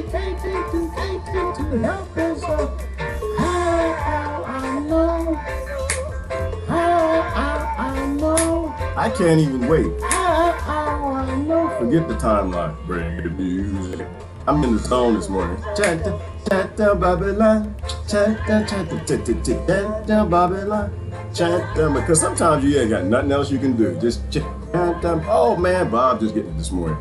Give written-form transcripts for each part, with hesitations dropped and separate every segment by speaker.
Speaker 1: dedicated to help us all. How I know. How I know. I can't even wait. How I know. Forget the timeline. Bring the music. I'm in the zone this morning. Chatta, chatta, Babylon. Chatta, chatta, chatta, chatta, Babylon. Chatta, because sometimes you ain't got nothing else you can do. Just chatta. Oh man, Bob just getting it this morning.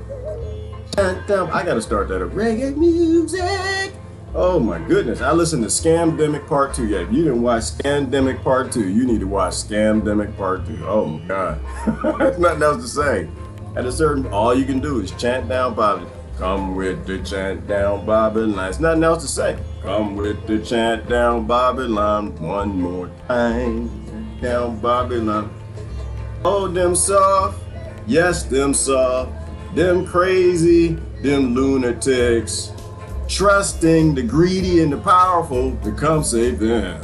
Speaker 1: Chatta, I gotta start that up. Reggae music. Oh my goodness, I listened to Scamdemic Part 2 yet. If you didn't watch Scamdemic Part 2, you need to watch Scamdemic Part 2. Oh my God. There's nothing else to say. At a certain, all you can do is chant down Babylon. Come with the chant down Babylon. There's nothing else to say. Come with the chant down Babylon one more time. Down Babylon. Oh, them soft. Yes, them soft. Them crazy. Them lunatics. Trusting the greedy and the powerful to come save them.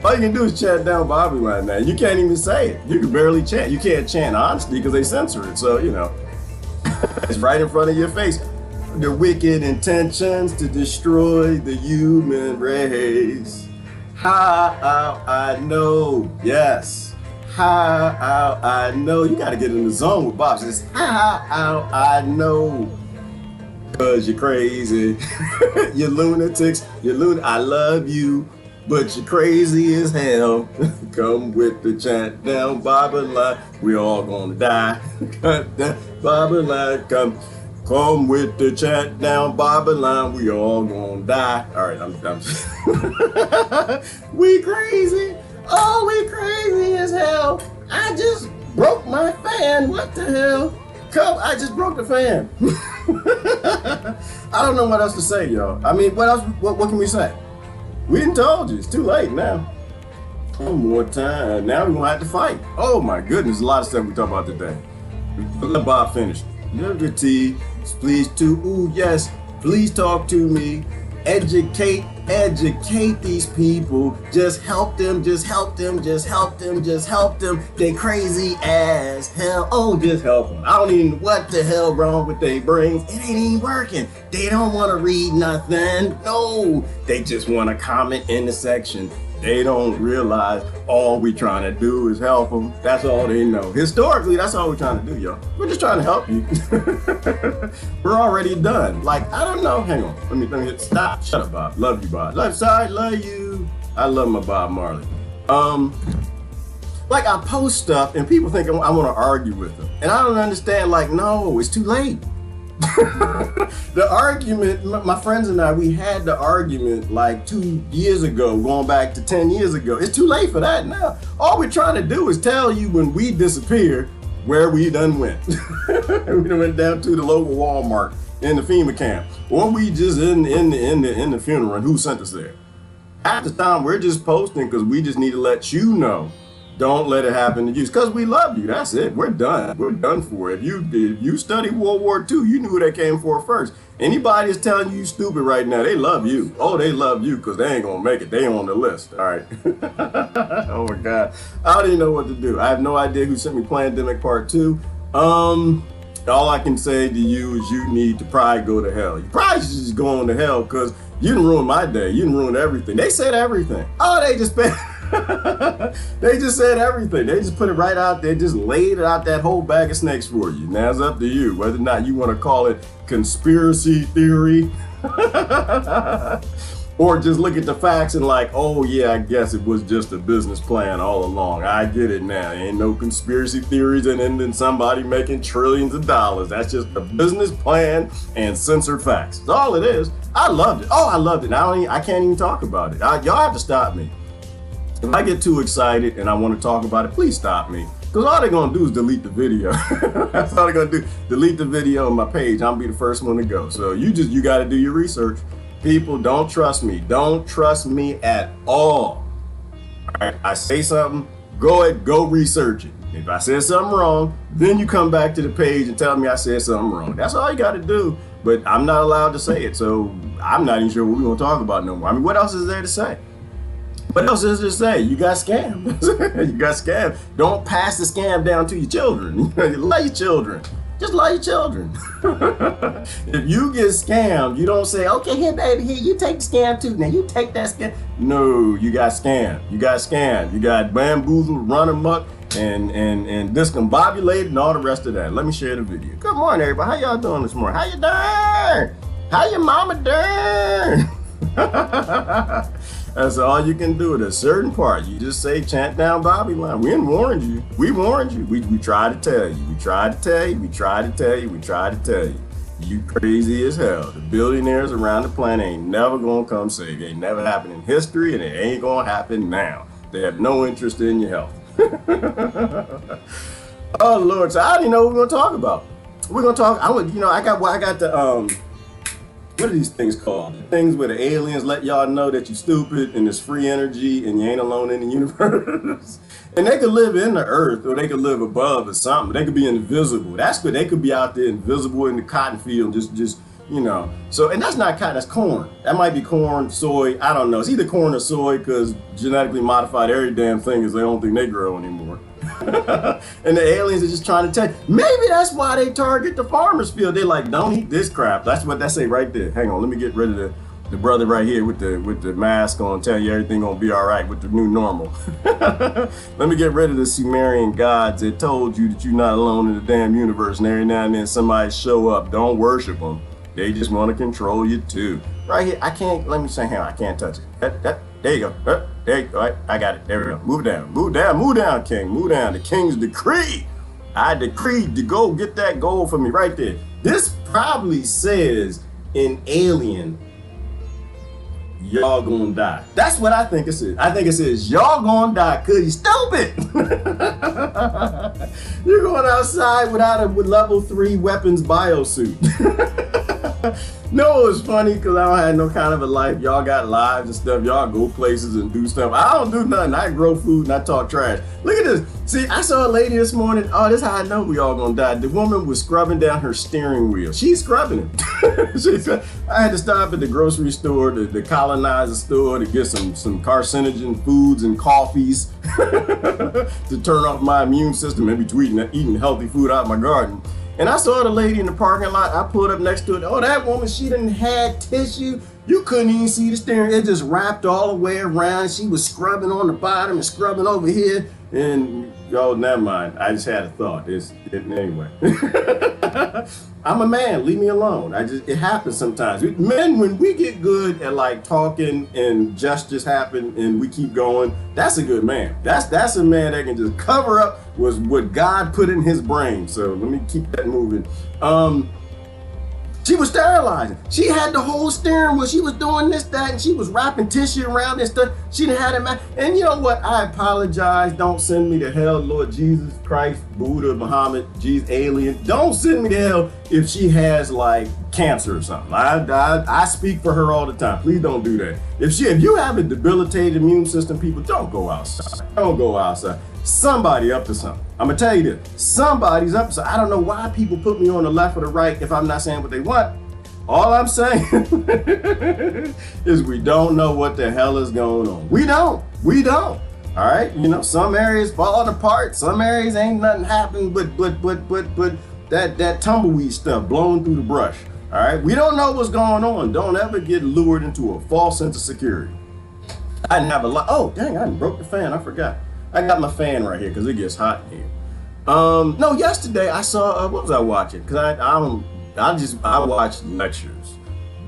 Speaker 1: All you can do is chant down Babylon now. You can't even say it. You can barely chant. You can't chant honesty because they censor it. So, you know, it's right in front of your face. The wicked intentions to destroy the human race. How I know. Yes. How I know. You got to get in the zone with Bob. It's how I know. Cause you're crazy, you're lunatics, I love you, but you're crazy as hell. Come with the chant down Babylon, we all gonna die. Babylon, come with the chant down Babylon, we all gonna die. All right, I'm we crazy, oh we crazy as hell. I just broke my fan, what the hell? I just broke the fan. I don't know what else to say, y'all. I mean, what else? What can we say? We done told you. It's too late now. One more time. Now we're gonna have to fight. Oh my goodness, a lot of stuff we talk about today. Let Bob finish. Liberty, please to. Ooh yes, please talk to me. Educate these people. Just help them. They crazy as hell. Oh, just help them. I don't even know what the hell wrong with their brains. It ain't even working. They don't want to read nothing. No, they just want to comment in the section. They don't realize all we trying to do is help them. That's all they know. Historically, that's all we're trying to do, y'all. We're just trying to help you. We're already done. Like, I don't know. Hang on. Let me hit stop. Shut up, Bob. Love you, Bob. Love you. I love my Bob Marley. Like I post stuff and people think I want to argue with them. And I don't understand, like, no, it's too late. The argument, my friends and I, we had the argument like 2 years ago, going back to 10 years ago. It's too late for that now. All we're trying to do is tell you when we disappear where we done went. We done went down to the local Walmart in the FEMA camp, or we just in the funeral and who sent us there. At the time, we're just posting because we just need to let you know. Don't let it happen to you. Because we love you. That's it. We're done. We're done for it. If you study World War II, you knew who they came for first. Anybody that's telling you stupid right now, they love you. Oh, they love you because they ain't going to make it. They on the list. All right. Oh, my God. I don't even know what to do. I have no idea who sent me Plandemic Part 2. All I can say to you is you need to probably go to hell. You probably should just go on to hell because you didn't ruin my day. You didn't ruin everything. They said everything. Oh, they just they just said everything. They just put it right out there, just laid it out that whole bag of snakes for you. Now it's up to you whether or not you want to call it conspiracy theory or just look at the facts and like, oh yeah, I guess it was just a business plan all along. I get it now. Ain't no conspiracy theories and then somebody making trillions of dollars. That's just a business plan and censored facts. That's all it is. I loved it. Oh, I loved it. I can't even talk about it. Y'all have to stop me. If I get too excited and I want to talk about it, please stop me. Because all they're going to do is delete the video. That's all they're going to do. Delete the video on my page. I'll be the first one to go. So you got to do your research. People, don't trust me. Don't trust me at all. All right, I say something, go ahead, go research it. If I said something wrong, then you come back to the page and tell me I said something wrong. That's all you got to do. But I'm not allowed to say it. So I'm not even sure what we're going to talk about no more. I mean, what else is there to say? What else is there to say? You got scammed. You got scammed. Don't pass the scam down to your children. Love your children. Just love your children. If you get scammed, you don't say, okay, here, baby, here, you take the scam too. Now you take that scam. No, you got scammed. You got scammed. You got bamboozled, run amok, and discombobulated, and all the rest of that. Let me share the video. Good morning, everybody. How y'all doing this morning? How you doing? How your mama doing? That's all you can do at a certain part. You just say, chant down Bobby line. We warned you. We warned you. We tried to tell you. We tried to tell you. We tried to tell you. We tried to tell you. You crazy as hell. The billionaires around the planet ain't never gonna come save you. It ain't never happened in history, and it ain't gonna happen now. They have no interest in your health. Oh Lord, so I already know what we're gonna talk about. We're gonna talk. I got the what are these things called? The things where the aliens let y'all know that you're stupid and there's free energy and you ain't alone in the universe. And they could live in the earth, or they could live above or something. They could be invisible. That's good. They could be out there invisible in the cotton field, just So, and that's not cotton, that's corn. That might be corn, soy, I don't know. It's either corn or soy, because genetically modified every damn thing is they don't think they grow anymore. And the aliens are just trying to tell you. Maybe that's why they target the farmers field. They're like, don't eat this crap. That's what they say right there. Hang on, let me get rid of the brother right here with the mask on, tell you everything gonna be all right with the new normal. Let me get rid of the Sumerian gods that told you that you're not alone in the damn universe, and every now and then somebody show up. Don't worship them. They just want to control you too. Right here, I can't, let me say here, I can't touch it. There you go. There you go. Right, I got it. There we go. Move down. Move down. Move down, King. Move down. The King's decree. I decreed to go get that gold for me right there. This probably says in Alien, y'all gonna die. That's what I think it says. I think it says y'all gonna die because you're stupid. You're going outside without a level 3 weapons biosuit. No, it's funny because I don't have no kind of a life. Y'all got lives and stuff. Y'all go places and do stuff. I don't do nothing. I grow food and I talk trash. Look at this. See, I saw a lady this morning. Oh, this is how I know we all gonna die. The woman was scrubbing down her steering wheel. She's scrubbing it. I had to stop at the grocery store, the colonizer store, to get some carcinogen foods and coffees to turn off my immune system in between eating healthy food out of my garden. And I saw the lady in the parking lot. I pulled up next to it. Oh, that woman, she done had tissue. You couldn't even see the steering. It just wrapped all the way around. She was scrubbing on the bottom and scrubbing over here. And, oh, never mind. I just had a thought. Anyway. I'm a man. Leave me alone. It happens sometimes. Men, when we get good at like talking and gestures happen and we keep going, that's a good man. That's a man that can just cover up what God put in his brain. So let me keep that moving. She was sterilizing. She had the whole steering wheel. She was doing this, that, and she was wrapping tissue around and stuff. She didn't have it. And you know what? I apologize. Don't send me to hell, Lord Jesus Christ, Buddha, Muhammad, Jesus, alien. Don't send me to hell if she has like cancer or something. I speak for her all the time. Please don't do that. If you have a debilitated immune system, people, don't go outside. Don't go outside. Somebody up to something. I'm gonna tell you this, somebody's up to something. I don't know why people put me on the left or the right if I'm not saying what they want. All I'm saying is we don't know what the hell is going on. We don't. All right, some areas falling apart, some areas ain't nothing happening, but that tumbleweed stuff blowing through the brush. All right, we don't know what's going on. Don't ever get lured into a false sense of security. I didn't have a lot. Oh, dang, I broke the fan. I forgot. I got my fan right here because it gets hot in here. No, yesterday I saw, what was I watching? Because I watched lectures.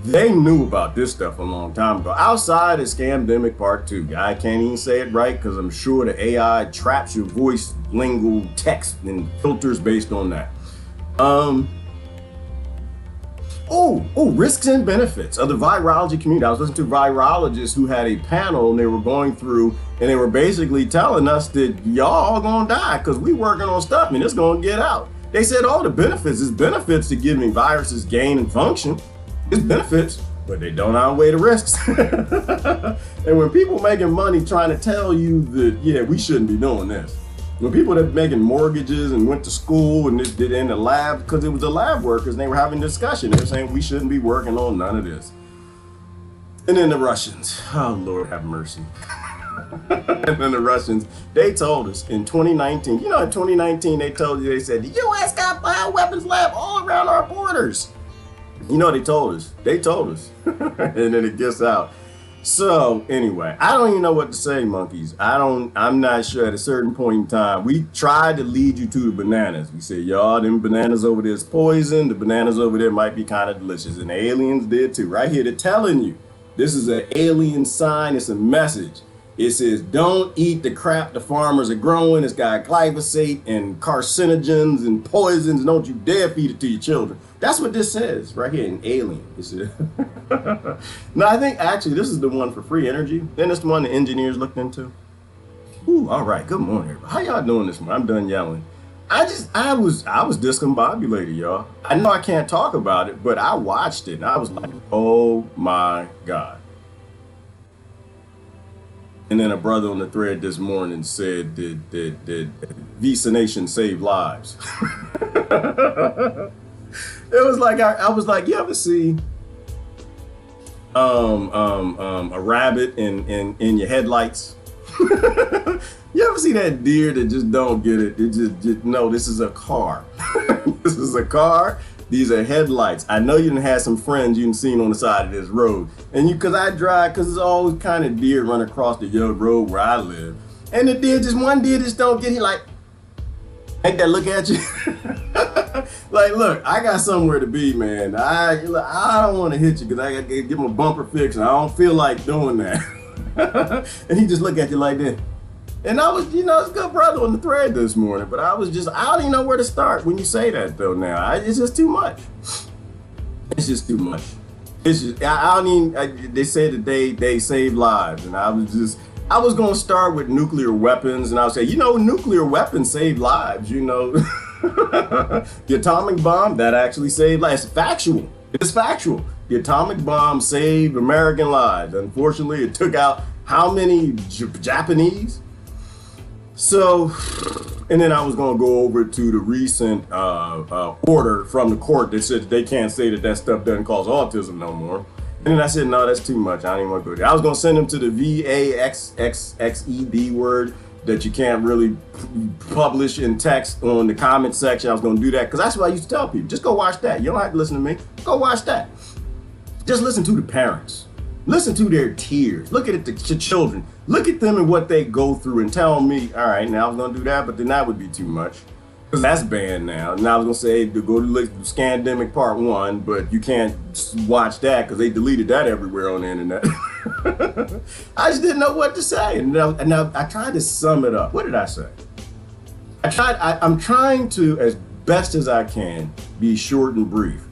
Speaker 1: They knew about this stuff a long time ago. Outside is Scamdemic Part 2. I can't even say it right because I'm sure the AI traps your voice, lingual text, and filters based on that. Risks and benefits of the virology community. I was listening to virologists who had a panel and they were going through and they were basically telling us that y'all gonna die because we working on stuff and it's gonna get out. They said all the benefits is benefits to giving viruses gain and function. It's benefits, but they don't outweigh the risks. And when people making money trying to tell you that, yeah, we shouldn't be doing this. When people that making mortgages and went to school and did in the lab, because it was the lab workers and they were having a discussion. They were saying we shouldn't be working on none of this. And then the Russians, oh Lord have mercy. And then the Russians, they told us in 2019, in 2019, they told you, they said, the U.S. got bioweapons lab all around our borders. You know, they told us. And then it gets out. So anyway, I don't even know what to say, monkeys. I'm not sure. At a certain point in time, we tried to lead you to the bananas. We said, y'all, them bananas over there is poison. The bananas over there might be kind of delicious. And the aliens did too. Right here, they're telling you. This is an alien sign. It's a message. It says, don't eat the crap the farmers are growing. It's got glyphosate and carcinogens and poisons. Don't you dare feed it to your children. That's what this says right here in Alien. No, I think actually this is the one for free energy. Then it's the one the engineers looked into. Ooh, all right. Good morning, everybody. How y'all doing this morning? I'm done yelling. I was discombobulated, y'all. I know I can't talk about it, but I watched it and I was like, oh my God. And then a brother on the thread this morning said that Visa Nation saved lives. It was like I was like, you ever see a rabbit in your headlights? You ever see that deer that just don't get it? It just no, this is a car. This is a car. These are headlights. I know you done had some friends you done seen on the side of this road. And cause there's always kind of deer run across the road where I live. And one deer just don't get it, like, make that look at you. Like, look, I got somewhere to be, man. I don't want to hit you because I got to get my bumper fixed and I don't feel like doing that. And he just look at you like that. And I was, it's a good brother on the thread this morning, but I don't even know where to start when you say that though now. It's just too much. It's just too much. It's just, they said that they saved lives and I was going to start with nuclear weapons and I would say, nuclear weapons save lives, The atomic bomb, that actually saved lives. It's factual. It's factual. The atomic bomb saved American lives. Unfortunately, it took out how many Japanese? So, and then I was going to go over to the recent order from the court that said that they can't say that stuff doesn't cause autism no more. And then I said, no, that's too much. I don't even want to go there. I was going to send them to the VAXXED word that you can't really publish in text on the comment section. I was going to do that because that's what I used to tell people. Just go watch that. You don't have to listen to me. Go watch that. Just listen to the parents. Listen to their tears. Look at the children. Look at them and what they go through and tell me, all right, now I was going to do that, but then that would be too much. Because that's banned now. And I was going to say to go to Scandemic Part 1, but you can't watch that because they deleted that everywhere on the internet. I just didn't know what to say. And I tried to sum it up. What did I say? I'm trying to, as best as I can, be short and brief.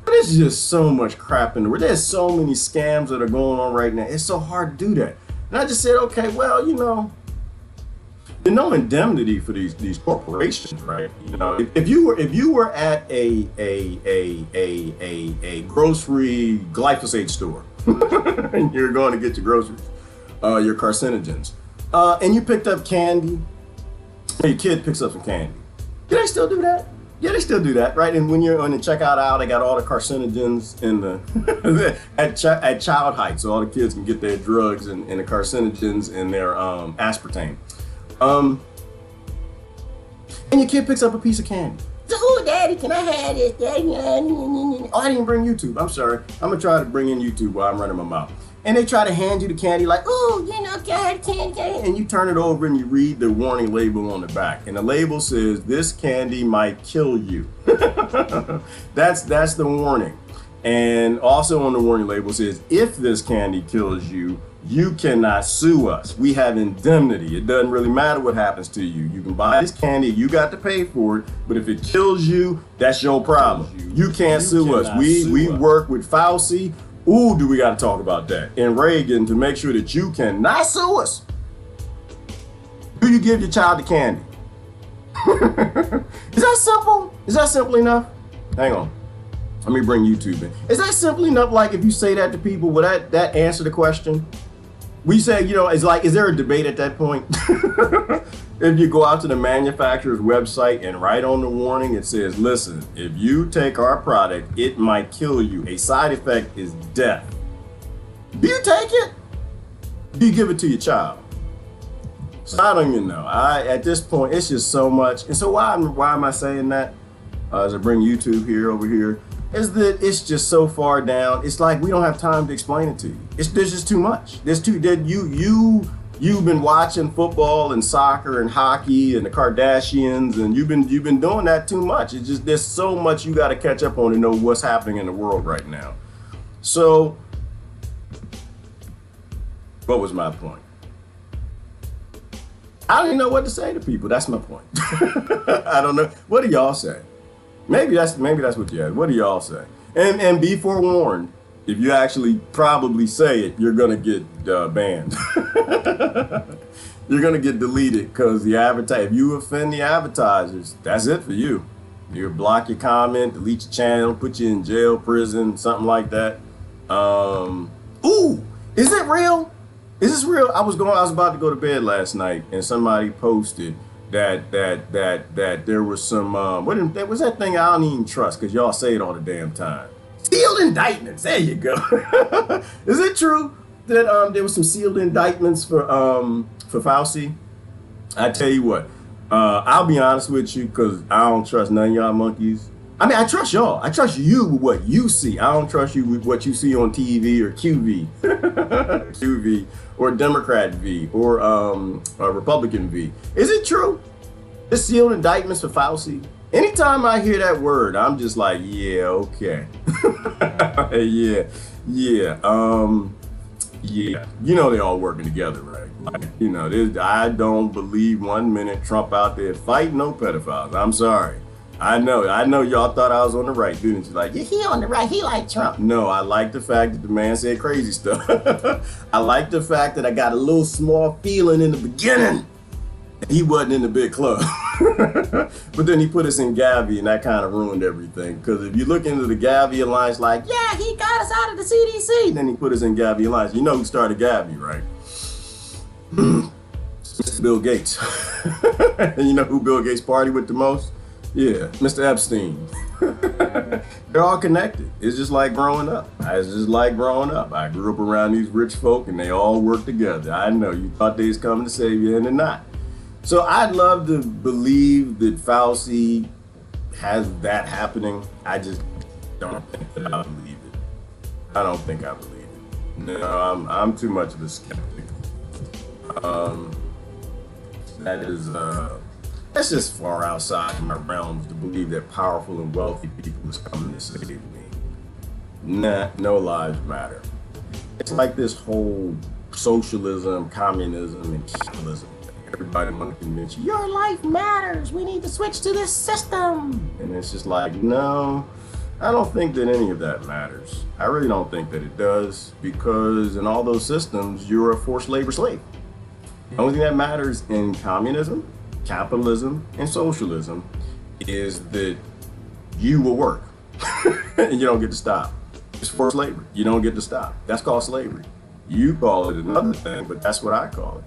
Speaker 1: There's just so much crap in the world. There's so many scams that are going on right now. It's so hard to do that. And I just said, okay, well, there's no indemnity for these corporations, right? If you were at a grocery glyphosate store and you're going to get your groceries, your carcinogens, and you picked up candy, or your kid picks up some candy, do they still do that? Yeah, they still do that, right? And when you're on the checkout aisle, they got all the carcinogens in the at child height, so all the kids can get their drugs and the carcinogens and their aspartame. And your kid picks up a piece of candy. Oh, Daddy, can I have this? Daddy? Oh, I didn't bring YouTube. I'm sorry. I'm gonna try to bring in YouTube while I'm running my mouth. And they try to hand you the candy like, oh, candy. And you turn it over and you read the warning label on the back. And the label says, this candy might kill you. That's the warning. And also on the warning label says, if this candy kills you, you cannot sue us. We have indemnity. It doesn't really matter what happens to you. You can buy this candy, you got to pay for it, but if it kills you, that's your problem. You can't sue us. We work with Fauci. Ooh, do we got to talk about that? And Reagan, to make sure that you cannot sue us. Do you give your child the candy? Is that simple? Is that simple enough? Hang on. Let me bring YouTube in. Is that simple enough? Like if you say that to people, will that answer the question? We say, it's like, is there a debate at that point? If you go out to the manufacturer's website and write on the warning, it says, listen, if you take our product, it might kill you. A side effect is death. Do you take it? Do you give it to your child? So I don't even know. At this point, it's just so much. And so why am I saying that? As I bring YouTube over here, is that it's just so far down. It's like we don't have time to explain it to you. There's just too much. There's too that you've been watching football and soccer and hockey and the Kardashians, and you've been doing that too much. It's just there's so much you got to catch up on to know what's happening in the world right now. So, what was my point? I don't even know what to say to people. That's my point. I don't know. What do y'all say? Maybe that's what you had. What do y'all say? And be forewarned, if you actually probably say it, you're gonna get banned. You're gonna get deleted because if you offend the advertisers, that's it for you. You block your comment, delete your channel, put you in jail, prison, something like that. Ooh, is it real? Is this real? I was about to go to bed last night, and somebody posted that there was some what was that thing I don't even trust because y'all say it all the damn time. Sealed indictments. There you go. Is it true that there was some sealed indictments for Fauci? I tell you what, I'll be honest with you because I don't trust none of y'all monkeys. I mean, I trust y'all. I trust you with what you see. I don't trust you with what you see on TV or QV, QV, or Democrat V, or Republican V. Is it true? The sealed indictments for Fauci? Anytime I hear that word, I'm just like, yeah, okay. yeah. You know they all working together, right? Like, you know, I don't believe 1 minute Trump out there fighting no pedophiles. I'm sorry. I know y'all thought I was on the right, didn't you? Like, yeah, he on the right, he like Trump. No, I like the fact that the man said crazy stuff. I like the fact that I got a little small feeling in the beginning. He wasn't in the big club. But then he put us in Gavi, and that kind of ruined everything. Because if you look into the Gavi Alliance, like, yeah, he got us out of the CDC. Then he put us in Gavi Alliance. You know who started Gavi, right? Mr. Bill Gates. And you know who Bill Gates partied with the most? Yeah, Mr. Epstein. They're all connected. It's just like growing up. I grew up around these rich folk and they all work together. I know you thought they was coming to save you and they're not. So I'd love to believe that Fauci has that happening. I just don't think that I believe it. I don't think I believe it. No, I'm too much of a skeptic. That's just far outside my realms to believe that powerful and wealthy people is coming to save me. Nah, no lives matter. It's like this whole socialism, communism, and capitalism. Everybody wants to convince you, your life matters. We need to switch to this system. And it's just like, no, I don't think that any of that matters. I really don't think that it does, because in all those systems, you're a forced labor slave. The only thing that matters in communism, capitalism, and socialism is that you will work and you don't get to stop. It's forced labor. You don't get to stop. That's called slavery. You call it another thing, but that's what I call it.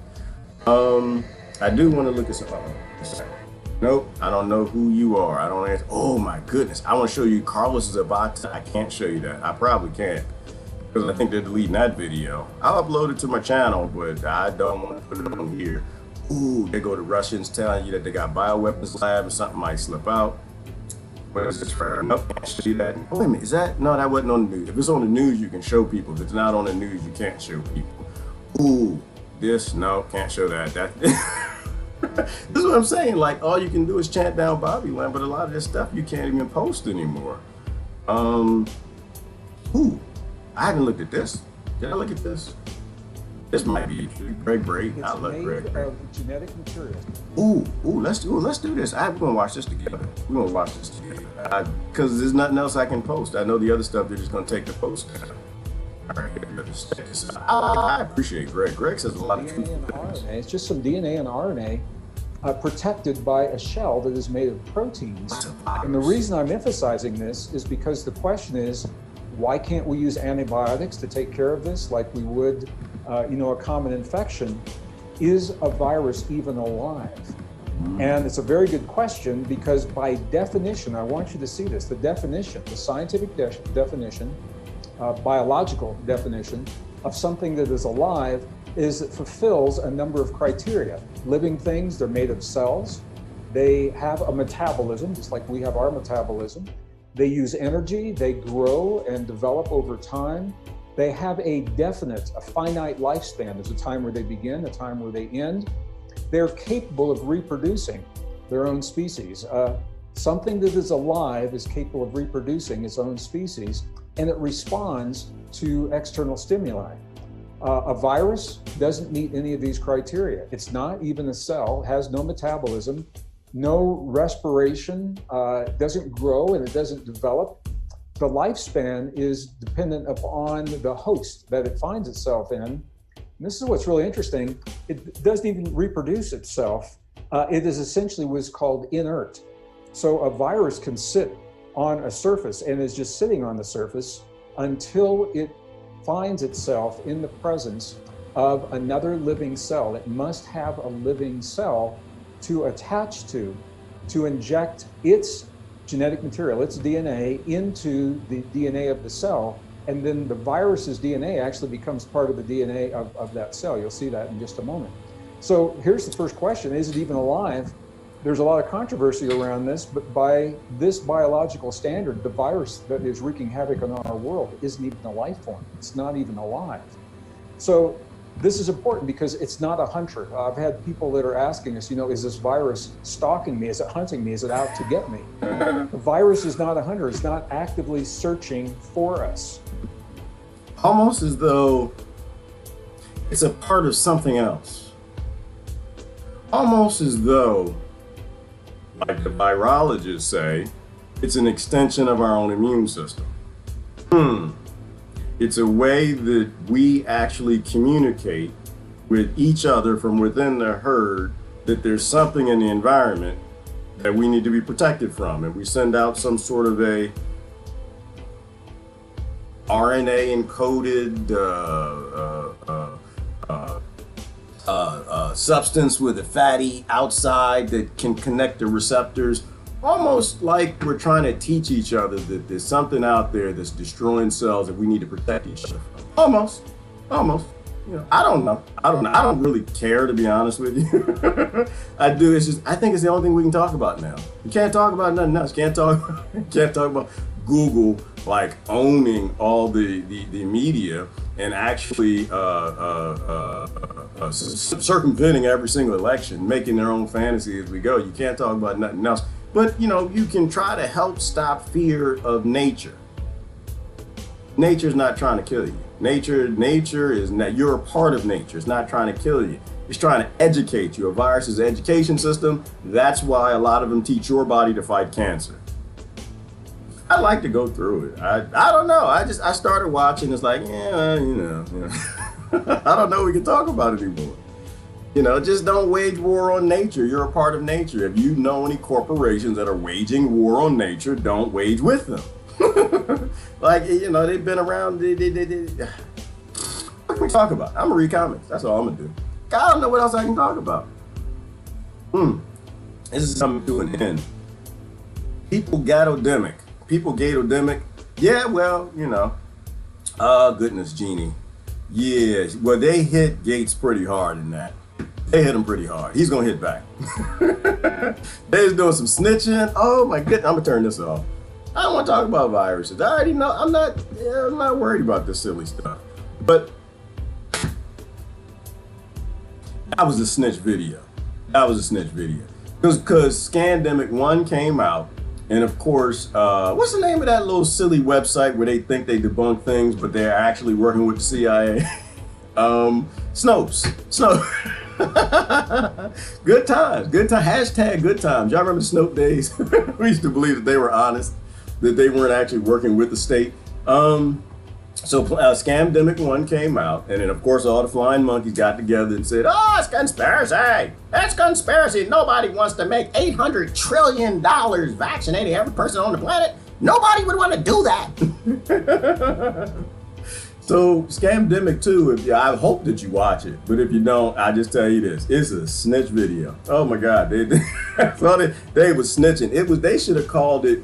Speaker 1: I do want to look at some. Nope, I don't know who you are. I don't answer. Oh my goodness, I want to show you Carlos Zabata. I can't show you that. I probably can't, because I think they're deleting that video. I'll upload it to my channel, but I don't want to put it on here. Ooh, they go to Russians telling you that they got bioweapons lab and something might slip out. What is this for? Nope, can't show you that. Oh, wait a minute, is that? No, that wasn't on the news. If it's on the news, you can show people. If it's not on the news, you can't show people. Ooh, this, no, can't show that. This is what I'm saying. Like, all you can do is chant down Bobby Lamb, but a lot of this stuff you can't even post anymore. Ooh, I haven't looked at this. Did I look at this? This might be Gregg Braden. I love Gregg.
Speaker 2: Genetic material.
Speaker 1: Ooh, let's do this. We're gonna watch this together. Because there's nothing else I can post. I know the other stuff they're just gonna take the post down. All right, let's check this out. I appreciate Gregg. Gregg says a lot of truth.
Speaker 2: It's just some DNA and RNA protected by a shell that is made of proteins. And the reason I'm emphasizing this is because the question is, why can't we use antibiotics to take care of this like we would a common infection? Is a virus even alive? And it's a very good question, because by definition, I want you to see this, the definition, the scientific definition, biological definition of something that is alive is it fulfills a number of criteria. Living things, they're made of cells. They have a metabolism, just like we have our metabolism. They use energy, they grow and develop over time. They have a definite, a finite lifespan. There's a time where they begin, a time where they end. They're capable of reproducing their own species. Something that is alive is capable of reproducing its own species, and it responds to external stimuli. A virus doesn't meet any of these criteria. It's not even a cell, has no metabolism, no respiration, doesn't grow and it doesn't develop. The lifespan is dependent upon the host that it finds itself in. And this is what's really interesting. It doesn't even reproduce itself. It is essentially what's called inert. So a virus can sit on a surface and is just sitting on the surface until it finds itself in the presence of another living cell. It must have a living cell to attach to inject its genetic material, its DNA, into the DNA of the cell. And then the virus's DNA actually becomes part of the DNA of that cell. You'll see that in just a moment. So here's the first question: is it even alive? There's a lot of controversy around this, but by this biological standard, the virus that is wreaking havoc on our world isn't even a life form. It's not even alive. So this is important because it's not a hunter. I've had people that are asking us, is this virus stalking me? Is it hunting me? Is it out to get me? The virus is not a hunter. It's not actively searching for us.
Speaker 1: Almost as though it's a part of something else. Almost as though, like the virologists say, it's an extension of our own immune system. It's a way that we actually communicate with each other from within the herd that there's something in the environment that we need to be protected from. And we send out some sort of a RNA encoded substance with a fatty outside that can connect the receptors, almost like we're trying to teach each other that there's something out there that's destroying cells that we need to protect each other from. Almost. I don't know. I don't really care, to be honest with you. I do. I think it's the only thing we can talk about now. You can't talk about nothing else. Can't talk about Google like owning all the media and actually circumventing every single election, making their own fantasy as we go. You can't talk about nothing else. But you can try to help stop fear of nature. Nature's not trying to kill you. Nature is not, you're a part of nature. It's not trying to kill you. It's trying to educate you. A virus is an education system. That's why a lot of them teach your body to fight cancer. I like to go through it. I don't know. I started watching. It's like, I don't know. We can talk about it anymore. Just don't wage war on nature. You're a part of nature. If you know any corporations that are waging war on nature, don't wage with them. They've been around. What can we talk about? I'm gonna read comments. That's all I'm gonna do. I don't know what else I can talk about. This is something to an end. People gatodemic. Yeah, well, goodness, Jeannie. Yeah, well, they hit Gates pretty hard in that. They hit him pretty hard. He's gonna hit back. They was doing some snitching. Oh my goodness, I'm gonna turn this off. I don't want to talk about viruses. I already know. I'm not worried about this silly stuff. But that was a snitch video. Because Scandemic 1 came out, and of course, what's the name of that little silly website where they think they debunk things, but they're actually working with the CIA? Snopes. Good times. Hashtag good times. Y'all remember the Snope days? We used to believe that they were honest, that they weren't actually working with the state. So Scamdemic 1 came out, and then of course all the flying monkeys got together and said, oh, it's conspiracy. It's conspiracy. Nobody wants to make $800 trillion vaccinating every person on the planet. Nobody would want to do that. So Scamdemic 2, I hope that you watch it, but if you don't, I just tell you this, it's a snitch video. Oh my God, they was snitching. They should have called it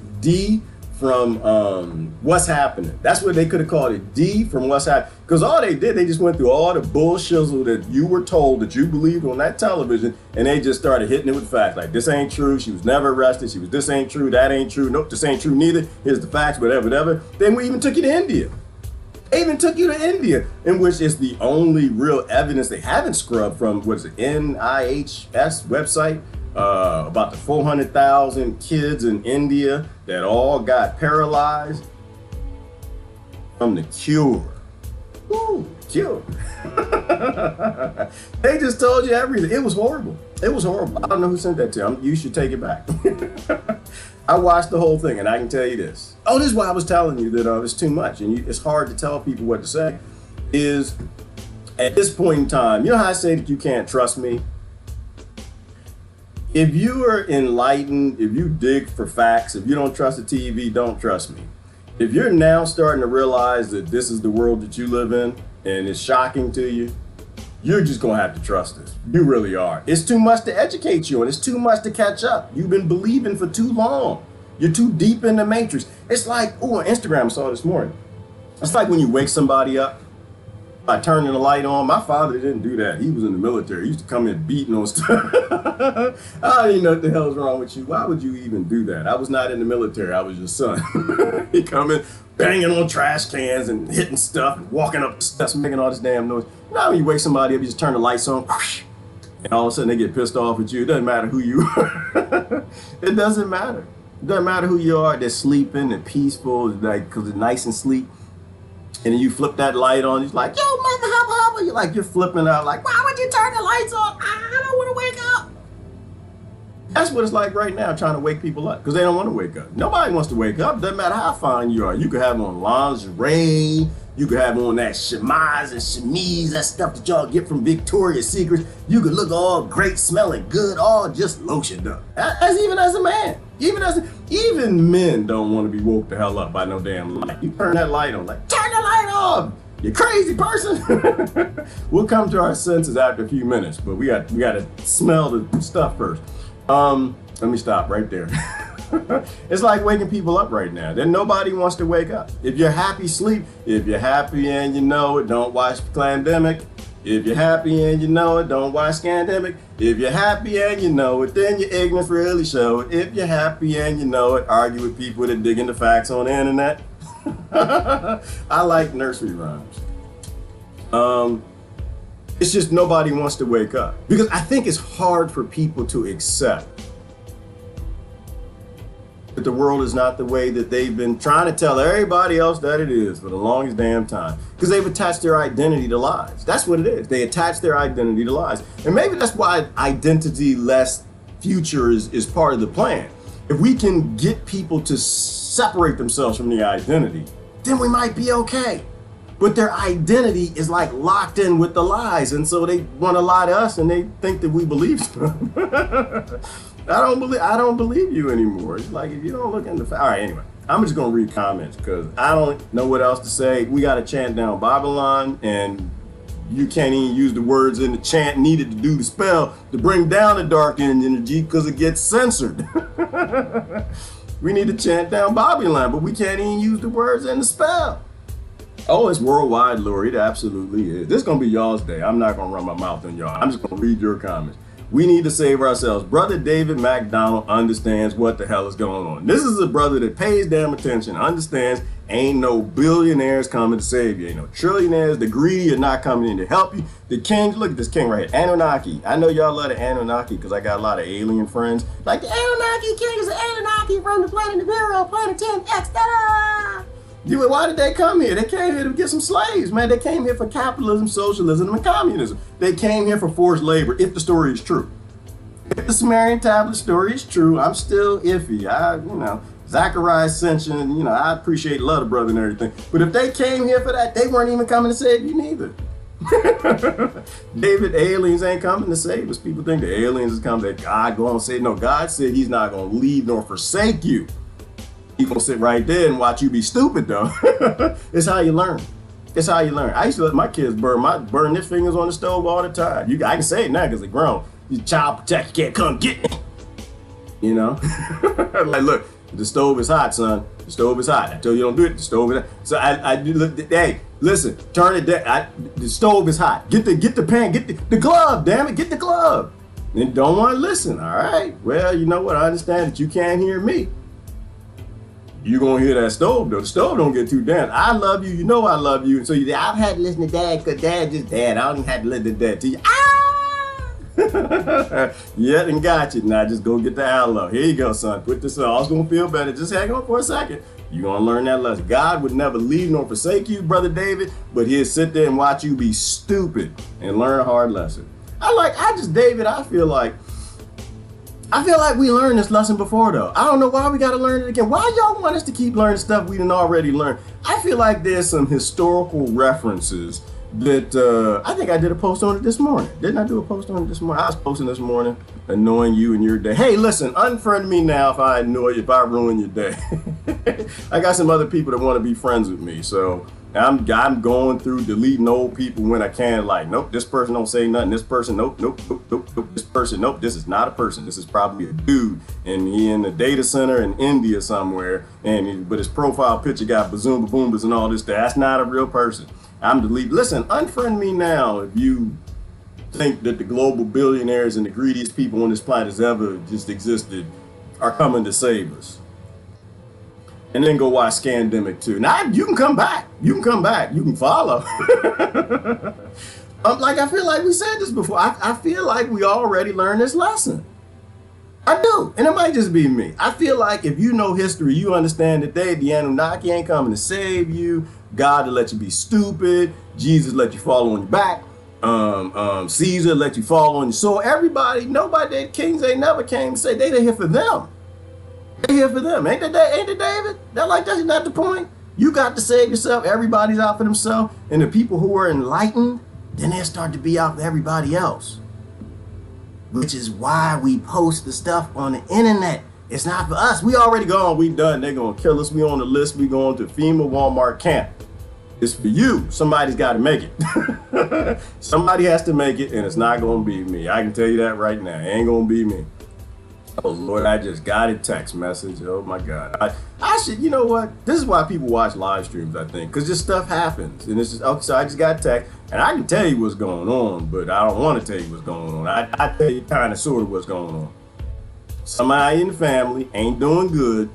Speaker 1: from What's Happening. That's what they could have called it, D from What's Happening. Because all they did, they just went through all the bullshizzle that you were told that you believed on that television, and they just started hitting it with facts. Like, this ain't true, she was never arrested, this ain't true, that ain't true, nope, this ain't true neither, here's the facts, whatever. Then we even took you to India. They even took you to India, in which is the only real evidence they haven't scrubbed from, what is it, NIHS website, about the 400,000 kids in India that all got paralyzed from the cure. Woo, cure. They just told you everything. It was horrible. It was horrible. I don't know who sent that to you. You should take it back. I watched the whole thing, and I can tell you this. Oh, this is why I was telling you that it's too much, and it's hard to tell people what to say. Is at this point in time, you know how I say that you can't trust me? If you are enlightened, if you dig for facts, if you don't trust the TV, don't trust me. If you're now starting to realize that this is the world that you live in, and it's shocking to you, you're just gonna have to trust this. You really are. It's too much to educate you, and it's too much to catch up. You've been believing for too long. You're too deep in the matrix. It's like, on Instagram, I saw this morning. It's like when you wake somebody up by turning the light on. My father didn't do that. He was in the military. He used to come in beating on stuff. I don't even know what the hell's wrong with you. Why would you even do that? I was not in the military. I was your son. He come in banging on trash cans and hitting stuff and walking up the steps and making all this damn noise. Now when you wake somebody up, you just turn the lights on, whoosh, and all of a sudden they get pissed off at you. It doesn't matter who you are. It doesn't matter. It doesn't matter who you are. They're sleeping and peaceful, like, because they're nice and sleep. And then you flip that light on, you're like, yo, mother, hubba. You're flipping out, like, why would you turn the lights on? I don't want to wake up. That's what it's like right now, trying to wake people up, because they don't want to wake up. Nobody wants to wake up. Doesn't matter how fine you are. You could have on lingerie. You could have on that chemise and chemise, that stuff that y'all get from Victoria's Secret. You could look all great, smelling good, all just lotioned up. As even as a man. Even men don't want to be woke the hell up by no damn light. You turn that light on, like, turn the light off. You crazy person. We'll come to our senses after a few minutes, but we got to smell the stuff first. Let me stop right there. It's like waking people up right now. Then nobody wants to wake up. If you're happy, sleep. If you're happy and you know it, don't watch Plandemic. If you're happy and you know it, don't watch Scandemic. If you're happy and you know it, then your ignorance really show it. If you're happy and you know it, argue with people that dig into facts on the internet. I like nursery rhymes. It's just nobody wants to wake up. Because I think it's hard for people to accept that the world is not the way that they've been trying to tell everybody else that it is for the longest damn time. Because they've attached their identity to lies. That's what it is. They attach their identity to lies. And maybe that's why identity-less future is part of the plan. If we can get people to separate themselves from the identity, then we might be okay. But their identity is like locked in with the lies. And so they want to lie to us and they think that we believe them. I don't believe you anymore. It's like, if you don't look in the all right, anyway, I'm just gonna read comments because I don't know what else to say. We gotta chant down Babylon, and you can't even use the words in the chant needed to do the spell to bring down the dark energy because it gets censored. We need to chant down Babylon, but we can't even use the words in the spell. Oh, it's worldwide, Lord. It absolutely is. This is gonna be y'all's day. I'm not gonna run my mouth on y'all. I'm just gonna read your comments. We need to save ourselves. Brother David McDonald understands what the hell is going on. This is a brother that pays damn attention, understands ain't no billionaires coming to save you. Ain't no trillionaires. The greedy are not coming in to help you. The kings, look at this king right here, Anunnaki. I know y'all love the Anunnaki because I got a lot of alien friends. Like, the Anunnaki king is the Anunnaki from the planet Nibiru, planet 10X, da-da! Why did they come here? They came here to get some slaves, man. They came here for capitalism, socialism, and communism. They came here for forced labor, if the story is true. If the Sumerian tablet story is true, I'm still iffy. Zachariah Ascension, I appreciate love the brother and everything. But if they came here for that, they weren't even coming to save you neither. David, aliens ain't coming to save us. People think the aliens is coming, that God going to save. No, God said he's not going to leave nor forsake you. He's going to sit right there and watch you be stupid, though. It's how you learn. It's how you learn. I used to let my kids burn their fingers on the stove all the time. I can say it now because they're grown. You child protect, you can't come get me. Like, look, The stove is hot, son. The stove is hot. I told you don't do it. The stove is hot. So I do. Hey, listen. Turn it down. The stove is hot. Get the pan. Get the glove. Damn it. Get the glove. And don't want to listen. All right. Well, you know what? I understand that you can't hear me. You gonna hear that stove though. The stove don't get too damn. I love you. You know I love you. And so I've had to listen to Dad because Dad just Dad. I don't even have to listen to Dad to you. Yeah, and got you. Now just go get the aloe. Here you go, son. Put this on. All's gonna feel better. Just hang on for a second. You're gonna learn that lesson. God would never leave nor forsake you, Brother David, but he'll sit there and watch you be stupid and learn a hard lesson. David, I feel like we learned this lesson before though. I don't know why we gotta learn it again. Why y'all want us to keep learning stuff we didn't already learn? I feel like there's some historical references that I think I did a post on it this morning. Didn't I do a post on it this morning? I was posting this morning, annoying you and your day. Hey, listen, unfriend me now if I annoy you, if I ruin your day. I got some other people that want to be friends with me, so I'm going through deleting old people when I can. Like, nope, this person don't say nothing. This person, nope. This person, nope. This is not a person. This is probably a dude, and he in the data center in India somewhere. But his profile picture got bazoom boombas and all this. That's not a real person. I'm deleting. Listen, unfriend me now if you think that the global billionaires and the greediest people on this planet has ever just existed are coming to save us. And then go watch Scandemic 2. Now you can come back. You can follow. I feel like we said this before. I feel like we already learned this lesson. I do. And it might just be me. I feel like if you know history, you understand that the Anunnaki ain't coming to save you. God will let you be stupid. Jesus let you fall on your back. Caesar let you fall on your soul. Nobody, kings ain't never came to say they're here for them. They're here for them. Ain't it, David? That's not the point. You got to save yourself. Everybody's out for themselves. And the people who are enlightened, then they'll start to be out for everybody else. Which is why we post the stuff on the internet. It's not for us. We already gone. We done. They're going to kill us. We on the list. We going to FEMA Walmart camp. It's for you. Somebody's got to make it. Somebody has to make it, and it's not going to be me. I can tell you that right now. It ain't going to be me. Oh, Lord, I just got a text message. Oh, my God. I should, you know what? This is why people watch live streams, I think, because this stuff happens. And it's just, okay, so I just got a text, and I can tell you what's going on, but I don't want to tell you what's going on. I tell you kind of sort of what's going on. Somebody in the family ain't doing good.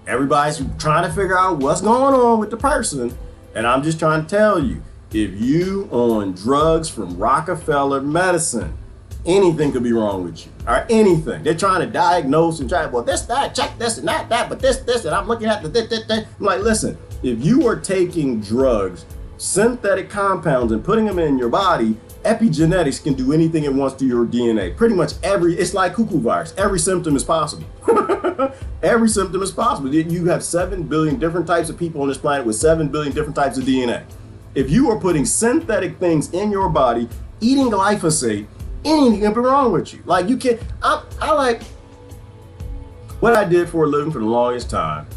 Speaker 1: Everybody's trying to figure out what's going on with the person. And I'm just trying to tell you, if you on drugs from Rockefeller medicine, anything could be wrong with you, or anything. They're trying to diagnose and well, this, that, check this and not that, but this, and I'm looking at the this. I'm like, listen, if you are taking drugs, synthetic compounds, and putting them in your body, epigenetics can do anything it wants to your DNA. Pretty much it's like cuckoo virus. Every symptom is possible. Every symptom is possible. You have 7 billion different types of people on this planet with 7 billion different types of DNA. If you are putting synthetic things in your body, eating glyphosate, anything can be wrong with you. Like, you can't, I like what I did for a living for the longest time.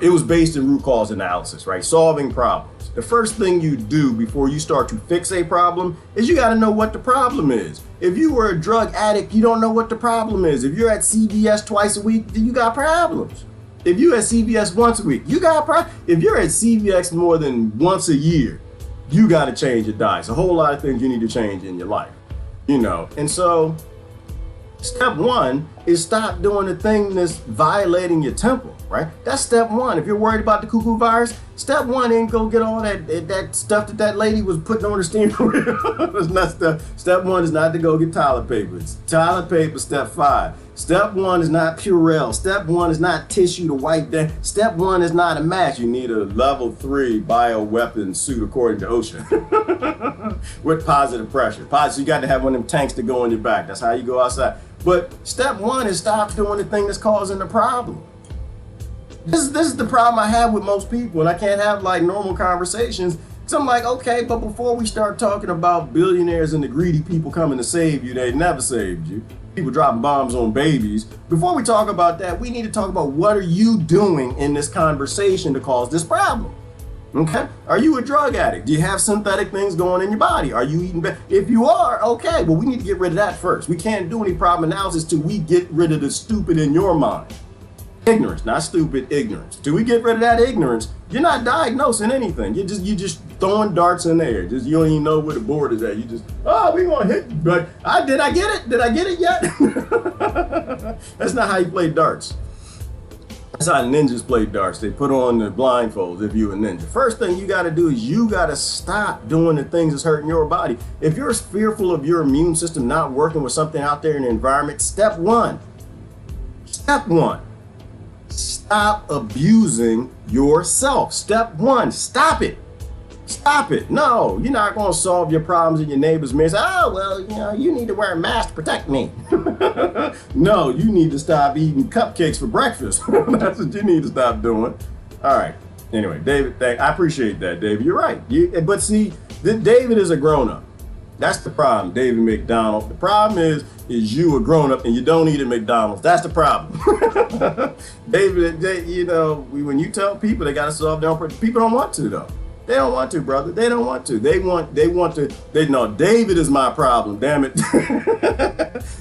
Speaker 1: It was based in root cause analysis, right? Solving problems. The first thing you do before you start to fix a problem is you got to know what the problem is. If you were a drug addict, you don't know what the problem is. If you're at CVS twice a week, then you got problems. If you're at CVS once a week, you got problems. If you're at CVS more than once a year, you got to change your diet. It's a whole lot of things you need to change in your life, you know. And so step one is stop doing the thing that's violating your temple, right? That's step one. If you're worried about the cuckoo virus, step one ain't go get all that stuff that lady was putting on the steamer wheel. It's not stuff. Step one is not to go get toilet paper. It's toilet paper, step 5. Step one is not Purell. Step one is not tissue to wipe down. Step one is not a match. You need a level 3 bioweapon suit according to OSHA with positive pressure. So you got to have one of them tanks to go on your back. That's how you go outside. But step one is stop doing the thing that's causing the problem. This is the problem I have with most people, and I can't have like normal conversations. So I'm like, okay, but before we start talking about billionaires and the greedy people coming to save you, they never saved you. People dropping bombs on babies. Before we talk about that, we need to talk about what are you doing in this conversation to cause this problem? Okay? Are you a drug addict? Do you have synthetic things going in your body? Are you eating bad? If you are, okay, well, we need to get rid of that first. We can't do any problem analysis till we get rid of the stupid in your mind. Ignorance, not stupid, ignorance. Till we get rid of that ignorance, you're not diagnosing anything. You just throwing darts in the air. Just you don't even know where the board is at. You just, oh, we gonna hit, but did I get it? Did I get it yet? That's not how you play darts. That's how ninjas play darts. They put on the blindfolds if you're a ninja. First thing you gotta do is you gotta stop doing the things that's hurting your body. If you're fearful of your immune system not working with something out there in the environment, step one, stop abusing yourself. Step one, stop it. Stop it. No, you're not going to solve your problems in your neighbor's mirror. Say, oh, well, you need to wear a mask to protect me. No, you need to stop eating cupcakes for breakfast. That's what you need to stop doing. All right. Anyway, David, I appreciate that, David. You're right. But see, David is a grown-up. That's the problem, David McDonald. The problem is you a grown-up and you don't eat at McDonald's. That's the problem. David, when you tell people they got to solve their own problems, people don't want to, though. They don't want to, brother. They don't want to. No, David is my problem, damn it.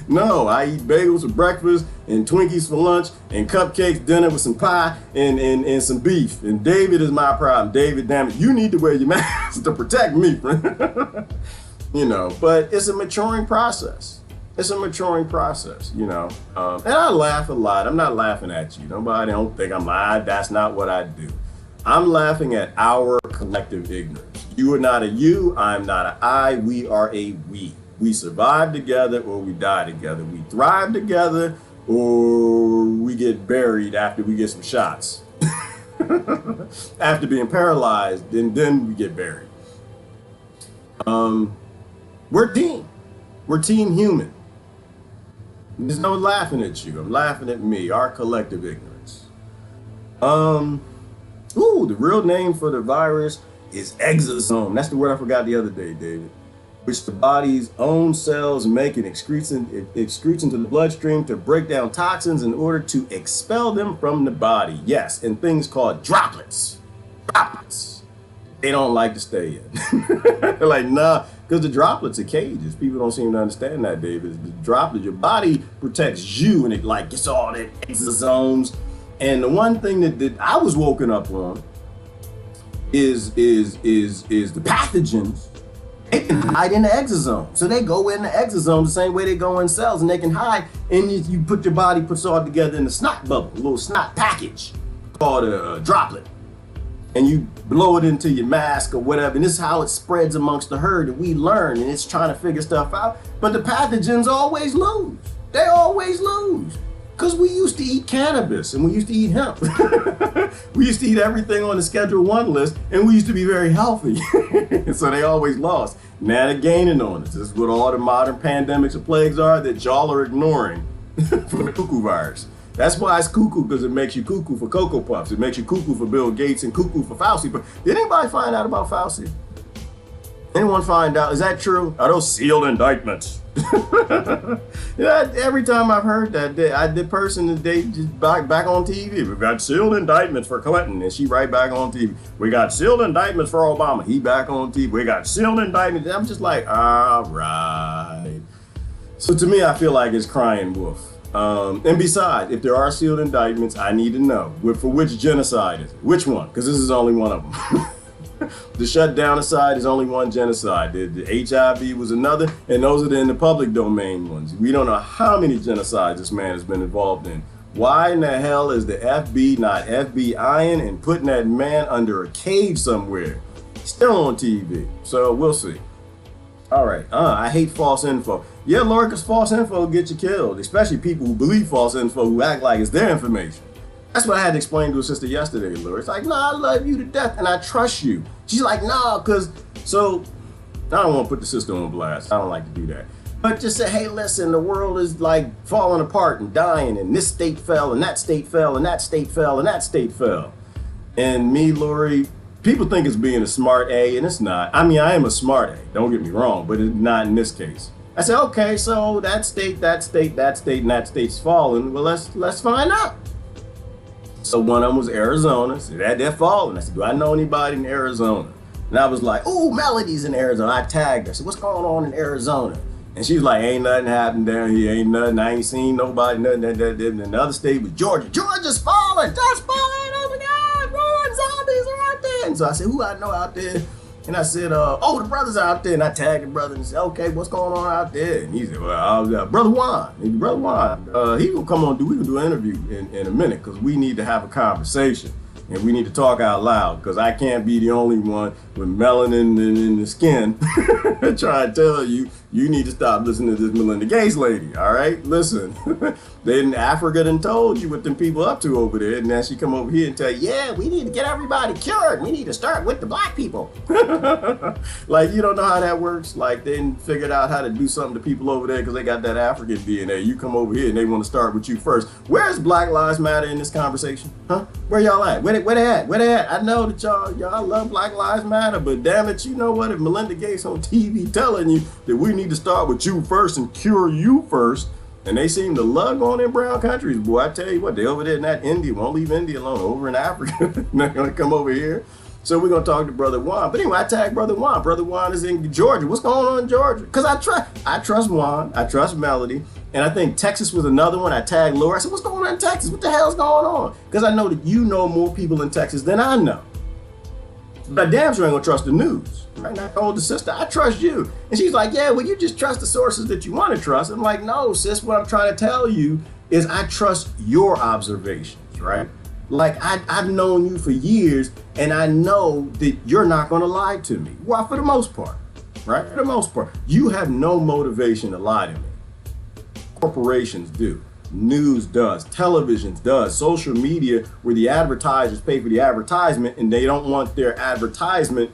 Speaker 1: No, I eat bagels for breakfast and Twinkies for lunch and cupcakes dinner with some pie and some beef. And David is my problem. David, damn it, you need to wear your mask to protect me, friend. But it's a maturing process. It's a maturing process, and I laugh a lot. I'm not laughing at you. Nobody don't think I'm lying. That's not what I do. I'm laughing at our collective ignorance. You are not a you, I'm not a I, we are a we. We survive together or we die together. We thrive together or we get buried after we get some shots. After being paralyzed, then we get buried. We're team. We're team human. There's no laughing at you. I'm laughing at me, our collective ignorance. The real name for the virus is exosome. That's the word I forgot the other day, David. Which the body's own cells make and excretes into the bloodstream to break down toxins in order to expel them from the body. Yes, and things called droplets. Droplets. They don't like to stay in. They're like, nah, because the droplets are cages. People don't seem to understand that, David. The droplets, your body protects you, and it gets all that exosomes. And the one thing that I was woken up on is the pathogens. They can hide in the exosome. So they go in the exosome the same way they go in cells, and they can hide. And you put your body puts all together in a snot bubble, a little snot package called a droplet. And you blow it into your mask or whatever. And this is how it spreads amongst the herd. And we learn, and it's trying to figure stuff out. But the pathogens always lose. They always lose. Because we used to eat cannabis and we used to eat hemp. We used to eat everything on the Schedule 1 list, and we used to be very healthy. So they always lost. Now they're gaining on us. This is what all the modern pandemics and plagues are that y'all are ignoring from the cuckoo virus. That's why it's cuckoo, because it makes you cuckoo for Cocoa Puffs. It makes you cuckoo for Bill Gates and cuckoo for Fauci. But did anybody find out about Fauci? Anyone find out? Is that true? Are those sealed indictments? Every time I've heard that, the person that they just back on TV. We got sealed indictments for Clinton, and she right back on TV. We got sealed indictments for Obama. He back on TV. We got sealed indictments. I'm just like, all right. So to me, I feel like it's crying wolf. And besides, if there are sealed indictments, I need to know for which genocide is it? Which one? Because this is only one of them. The shutdown aside is only one genocide. The HIV was another, and those are in the public domain ones. We don't know how many genocides this man has been involved in. Why in the hell is the FB not FBIing and putting that man under a cage somewhere? Still on TV, so we'll see. All right, I hate false info. Yeah, Lord, because false info will get you killed, especially people who believe false info, who act like it's their information. That's what I had to explain to a sister yesterday, Lord. It's like, no, I love you to death and I trust you. She's like, no, because, so, I don't want to put the sister on blast. I don't like to do that. But just say, hey, listen, the world is like falling apart and dying, and this state fell, and that state fell, and that state fell, and that state fell. And me, Lori, people think it's being a smart A, and it's not. I mean, I am a smart A, don't get me wrong, but it's not in this case. I said, okay, so that state, and that state's falling. Well, let's find out. So one of them was Arizona. So they're falling. I said, do I know anybody in Arizona? And I was like, oh, Melody's in Arizona. I tagged her. I said, what's going on in Arizona? And she was like, ain't nothing happened down here, ain't nothing, I ain't seen nobody, nothing. And the other state was Georgia. Georgia's falling, just falling, oh my God, run, zombies are out there. And so I said, who I know out there? And I said, oh, the brother's out there. And I tagged the brother and said, okay, what's going on out there? And he said, well, Brother Juan. And Brother Juan, he gonna come on, we can do an interview in a minute because we need to have a conversation. And we need to talk out loud because I can't be the only one with melanin in the skin trying to tell you, you need to stop listening to this Melinda Gates lady, all right? Listen, they in Africa done told you what them people up to over there, and now she come over here and tell you, yeah, we need to get everybody cured. We need to start with the black people. Like, you don't know how that works? Like, they didn't figured out how to do something to people over there because they got that African DNA. You come over here and they want to start with you first. Where's Black Lives Matter in this conversation? Huh? Where y'all at? Where they at? Where they at? I know that y'all love Black Lives Matter, but damn it, you know what? If Melinda Gates on TV telling you that we need to start with you first and cure you first, and they seem to love going in brown countries, boy, I tell you what, they over there in that India, won't leave India alone, over in Africa, not gonna come over here. So we're gonna talk to Brother Juan. But anyway, I tagged Brother Juan. Brother Juan is in Georgia. What's going on in Georgia? Because I trust Juan, I trust Melody, and I think Texas was another one. I tagged Laura. I said, what's going on in Texas? What the hell's going on? Because I know that you know more people in Texas than I know. But I damn sure ain't gonna trust the news. Right now, I told the sister, I trust you. And she's like, yeah, well, you just trust the sources that you want to trust. I'm like, no, sis, what I'm trying to tell you is I trust your observations, right? Like, I've known you for years, and I know that you're not gonna lie to me. Well, for the most part, right? For the most part, you have no motivation to lie to me. Corporations do. News does, television does, social media where the advertisers pay for the advertisement and they don't want their advertisement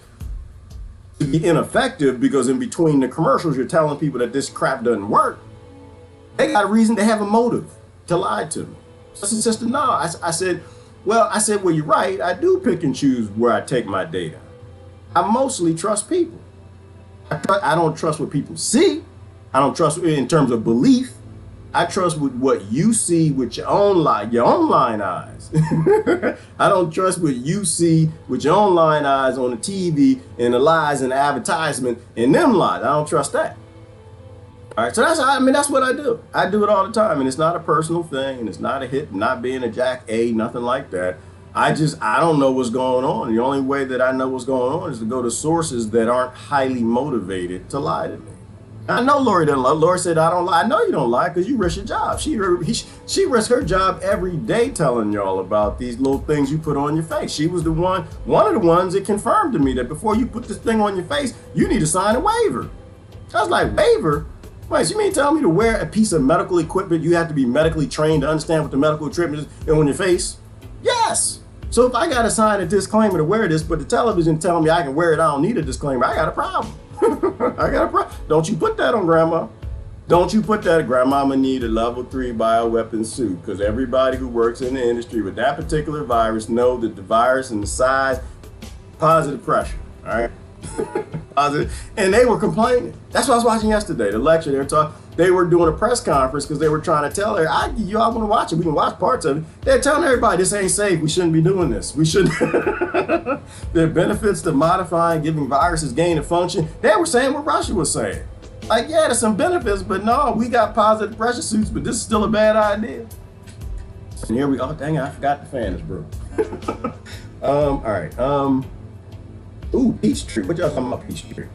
Speaker 1: to be ineffective because in between the commercials you're telling people that this crap doesn't work. They got a reason to have a motive to lie to me. So sister, no, I said, well, you're right. I do pick and choose where I take my data. I mostly trust people. I don't trust what people see. I don't trust in terms of belief. I trust with what you see with your own line eyes. I don't trust what you see with your own line eyes on the TV and the lies and the advertisement and them lies. I don't trust that. All right, so that's what I do. I do it all the time, and it's not a personal thing, and it's not a hit, not being a Jack A, nothing like that. I don't know what's going on. The only way that I know what's going on is to go to sources that aren't highly motivated to lie to me. I know Lori doesn't lie. Lori said, I don't lie. I know you don't lie because you risk your job. She risks her job every day telling y'all about these little things you put on your face. She was one of the ones that confirmed to me that before you put this thing on your face, you need to sign a waiver. I was like, waiver? Wait, you mean tell me to wear a piece of medical equipment, you have to be medically trained to understand what the medical equipment is on your face? Yes. So if I got to sign a disclaimer to wear this, but the television telling me I can wear it, I don't need a disclaimer, I got a problem. I got a problem. Don't you put that on Grandma. Don't you put that, Grandmama need a level 3 bioweapon suit because everybody who works in the industry with that particular virus know that the virus and the size, positive pressure, all right? Positive. And they were complaining. That's what I was watching yesterday, the lecture. They were doing a press conference because they were trying to tell her, you all want to watch it. We can watch parts of it. They're telling everybody this ain't safe. We shouldn't be doing this. We shouldn't. There are benefits to modifying, giving viruses gain of function. They were saying what Russia was saying. Like, yeah, there's some benefits, but no, we got positive pressure suits, but this is still a bad idea. And here we go. Oh, dang it, I forgot the fan is broke. All right. Ooh, Peachtree. What y'all talking about, Peachtree?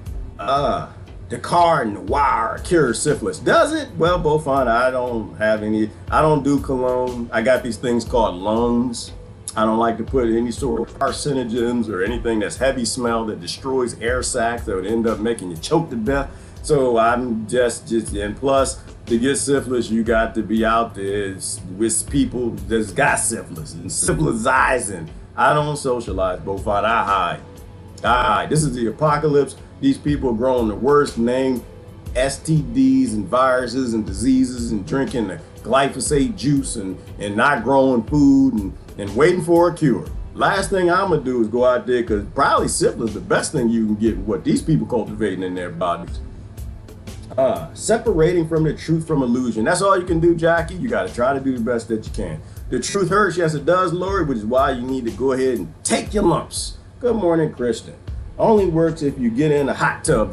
Speaker 1: The car noir cures syphilis. Does it? Well, both fine. I don't have any. I don't do cologne. I got these things called lungs. I don't like to put any sort of carcinogens or anything that's heavy smell that destroys air sacs that would end up making you choke to death. So I'm just and plus to get syphilis, you got to be out there with people that's got syphilis and syphilizing. I don't socialize, both fine. I hide. This is the apocalypse. These people are growing the worst named STDs and viruses and diseases and drinking the glyphosate juice and not growing food and waiting for a cure. Last thing I'm gonna do is go out there because probably syphilis is the best thing you can get what these people cultivating in their bodies. Separating from the truth from illusion. That's all you can do, Jackie. You gotta try to do the best that you can. The truth hurts, yes it does, Lori, which is why you need to go ahead and take your lumps. Good morning, Christian. Only works if you get in a hot tub.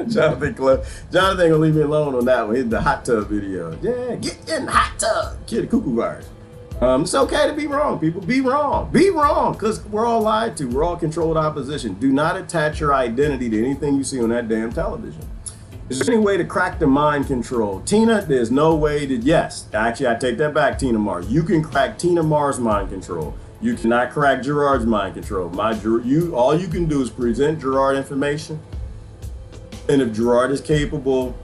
Speaker 1: Jonathan gonna leave me alone on that one. Hit the hot tub video. Yeah, get in the hot tub. Kid, cuckoo virus. It's okay to be wrong, people. Be wrong. Be wrong, because we're all lied to. We're all controlled opposition. Do not attach your identity to anything you see on that damn television. Is there any way to crack the mind control? Tina, there's no way to, yes. Actually, I take that back, Tina Mar. You can crack Tina Mar's mind control. You cannot crack Gerard's mind control. All you can do is present Gerard information. And if Gerard is capable,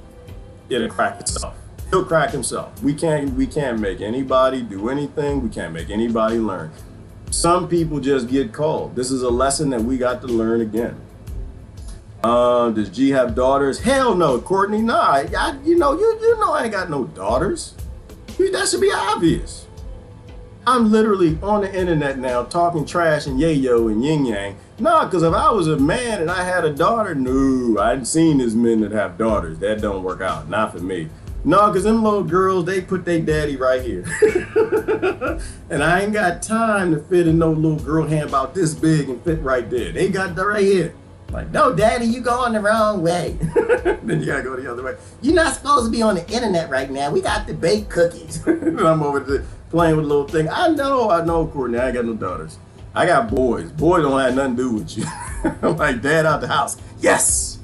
Speaker 1: it'll crack itself. He'll crack himself. We can't make anybody do anything. We can't make anybody learn. Some people just get called. This is a lesson that we got to learn again. Does G have daughters? Hell no, Courtney. Nah, you know I ain't got no daughters. That should be obvious. I'm literally on the internet now talking trash and yayo and yin yang. No, because if I was a man and I had a daughter, no, I hadn't seen these men that have daughters. That don't work out. Not for me. No, because them little girls, they put their daddy right here. And I ain't got time to fit in no little girl hand about this big and fit right there. They got that right here. Like, no, daddy, you going the wrong way. Then you gotta go the other way. You're not supposed to be on the internet right now. We got to bake cookies. And I'm over there playing with a little thing. I know, Courtney, I ain't got no daughters. I got boys. Boys don't have nothing to do with you. I'm like, dad out the house. Yes.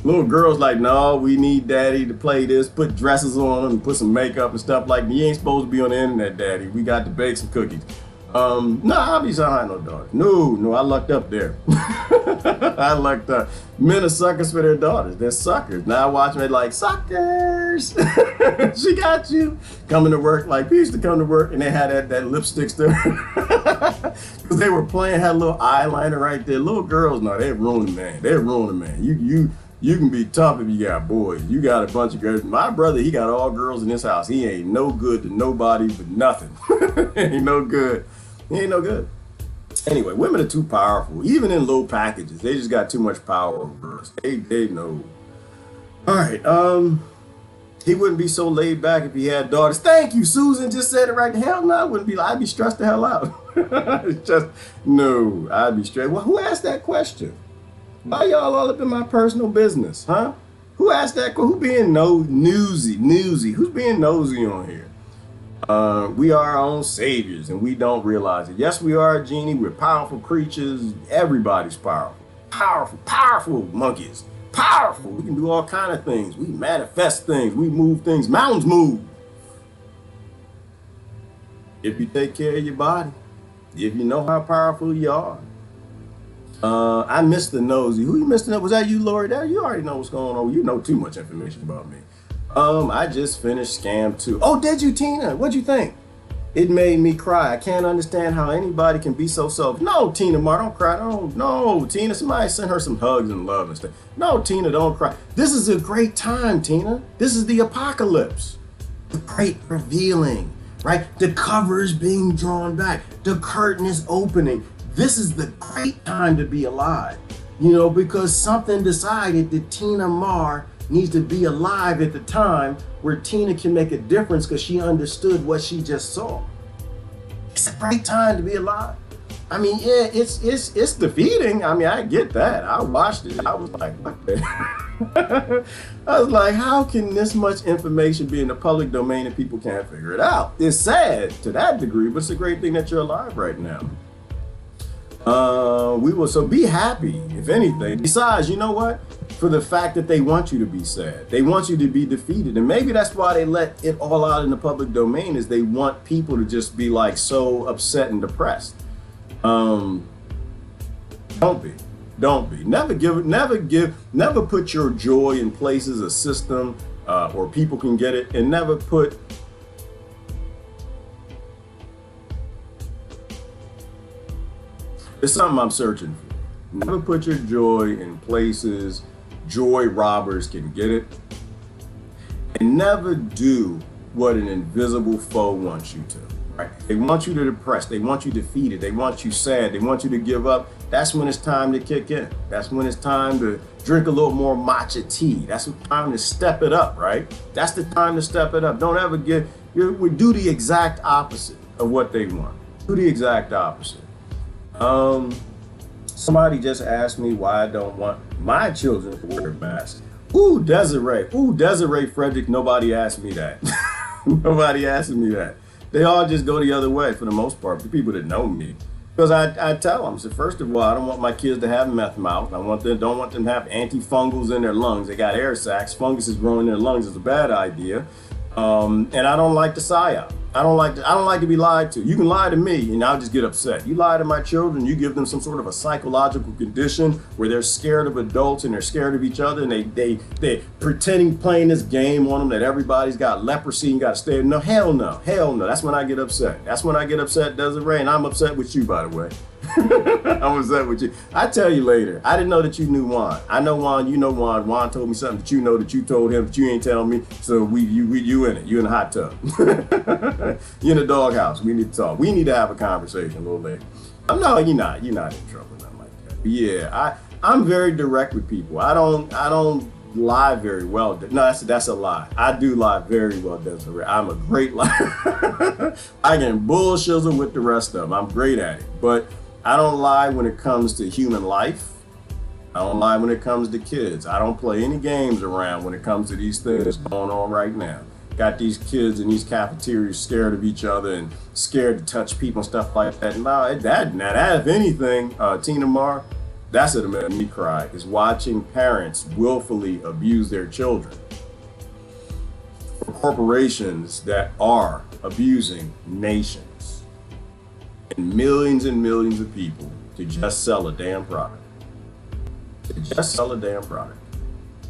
Speaker 1: Little girls like, no, we need daddy to play this, put dresses on them and put some makeup and stuff like that. You ain't supposed to be on the internet, daddy. We got to bake some cookies. No, obviously I ain't no daughters. No, I lucked up there. I lucked up. Men are suckers for their daughters. They're suckers. Now I watch them like, suckers. She got you. Coming to work, like, we used to come to work and they had that lipstick still. Because they were playing, had a little eyeliner right there. Little girls, no, they ruin the man. They ruin the man. You can be tough if you got boys. You got a bunch of girls. My brother, he got all girls in his house. He ain't no good to nobody but nothing. Ain't no good. He ain't no good. Anyway, women are too powerful. Even in low packages, they just got too much power over us. They know. All right. He wouldn't be so laid back if he had daughters. Thank you, Susan. Just said it right. Hell no, I wouldn't be. I'd be stressed the hell out. No, I'd be stressed. Well, who asked that question? Why y'all all up in my personal business, huh? Who asked that? Who being newsy? Who's being nosy on here? We are our own saviors and we don't realize it. Yes, we are, Genie. We're powerful creatures. Everybody's powerful. Powerful monkeys. Powerful. We can do all kind of things. We manifest things. We move things. Mountains move. If you take care of your body, if you know how powerful you are. I missed the nosy. Who you missed the nosy? Was that you, Lori? You already know what's going on. You know too much information about me. I just finished Scam 2. Oh, did you, Tina? What'd you think? It made me cry. I can't understand how anybody can be so selfish. No, Tina Mar, don't cry. No, Tina, somebody send her some hugs and love and stuff. No, Tina, don't cry. This is a great time, Tina. This is the apocalypse. The great revealing, right? The cover is being drawn back. The curtain is opening. This is the great time to be alive, because something decided that Tina Mar needs to be alive at the time where Tina can make a difference because she understood what she just saw. It's a great time to be alive. I mean, yeah, it's defeating. I mean, I get that. I watched it. I was like, what the? I was like, how can this much information be in the public domain and people can't figure it out? It's sad to that degree, but it's a great thing that you're alive right now. So be happy, if anything. Besides, you know what? For the fact that they want you to be sad. They want you to be defeated. And maybe that's why they let it all out in the public domain, is they want people to just be like so upset and depressed. Don't be. Never put your joy in places, a system, or people can get it, and never put it's something I'm searching for. Never put your joy in places joy robbers can get it. And never do what an invisible foe wants you to. Right? They want you to depress. They want you defeated. They want you sad. They want you to give up. That's when it's time to kick in. That's when it's time to drink a little more matcha tea. That's the time to step it up, right? That's the time to step it up. Don't ever do the exact opposite of what they want. Do the exact opposite. Somebody just asked me why I don't want my children to wear masks. Ooh, Desiree. Ooh, Desiree Frederick. Nobody asked me that. Nobody asked me that. They all just go the other way for the most part. The people that know me, because I tell them, so first of all, I don't want my kids to have meth mouth. Don't want them to have antifungals in their lungs. They got air sacs. Fungus is growing in their lungs. Is a bad idea. And I don't like the psyop. I don't like to be lied to. You can lie to me and I'll just get upset. You lie to my children, you give them some sort of a psychological condition where they're scared of adults and they're scared of each other, and they pretending playing this game on them that everybody's got leprosy and got to stay. No, hell no. Hell no. That's when I get upset. That's when I get upset, Desiree, and I'm upset with you, by the way. I'm upset with you. I tell you later. I didn't know that you knew Juan. I know Juan. You know Juan. Juan told me something that you know that you told him that you ain't telling me. So you in it. You in the hot tub. You in the doghouse. We need to talk. We need to have a conversation a little later. No, you're not. You're not in trouble. Nothing like that. But yeah, I'm very direct with people. I don't lie very well. No, that's a lie. I do lie very well, Desiree. I'm a great liar. I can bullshizzle with the rest of them. I'm great at it. But I don't lie when it comes to human life. I don't lie when it comes to kids. I don't play any games around when it comes to these things that's going on right now. Got these kids in these cafeterias scared of each other and scared to touch people and stuff like that. Now that if anything, Tina Mar, that's what made me cry, is watching parents willfully abuse their children. For corporations that are abusing nations and millions of people to just sell a damn product. To just sell a damn product.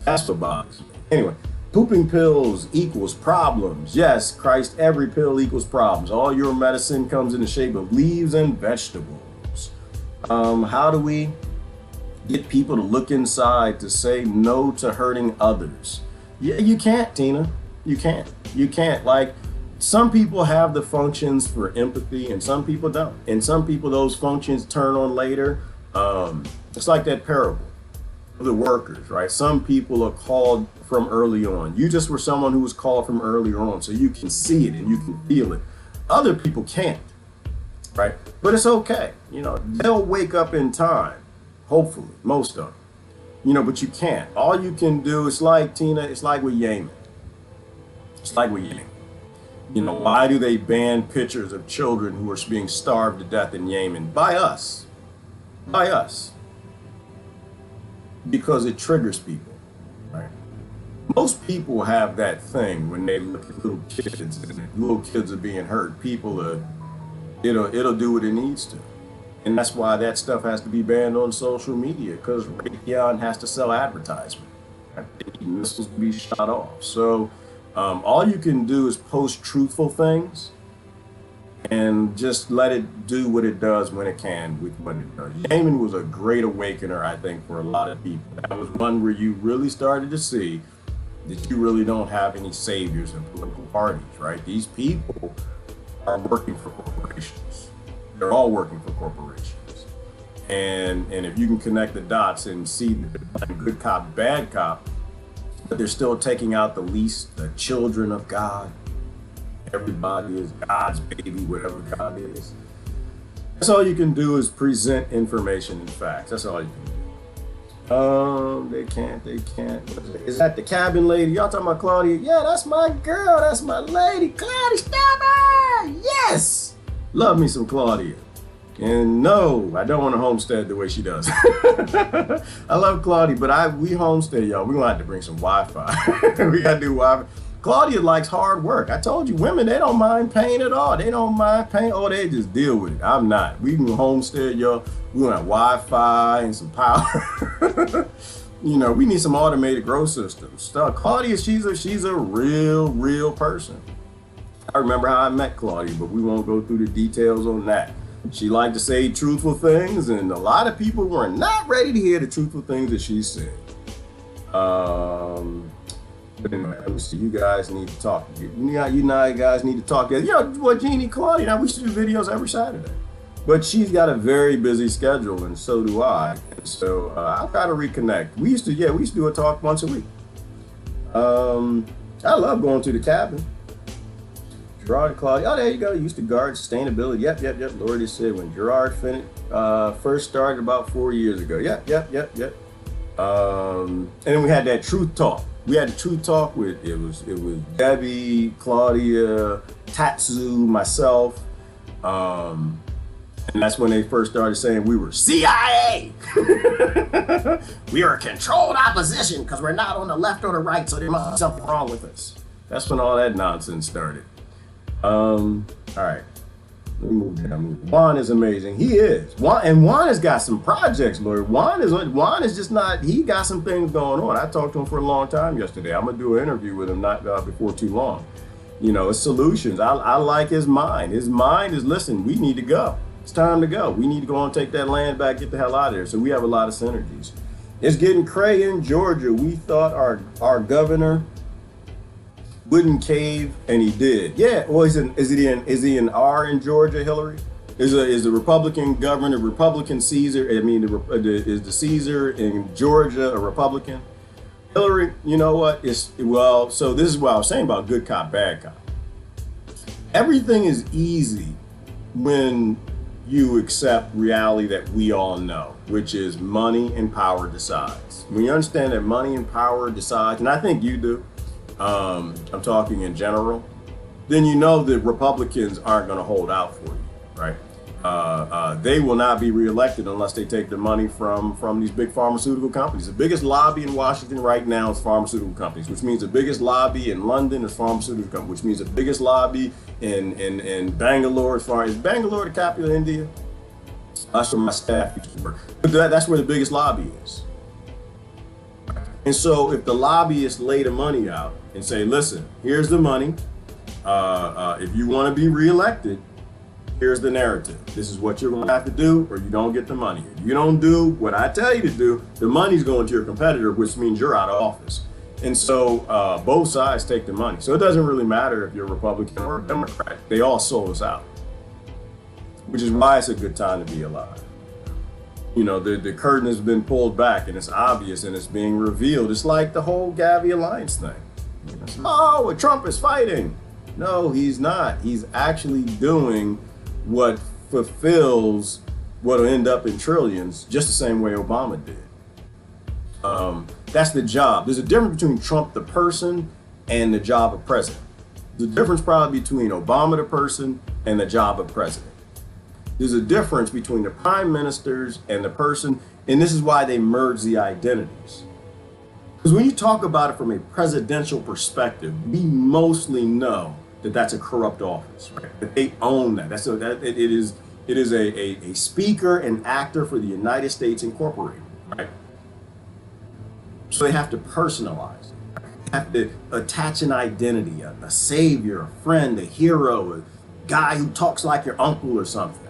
Speaker 1: That's what bothers me. Anyway, pooping pills equals problems. Yes, Christ, every pill equals problems. All your medicine comes in the shape of leaves and vegetables. How do we get people to look inside to say no to hurting others? Yeah, you can't, Tina. You can't. Like, some people have the functions for empathy and some people don't. And some people, those functions turn on later. It's like that parable of the workers, right? Some people are called from early on. You just were someone who was called from earlier on, so you can see it and you can feel it. Other people can't, right? But it's okay. They'll wake up in time. Hopefully, most of them. But you can't. All you can do is like, Tina, it's like with Yemen. It's like with Yemen. Why do they ban pictures of children who are being starved to death in Yemen? By us. By us. Because it triggers people, right? Most people have that thing when they look at little kids and little kids are being hurt. It'll do what it needs to. And that's why that stuff has to be banned on social media, because Raytheon has to sell advertisement. Missiles to be shot off. So all you can do is post truthful things and just let it do what it does when it can with what it does. Yemen was a great awakener, I think, for a lot of people. That was one where you really started to see that you really don't have any saviors in political parties, right? These people are working for corporations. They're all working for corporations. And if you can connect the dots and see the good cop, bad cop, but they're still taking out the least, the children of God. Everybody is God's baby, whatever God is. That's all you can do is present information and facts. That's all you can do. They can't. Is that the cabin lady? Y'all talking about Claudia? Yeah, that's my girl. That's my lady. Claudia, stop her! Yes! Love me some Claudia. And no, I don't want to homestead the way she does. I love Claudia, but we homestead, y'all. We're going to have to bring some Wi-Fi. We got to do Wi-Fi. Claudia likes hard work. I told you, women, they don't mind pain at all. They don't mind pain. Oh, they just deal with it. I'm not. We can homestead, y'all. We're going to have Wi-Fi and some power. We need some automated grow systems. Claudia, she's a real person. I remember how I met Claudia, but we won't go through the details on that. She liked to say truthful things, and a lot of people were not ready to hear the truthful things that she said. But anyway, let me see. You guys need to talk. You guys need to talk. Jeannie, Claudia, now we used to do videos every Saturday. But she's got a very busy schedule, and so do I. And so I've got to reconnect. We used to do a talk once a week. I love going to the cabin. Gerard and Claudia, oh, there you go. You used to guard sustainability. Yep. Lord just said when Gerard first started about 4 years ago. Yep. And then we had that truth talk. We had the truth talk with it was Debbie, Claudia, Tatsu, myself. And that's when they first started saying we were CIA. We are a controlled opposition because we're not on the left or the right, so there must be something wrong with us. That's when all that nonsense started. All right. Let me move down. Juan is amazing. He is. Juan has got some projects, Lord. Juan is just not, he got some things going on. I talked to him for a long time yesterday. I'm going to do an interview with him not before too long. You know, it's solutions. I like his mind. His mind is, listen, we need to go. It's time to go. We need to go and take that land back, get the hell out of there. So we have a lot of synergies. It's getting cray in Georgia. We thought our governor wouldn't cave, and he did. Yeah. Well, is he an R in Georgia, Hillary? Is the Republican governor, Republican Caesar? I mean, is the Caesar in Georgia a Republican? Hillary, you know what? So this is what I was saying about good cop, bad cop. Everything is easy when you accept reality that we all know, which is money and power decides. When you understand that money and power decides, and I think you do, I'm talking in general, then you know that Republicans aren't going to hold out for you, right? They will not be reelected unless they take the money from these big pharmaceutical companies. The biggest lobby in Washington right now is pharmaceutical companies, which means the biggest lobby in London is pharmaceutical companies, which means the biggest lobby in Bangalore, as far as Bangalore, the capital of India. That's where my staff used to work. But that's where the biggest lobby is. And so if the lobbyists lay the money out and say, listen, here's the money. If you want to be reelected, here's the narrative. This is what you're going to have to do, or you don't get the money. If you don't do what I tell you to do, the money's going to your competitor, which means you're out of office. And so both sides take the money. So it doesn't really matter if you're a Republican or a Democrat. They all sold us out, which is why it's a good time to be alive. You know, the curtain has been pulled back and it's obvious and it's being revealed. It's like the whole Gavi Alliance thing. Oh, Trump is fighting. No, he's not. He's actually doing what fulfills what will end up in trillions, just the same way Obama did. That's the job. There's a difference between Trump the person and the job of president. The difference probably between Obama the person and the job of president. There's a difference between the prime ministers and the person, and this is why they merge the identities. Because when you talk about it from a presidential perspective, we mostly know that that's a corrupt office, right? That they own that. It is a speaker and actor for the United States Incorporated, right? So they have to personalize it. They have to attach an identity, a savior, a friend, a hero, a guy who talks like your uncle or something.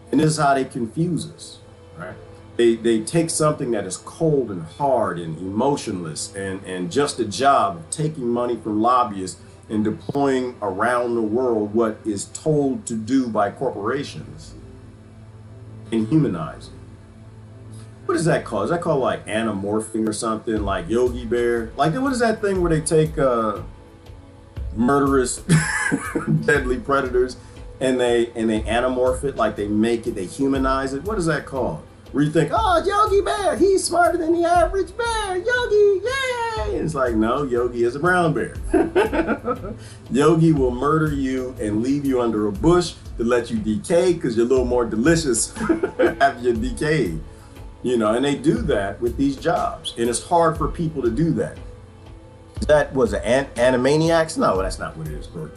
Speaker 1: And this is how they confuse us, right? They take something that is cold and hard and emotionless and just a job of taking money from lobbyists and deploying around the world what is told to do by corporations and humanize it. What is that called? Is that called like anamorphing or something, like Yogi Bear? Like, what is that thing where they take murderous, deadly predators and they anamorph it, like they make it, they humanize it? What is that called? Where you think, oh, Yogi Bear, he's smarter than the average bear. Yogi, yay! And it's like, no, Yogi is a brown bear. Yogi will murder you and leave you under a bush to let you decay because you're a little more delicious after you decayed. You know, and they do that with these jobs. And it's hard for people to do that. That was Animaniacs? No, that's not what it is, Gregg.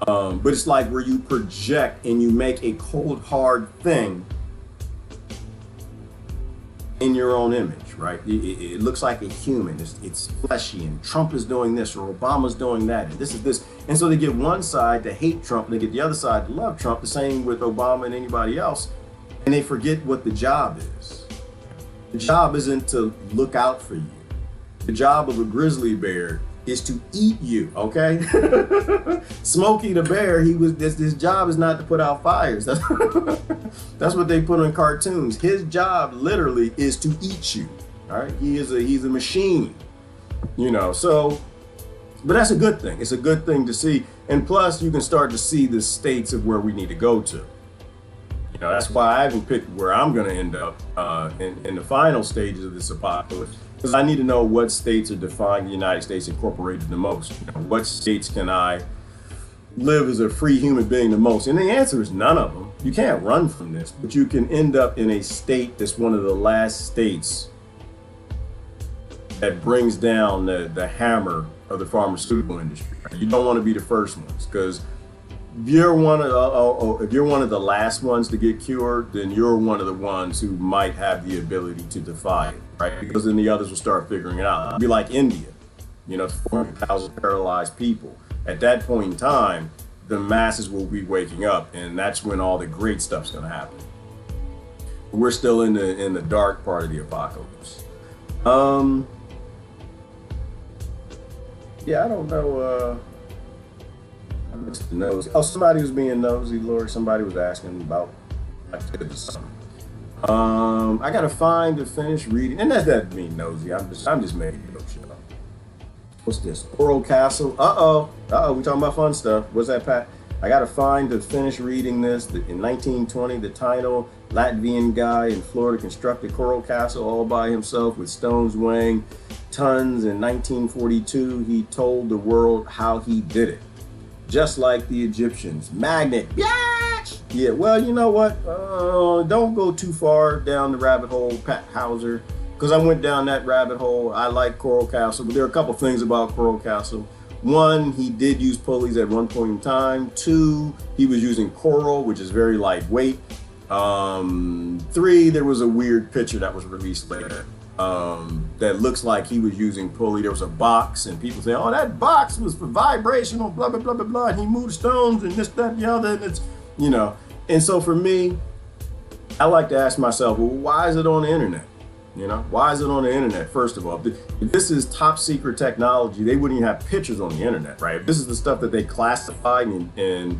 Speaker 1: But it's like where you project and you make a cold, hard thing in your own image, right? It looks like a human. It's fleshy, and Trump is doing this, or Obama's doing that, and this is this. And so they get one side to hate Trump, and they get the other side to love Trump, the same with Obama and anybody else, and they forget what the job is. The job isn't to look out for you. The job of a grizzly bear is to eat you, okay? Smokey the bear, his job is not to put out fires. That's what they put in cartoons. His job literally is to eat you, all right? He's a machine, you know, so, but that's a good thing. It's a good thing to see. And plus you can start to see the states of where we need to go to. That's why I haven't picked where I'm going to end up in the final stages of this apocalypse, because I need to know what states are defying the United States Incorporated the most. What states can I live as a free human being the most? And the answer is none of them. You can't run from this, but you can end up in a state that's one of the last states that brings down the hammer of the pharmaceutical industry. You don't want to be the first ones, because if you're one of the last ones to get cured, then you're one of the ones who might have the ability to defy it, right? Because then the others will start figuring it out. It'll be like India, 400,000 paralyzed people. At that point in time, the masses will be waking up, and that's when all the great stuff's going to happen. We're still in the dark part of the apocalypse. Yeah, I don't know. Nosy. Oh, somebody was being nosy, Lord. Somebody was asking about something. I gotta find to finish reading, and that doesn't mean nosy. I'm just making it up. What's this? Coral Castle. We talking about fun stuff. What's that, Pat? I gotta find to finish reading this. In 1920, the Taino Latvian guy in Florida constructed Coral Castle all by himself with stones weighing tons. In 1942, he told the world how he did it. Just like the Egyptians. Magnet. Yes! Yeah, well, you know what? Don't go too far down the rabbit hole, Pat Hauser, because I went down that rabbit hole. I like Coral Castle, but there are a couple things about Coral Castle. One, he did use pulleys at one point in time. Two, he was using coral, which is very lightweight. Three, there was a weird picture that was released later that looks like he was using pulley. There was a box, and people say, oh, that box was for vibrational, blah, blah, blah, blah, blah. And he moved stones and this, that, and the other. And it's, And so for me, I like to ask myself, well, why is it on the internet? Why is it on the internet? First of all, if this is top secret technology, they wouldn't even have pictures on the internet, right? If this is the stuff that they classified in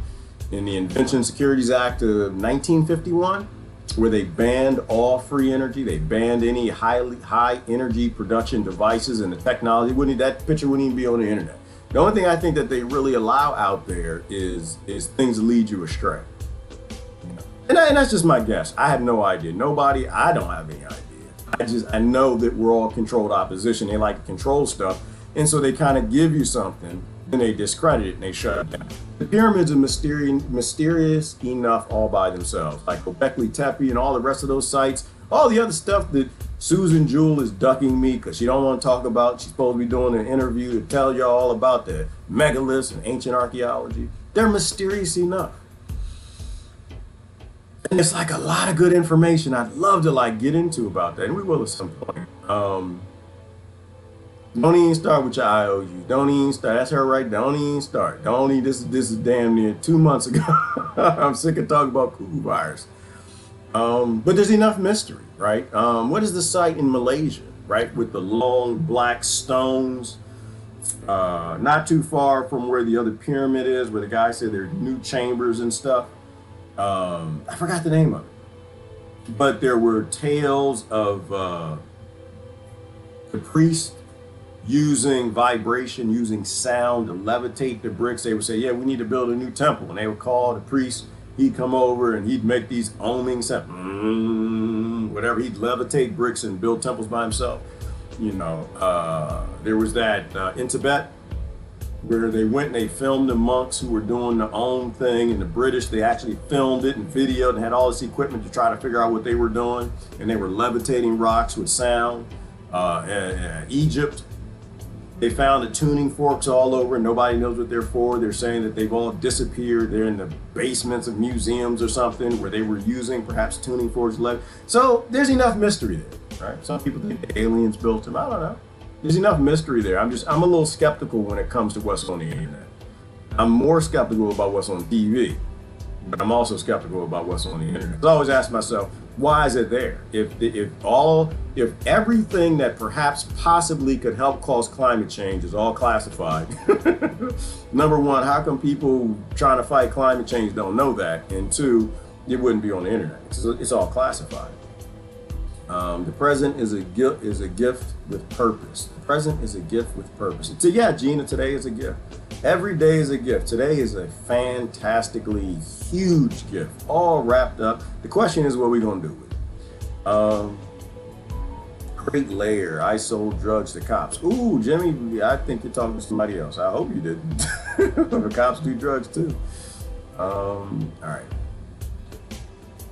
Speaker 1: the Invention Securities Act of 1951, where they banned all free energy, they banned any high energy production devices and the technology, that picture wouldn't even be on the internet. The only thing I think that they really allow out there is things that lead you astray. And that's just my guess. I have no idea. I don't have any idea. I know that we're all controlled opposition. They like to control stuff. And so they kind of give you something, then they discredit it and they shut it down. The pyramids are mysterious enough all by themselves. Like Göbekli Tepe and all the rest of those sites, all the other stuff that Susan Jewell is ducking me because she don't want to talk about. She's supposed to be doing an interview to tell y'all all about the megaliths and ancient archaeology. They're mysterious enough. And it's like a lot of good information I'd love to get into about that, and we will at some point. Don't even start with your IOU. Don't even start. That's her right. Don't even start. This is damn near 2 months ago. I'm sick of talking about cuckoo virus. But there's enough mystery, right? What is the site in Malaysia, right, with the long black stones? Not too far from where the other pyramid is, where the guy said there are new chambers and stuff. I forgot the name of it, but there were tales of the priest using vibration, using sound to levitate the bricks. They would say, yeah, we need to build a new temple. And they would call the priest, he'd come over and he'd make these oming sounds, whatever. He'd levitate bricks and build temples by himself. There was that in Tibet, where they went and they filmed the monks who were doing their own thing, and the British, they actually filmed it and videoed and had all this equipment to try to figure out what they were doing, and they were levitating rocks with sound. Egypt, they found the tuning forks all over, and nobody knows what they're for. They're saying that they've all disappeared. They're in the basements of museums or something where they were using perhaps tuning forks. So there's enough mystery there, right? Some people think the aliens built them. I don't know. There's enough mystery there. I'm a little skeptical when it comes to what's on the internet. I'm more skeptical about what's on TV, but I'm also skeptical about what's on the internet. I always ask myself, why is it there? If everything that perhaps possibly could help cause climate change is all classified, number one, how come people trying to fight climate change don't know that? And two, it wouldn't be on the internet. It's all classified. The present is a gift with purpose. The present is a gift with purpose. So yeah, Gina, today is a gift. Every day is a gift. Today is a fantastically huge gift, all wrapped up. The question is, what are we gonna do with it? Great layer. I sold drugs to cops. Ooh, Jimmy, I think you're talking to somebody else. I hope you didn't. The cops do drugs too. All right.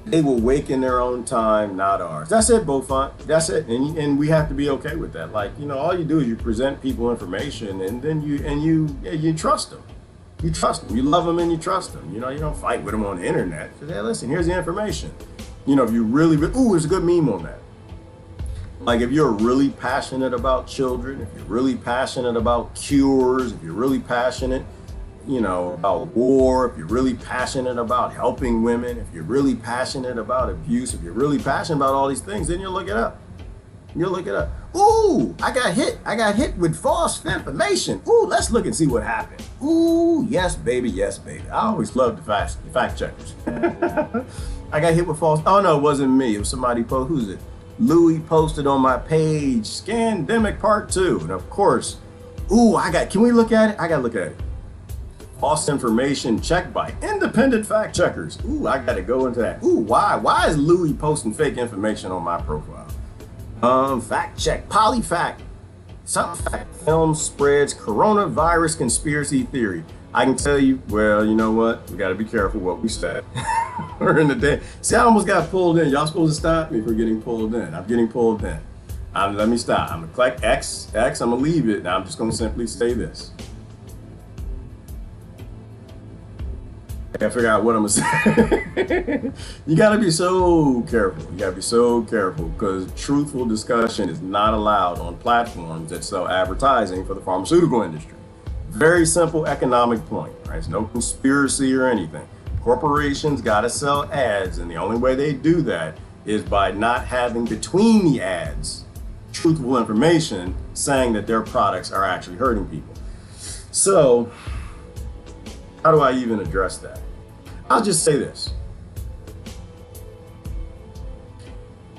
Speaker 1: They will wake in their own time, not ours. That's it, Beaufont. That's it, and we have to be okay with that. Like, you know, all you do is you present people information, and then you trust them. You trust them. You love them, and you trust them. You know, you don't fight with them on the internet. Say, hey, listen, here's the information. You know, if you really, ooh, there's a good meme on that. Like, if you're really passionate about children, if you're really passionate about cures, if you're really passionate, you know, about war, if you're really passionate about helping women, if you're really passionate about abuse, if you're really passionate about all these things, then you'll look it up. You'll look it up. Ooh, I got hit with false information. Ooh, let's look and see what happened. Ooh, yes, baby, yes, baby. I always love the fact checkers. I got hit with false, oh no, it wasn't me. It was somebody who's it? Louis posted on my page, Scandemic Part 2. And of course, ooh, can we look at it? I gotta look at it. False information checked by independent fact checkers. Ooh, I gotta go into that. Ooh, why? Why is Louis posting fake information on my profile? Fact check, polyfact. Some fact film spreads coronavirus conspiracy theory. I can tell you, well, you know what? We gotta be careful what we say. We're in the day. See, I almost got pulled in. Y'all supposed to stop me from getting pulled in. I'm getting pulled in. Let me stop. I'm gonna click X, I'm gonna leave it, and I'm just gonna simply say this. I gotta figure out what I'm gonna say. You gotta be so careful. You gotta be so careful, because truthful discussion is not allowed on platforms that sell advertising for the pharmaceutical industry. Very simple economic point, right? It's no conspiracy or anything. Corporations gotta sell ads, and the only way they do that is by not having between the ads truthful information saying that their products are actually hurting people. So, how do I even address that? I'll just say this.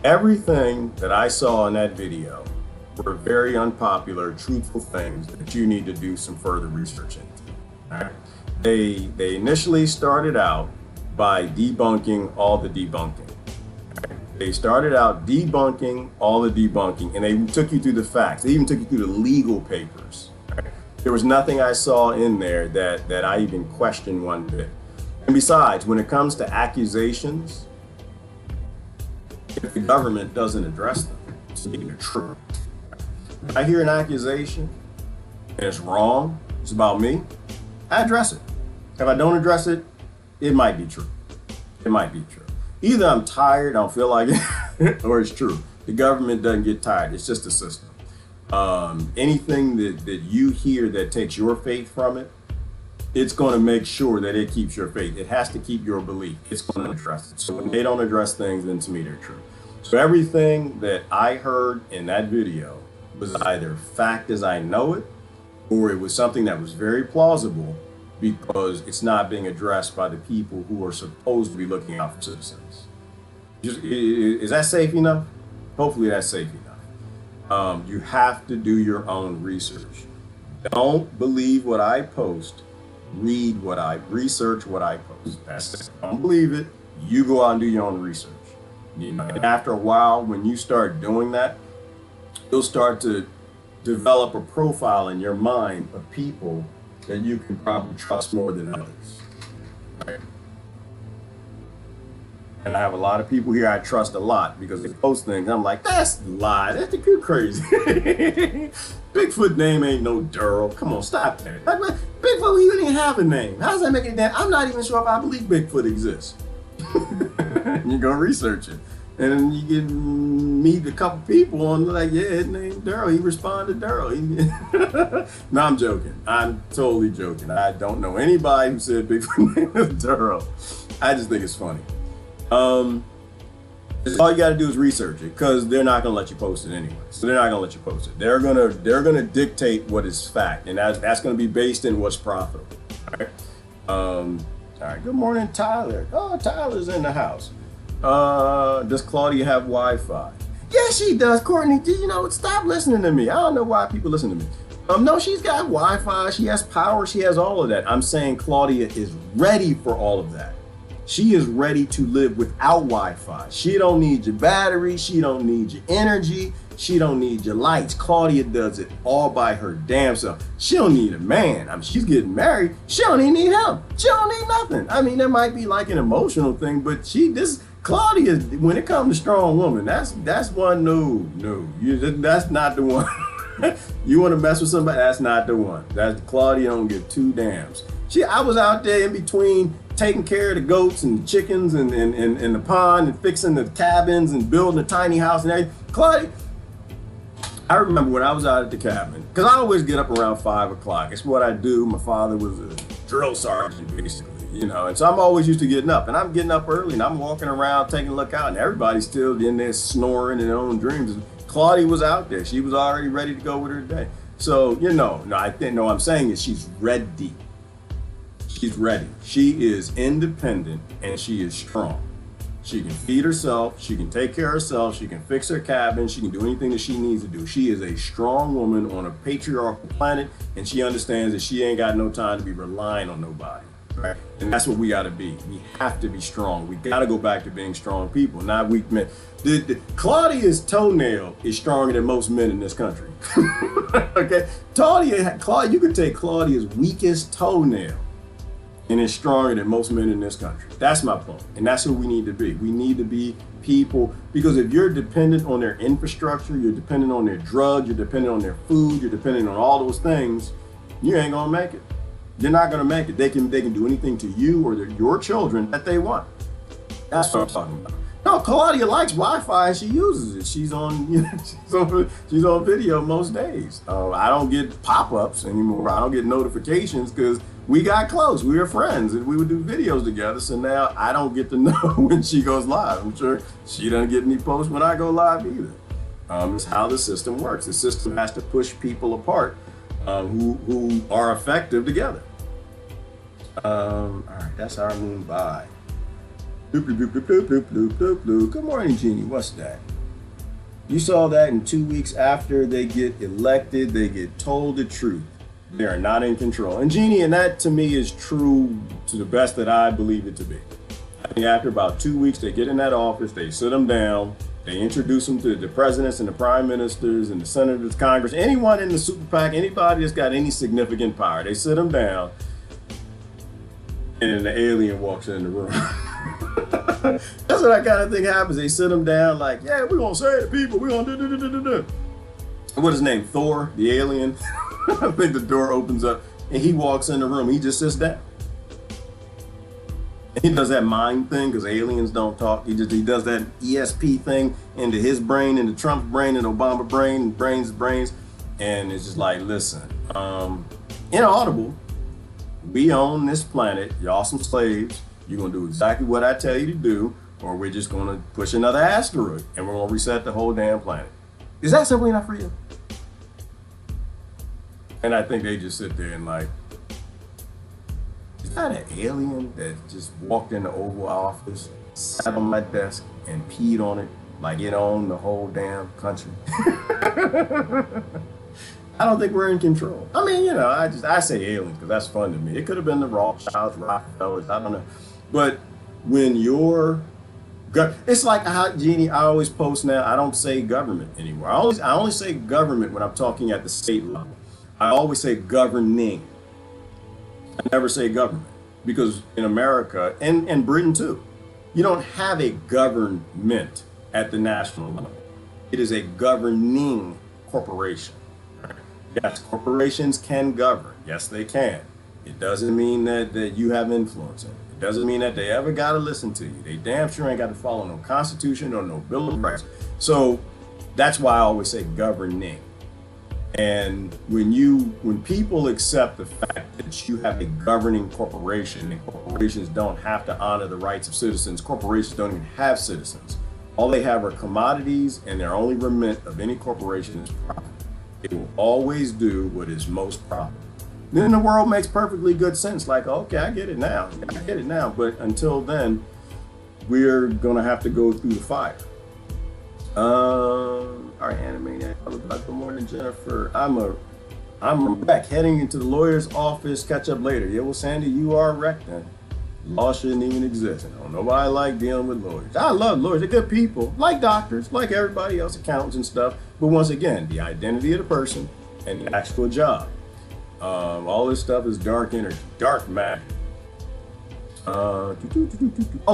Speaker 1: Everything that I saw in that video were very unpopular, truthful things that you need to do some further research into. All right? They initially started out by debunking all the debunking. They started out debunking all the debunking, and they took you through the facts. They even took you through the legal papers. There was nothing I saw in there that I even questioned one bit. And besides, when it comes to accusations, if the government doesn't address them, it's either true. If I hear an accusation and it's wrong, it's about me, I address it. If I don't address it, it might be true. It might be true. Either I'm tired, I don't feel like it, or it's true. The government doesn't get tired. It's just a system. Anything that you hear that takes your faith from it, it's going to make sure that it keeps your faith. It has to keep your belief. It's going to address it. So when they don't address things, then to me, they're true. So everything that I heard in that video was either fact as I know it, or it was something that was very plausible because it's not being addressed by the people who are supposed to be looking out for citizens. Is that safe enough? Hopefully that's safe enough. You have to do your own research. Don't believe what I post. Research what I post. That's it. Don't believe it. You go out and do your own research. You know, and after a while, when you start doing that, you'll start to develop a profile in your mind of people that you can probably trust more than others. Right? And I have a lot of people here I trust a lot because they post things. I'm like, that's a lie. That's you're crazy. Bigfoot name ain't no Durrell. Come on, stop that. Bigfoot, you didn't have a name. How does that make it that? I'm not even sure if I believe Bigfoot exists. You go research it. And you can meet a couple people and like, yeah, his name Durrell. He responded Durrell. No, I'm joking. I'm totally joking. I don't know anybody who said Bigfoot name is Durrell. I just think it's funny. All you got to do is research it because they're not going to let you post it anyway. So they're not going to let you post it. They're gonna dictate what is fact, and that's going to be based in what's profitable. All right. Good morning, Tyler. Oh, Tyler's in the house. Does Claudia have Wi-Fi? Yeah, she does, Courtney. You know, stop listening to me. I don't know why people listen to me. No, she's got Wi-Fi. She has power. She has all of that. I'm saying Claudia is ready for all of that. She is ready to live without Wi-Fi. She don't need your battery. She don't need your energy. She don't need your lights. Claudia does it all by her damn self. She don't need a man. I mean, she's getting married. She don't even need him. She don't need nothing. I mean, there might be like an emotional thing, but Claudia, when it comes to strong woman, that's one. No, that's not the one. You want to mess with somebody? That's not the one. That's Claudia. Don't give two dams. I was out there in between taking care of the goats and the chickens and the pond and fixing the cabins and building a tiny house and everything. Claudia, I remember when I was out at the cabin, because I always get up around 5 o'clock. It's what I do. My father was a drill sergeant, basically, you know, and so I'm always used to getting up. And I'm getting up early and I'm walking around taking a look out, and everybody's still in there snoring in their own dreams. Claudia was out there. She was already ready to go with her day. So, you know, I'm saying is she's ready. She's ready. She is independent and she is strong. She can feed herself. She can take care of herself. She can fix her cabin. She can do anything that she needs to do. She is a strong woman on a patriarchal planet, and she understands that she ain't got no time to be relying on nobody. Right? And that's what we got to be. We have to be strong. We got to go back to being strong people, not weak men. Claudia's toenail is stronger than most men in this country. Okay, Claudia, you could take Claudia's weakest toenail, and it's stronger than most men in this country. That's my point, and that's who we need to be. We need to be people, because if you're dependent on their infrastructure, you're dependent on their drugs, you're dependent on their food, you're dependent on all those things, you ain't gonna make it. You're not gonna make it. They can do anything to you or your children that they want. That's what I'm talking about. No, Claudia likes Wi-Fi and she uses it. She's on video most days. I don't get pop-ups anymore. I don't get notifications because we got close. We were friends and we would do videos together. So now I don't get to know when she goes live. I'm sure she doesn't get any posts when I go live either. It's how the system works. The system has to push people apart who are effective together. All right, that's our moon by. Bloop, bloop, bloop, bloop, bloop, bloop, bloop, bloop. Good morning, Jeannie. What's that? You saw that in 2 weeks after they get elected, they get told the truth. They are not in control. And Jeannie, and that to me is true to the best that I believe it to be. I think after about 2 weeks, they get in that office, they sit them down, they introduce them to the presidents and the prime ministers and the senators, Congress, anyone in the super PAC, anybody that's got any significant power. They sit them down, and then the alien walks in the room. That's what I kind of think happens. They sit them down like, yeah, we're going to say to people, we're going to do. What's his name? Thor, the alien. I think the door opens up and he walks in the room. He just sits down. And he does that mind thing because aliens don't talk. He does that ESP thing into his brain, into Trump's brain, and Obama brain, and brains. And it's just like, listen, inaudible. We own this planet. Y'all some slaves. You're going to do exactly what I tell you to do, or we're just going to push another asteroid and we're going to reset the whole damn planet. Is that simply enough for you? And I think they just sit there and like, is that an alien that just walked in the Oval Office, sat on my desk and peed on it like it owned the whole damn country? I don't think we're in control. I mean, you know, I say aliens because that's fun to me. It could have been the Rothschilds, Rockefellers, I don't know. But when it's like how, Jeannie, I always post now, I don't say government anymore. I only say government when I'm talking at the state level. I always say governing. I never say government, because in America, and Britain too, you don't have a government at the national level. It is a governing corporation. Yes, corporations can govern. Yes, they can. It doesn't mean that you have influence in it. It doesn't mean that they ever got to listen to you. They damn sure ain't got to follow no constitution or no Bill of Rights. So that's why I always say governing. And when people accept the fact that you have a governing corporation, and corporations don't have to honor the rights of citizens, corporations don't even have citizens. All they have are commodities, and their only remit of any corporation is profit. It will always do what is most profitable. Then the world makes perfectly good sense. Like, okay, I get it now. But until then, we're going to have to go through the fire. All right, Animaniac. Good morning, Jennifer. I'm back heading into the lawyer's office. Catch up later. Yeah, well, Sandy, you are wrecked then. Law shouldn't even exist. I don't know why I like dealing with lawyers. I love lawyers. They're good people, like doctors, like everybody else, accountants and stuff. But once again, the identity of the person and the actual job. All this stuff is dark energy, dark matter. Oh,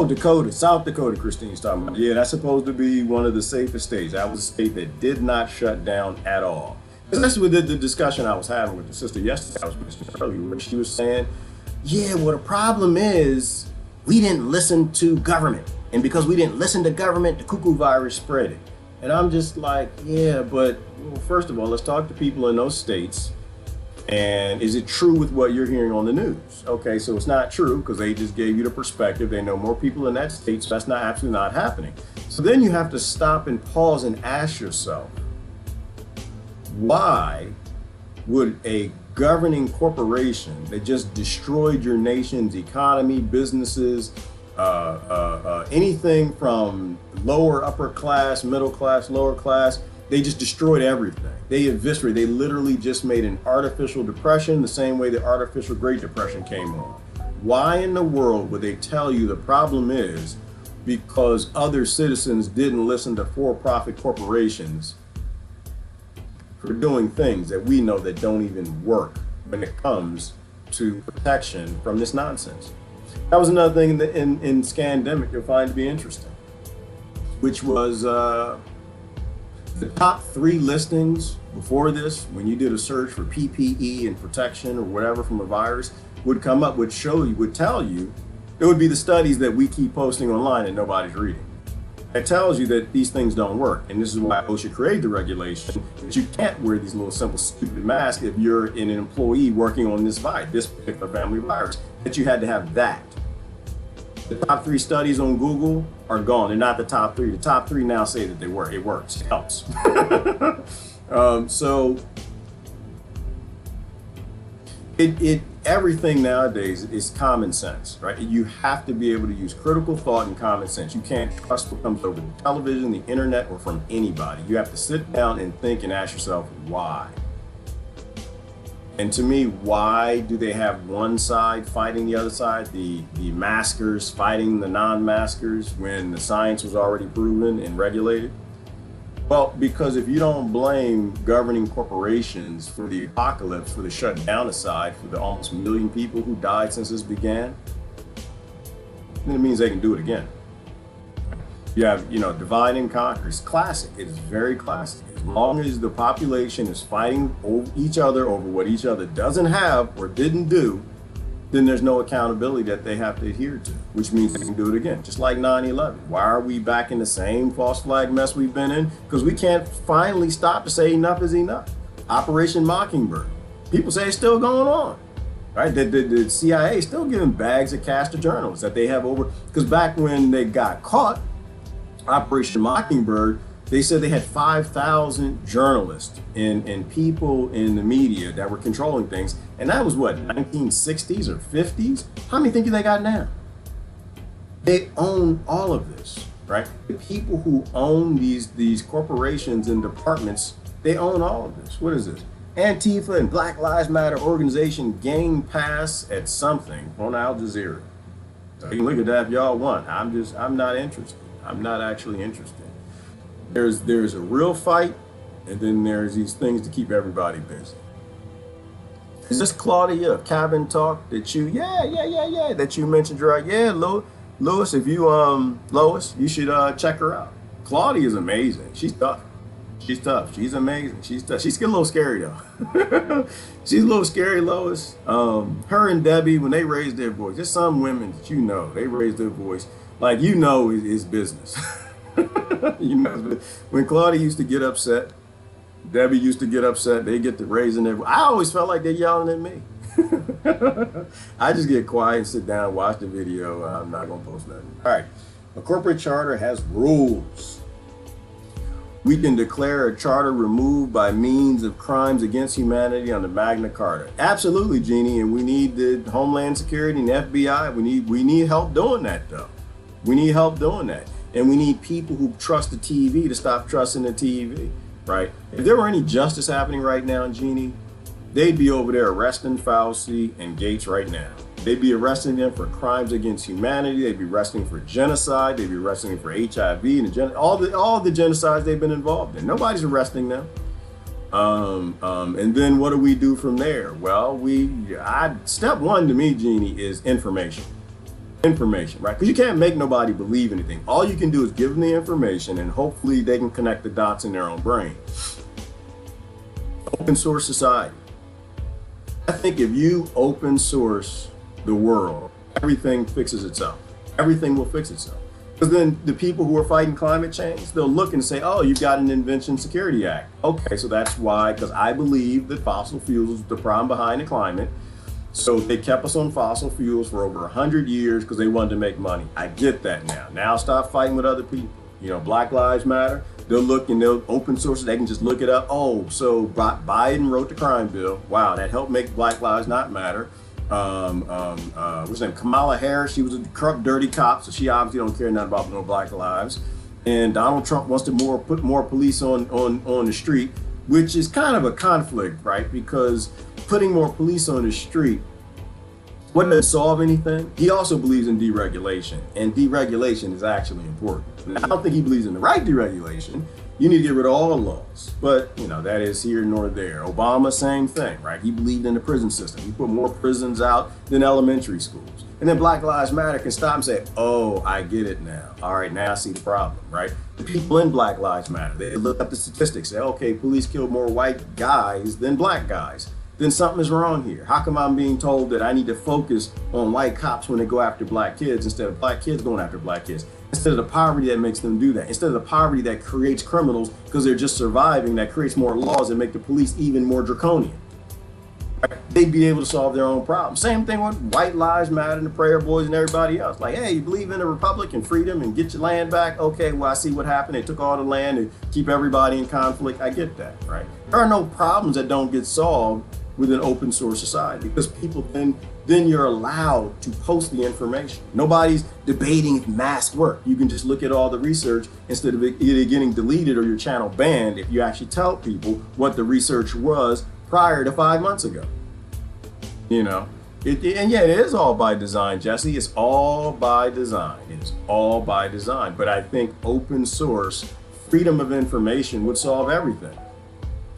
Speaker 1: Dakota, South Dakota, Christine's talking about. Yeah, that's supposed to be one of the safest states. That was a state that did not shut down at all. That's with the discussion I was having with the sister yesterday. I was mentioning earlier, where she was saying, yeah, well, the problem is we didn't listen to government. And because we didn't listen to government, the cuckoo virus spread it. And I'm just like, yeah, but well, first of all, let's talk to people in those states. And is it true with what you're hearing on the news? Okay, so it's not true because they just gave you the perspective. They know more people in that state, so that's not absolutely not happening. So then you have to stop and pause and ask yourself, why would a governing corporation that just destroyed your nation's economy, businesses, anything from lower, upper class, middle class, lower class, they just destroyed everything. They eviscerated, they literally just made an artificial depression the same way the artificial Great Depression came on. Why in the world would they tell you the problem is because other citizens didn't listen to for-profit corporations for doing things that we know that don't even work when it comes to protection from this nonsense? That was another thing in Scandemic you'll find to be interesting, which was the top 3 listings before this, when you did a search for PPE and protection or whatever from a virus, would come up, would show you, would tell you, it would be the studies that we keep posting online and nobody's reading. It tells you that these things don't work. And this is why OSHA created the regulation that you can't wear these little simple stupid masks if you're an employee working on this virus, this particular family virus, that you had to have that. The top 3 studies on Google are gone. They're not the top 3. The top 3 now say that they work. It works. It helps. So everything nowadays is common sense, right? You have to be able to use critical thought and common sense. You can't trust what comes over the television, the internet, or from anybody. You have to sit down and think and ask yourself, why? And to me, why do they have one side fighting the other side, the maskers fighting the non-maskers when the science was already proven and regulated? Well, because if you don't blame governing corporations for the apocalypse, for the shutdown aside, for the almost 1 million people who died since this began, then it means they can do it again. You have, divide and conquer. It's classic. It is very classic. As long as the population is fighting over each other over what each other doesn't have or didn't do, then there's no accountability that they have to adhere to, which means they can do it again. Just like 9/11. Why are we back in the same false flag mess we've been in? Because we can't finally stop to say enough is enough. Operation Mockingbird. People say it's still going on. Right? The CIA is still giving bags of cash to journalists that they have over, because back when they got caught, Operation Mockingbird, they said they had 5,000 journalists and people in the media that were controlling things. And that was what, 1960s or 50s? How many think they got now? They own all of this, right? The people who own these corporations and departments, they own all of this. What is this? Antifa and Black Lives Matter organization gain pass at something on Al Jazeera. So you can look at that if y'all want. I'm not interested. I'm not actually interested. There's a real fight, and then there's these things to keep everybody busy. Is this Claudia of Cabin Talk that you, that you mentioned, right? Yeah, Lois, if you, Lois, you should check her out. Claudia is amazing. She's tough. She's tough. She's amazing. She's tough. She's a little scary though. She's a little scary, Lois. Her and Debbie, when they raise their voice, there's some women that they raise their voice like is business. When Claudia used to get upset, Debbie used to get upset, they get to raising their voice. I always felt like they're yelling at me. I just get quiet and sit down, watch the video. I'm not gonna post nothing. All right, a corporate charter has rules. We can declare a charter removed by means of crimes against humanity under Magna Carta. Absolutely, Jeannie, and we need the Homeland Security and FBI. We need help doing that though. We need help doing that. And we need people who trust the TV to stop trusting the TV, right? If there were any justice happening right now, Jeannie, they'd be over there arresting Fauci and Gates right now. They'd be arresting them for crimes against humanity. They'd be arresting for genocide. They'd be arresting for HIV and all the genocides they've been involved in. Nobody's arresting them. And then what do we do from there? Well, step one to me, Jeannie, is information. Information, right? Because you can't make nobody believe anything. All you can do is give them the information, and hopefully they can connect the dots in their own brain. Open source society. I think if you open source the world, everything fixes itself. Everything will fix itself. Because then the people who are fighting climate change, they'll look and say, oh, you've got an Invention Security Act. Okay, so that's why, because I believe that fossil fuels is the problem behind the climate. So they kept us on fossil fuels for over 100 years because they wanted to make money. I get that now. Now stop fighting with other people. You know, Black Lives Matter. They'll look and they'll open source it. They can just look it up. Oh, so Biden wrote the crime bill. Wow, that helped make Black Lives not matter. What's her name? Kamala Harris. She was a corrupt, dirty cop, so she obviously don't care nothing about no Black lives. And Donald Trump wants to put more police on the street, which is kind of a conflict, right? Because putting more police on the street wouldn't solve anything. He also believes in deregulation, and deregulation is actually important. Now, I don't think he believes in the right deregulation. You need to get rid of all the laws, but you know, that is here nor there. Obama, same thing, right? He believed in the prison system. He put more prisons out than elementary schools. And then Black Lives Matter can stop and say, oh, I get it now. All right, now I see the problem, right? The people in Black Lives Matter, they look up the statistics, say, okay, police kill more white guys than black guys. Then something is wrong here. How come I'm being told that I need to focus on white cops when they go after black kids instead of black kids going after black kids? Instead of the poverty that makes them do that, instead of the poverty that creates criminals because they're just surviving, that creates more laws that make the police even more draconian. They'd be able to solve their own problem. Same thing with White Lives Matter and the Prayer Boys and everybody else. Like, hey, you believe in a republic and freedom and get your land back? Okay, well, I see what happened. They took all the land and keep everybody in conflict. I get that, right? There are no problems that don't get solved with an open source society because people then you're allowed to post the information. Nobody's debating if masks work. You can just look at all the research instead of it either getting deleted or your channel banned if you actually tell people what the research was prior to 5 months ago. You know, and yeah, it is all by design, Jesse. It's all by design. It's all by design. But I think open source, freedom of information would solve everything.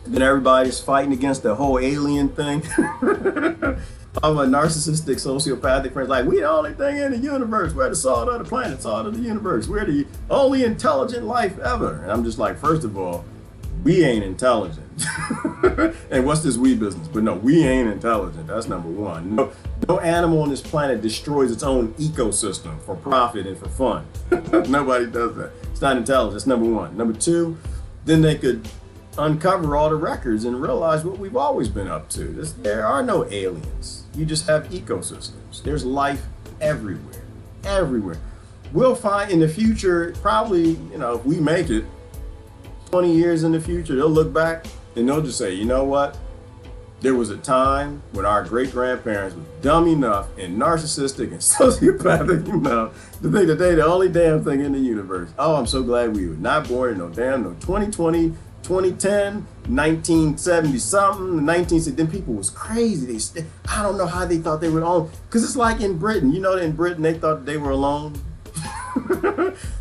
Speaker 1: Then everybody's fighting against the whole alien thing. All my narcissistic, sociopathic friends, like, we the only thing in the universe. We're the salt of the planet, salt of the universe. We're the only intelligent life ever. And I'm just like, first of all, we ain't intelligent. And what's this we business? But no, we ain't intelligent. That's number one. No animal on this planet destroys its own ecosystem for profit and for fun. Nobody does that. It's not intelligent. That's number one. Number two, then they could uncover all the records and realize what we've always been up to. There are no aliens. You just have ecosystems. There's life everywhere, everywhere. We'll find in the future, probably, you know, if we make it 20 years in the future, they'll look back and they'll just say, you know what? There was a time when our great-grandparents were dumb enough and narcissistic and sociopathic enough to think that they're the only damn thing in the universe. Oh, I'm so glad we were not born in no 2020, 2010, 1970 something, 1960. Then people was crazy. I don't know how they thought they were alone. Because it's like in Britain. You know that in Britain they thought they were alone.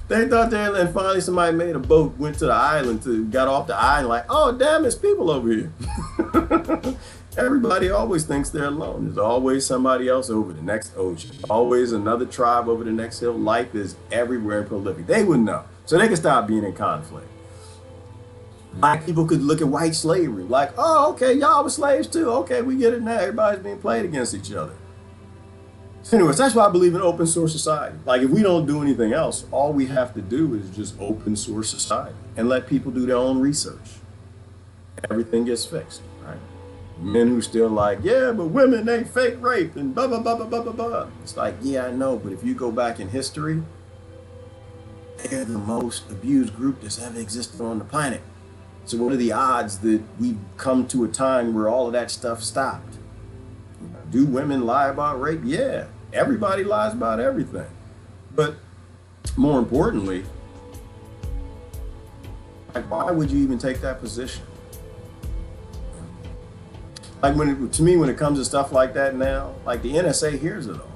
Speaker 1: They thought and finally somebody made a boat, went to the island, got off the island like, oh damn, there's people over here. Everybody always thinks they're alone. There's always somebody else over the next ocean. Always another tribe over the next hill. Life is everywhere and prolific. They would know. So they can stop being in conflict. Black people could look at white slavery like, oh, okay, y'all were slaves too. Okay, we get it now. Everybody's being played against each other. So anyways, that's why I believe in open source society. Like if we don't do anything else, all we have to do is just open source society and let people do their own research. Everything gets fixed, right? Men who still like, yeah, but women, they fake rape and blah, blah, blah, blah, blah, blah, blah. It's like, yeah, I know, but if you go back in history, they're the most abused group that's ever existed on the planet. So what are the odds that we've come to a time where all of that stuff stopped? Do women lie about rape? Yeah, everybody lies about everything. But more importantly, Like, why would you even take that position? Like to me, when it comes to stuff like that now, like the NSA hears it all.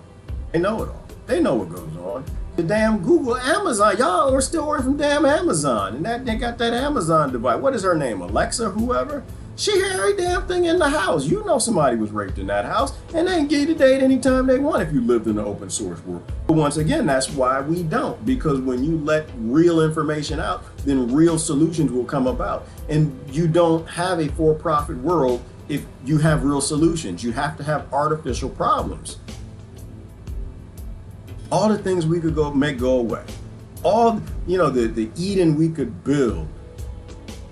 Speaker 1: They know it all. They know what goes on. The damn Google, Amazon, y'all are still ordering from damn Amazon. And that they got that Amazon device. What is her name? Alexa, whoever? She had every damn thing in the house. You know somebody was raped in that house, and they can get you the date anytime they want if you lived in the open source world. But once again, that's why we don't, because when you let real information out, then real solutions will come about. And you don't have a for-profit world if you have real solutions. You have to have artificial problems. All the things we could make go away. All, the Eden we could build.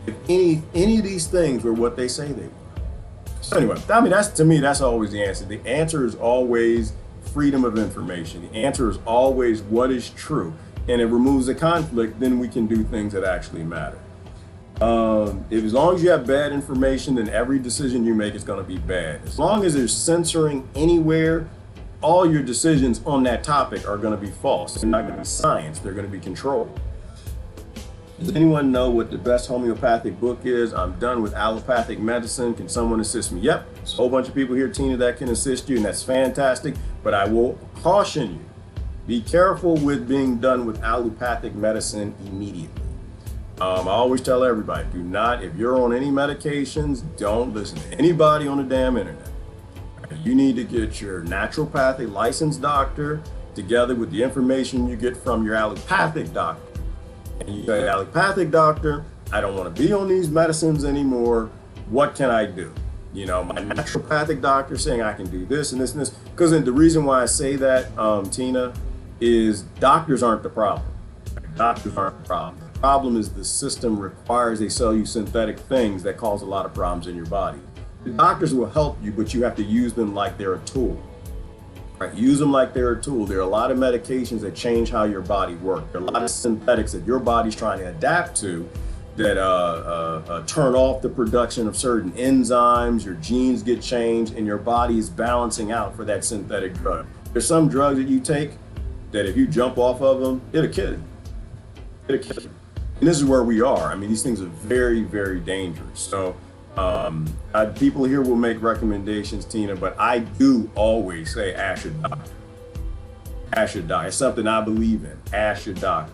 Speaker 1: If any of these things were what they say they were. So anyway, I mean, to me, that's always the answer. The answer is always freedom of information. The answer is always what is true. And it removes the conflict, then we can do things that actually matter. As long as you have bad information, then every decision you make is going to be bad. As long as there's censoring anywhere, all your decisions on that topic are going to be false. They're not going to be science. They're going to be controlled. Does anyone know what the best homeopathic book is? I'm done with allopathic medicine. Can someone assist me? Yep, there's a whole bunch of people here, Tina, that can assist you, and that's fantastic. But I will caution you, be careful with being done with allopathic medicine immediately. I always tell everybody, do not, if you're on any medications, don't listen to anybody on the damn internet. You need to get your naturopathic licensed doctor together with the information you get from your allopathic doctor. And you say, allopathic doctor, I don't want to be on these medicines anymore. What can I do? My naturopathic doctor saying I can do this and this and this. Because the reason why I say that, Tina, is doctors aren't the problem. Doctors aren't the problem. The problem is the system requires they sell you synthetic things that cause a lot of problems in your body. The doctors will help you, but you have to use them like they're a tool. Right? Use them like they're a tool. There are a lot of medications that change how your body works. There are a lot of synthetics that your body's trying to adapt to that turn off the production of certain enzymes. Your genes get changed, and your body is balancing out for that synthetic drug. There's some drugs that you take that if you jump off of them, it'll kill you. It'll kill you. And this is where we are. I mean, these things are very, very dangerous. So people here will make recommendations, Tina, but I do always say ask your doctor. Ask your doctor. It's something I believe in. Ask your doctor.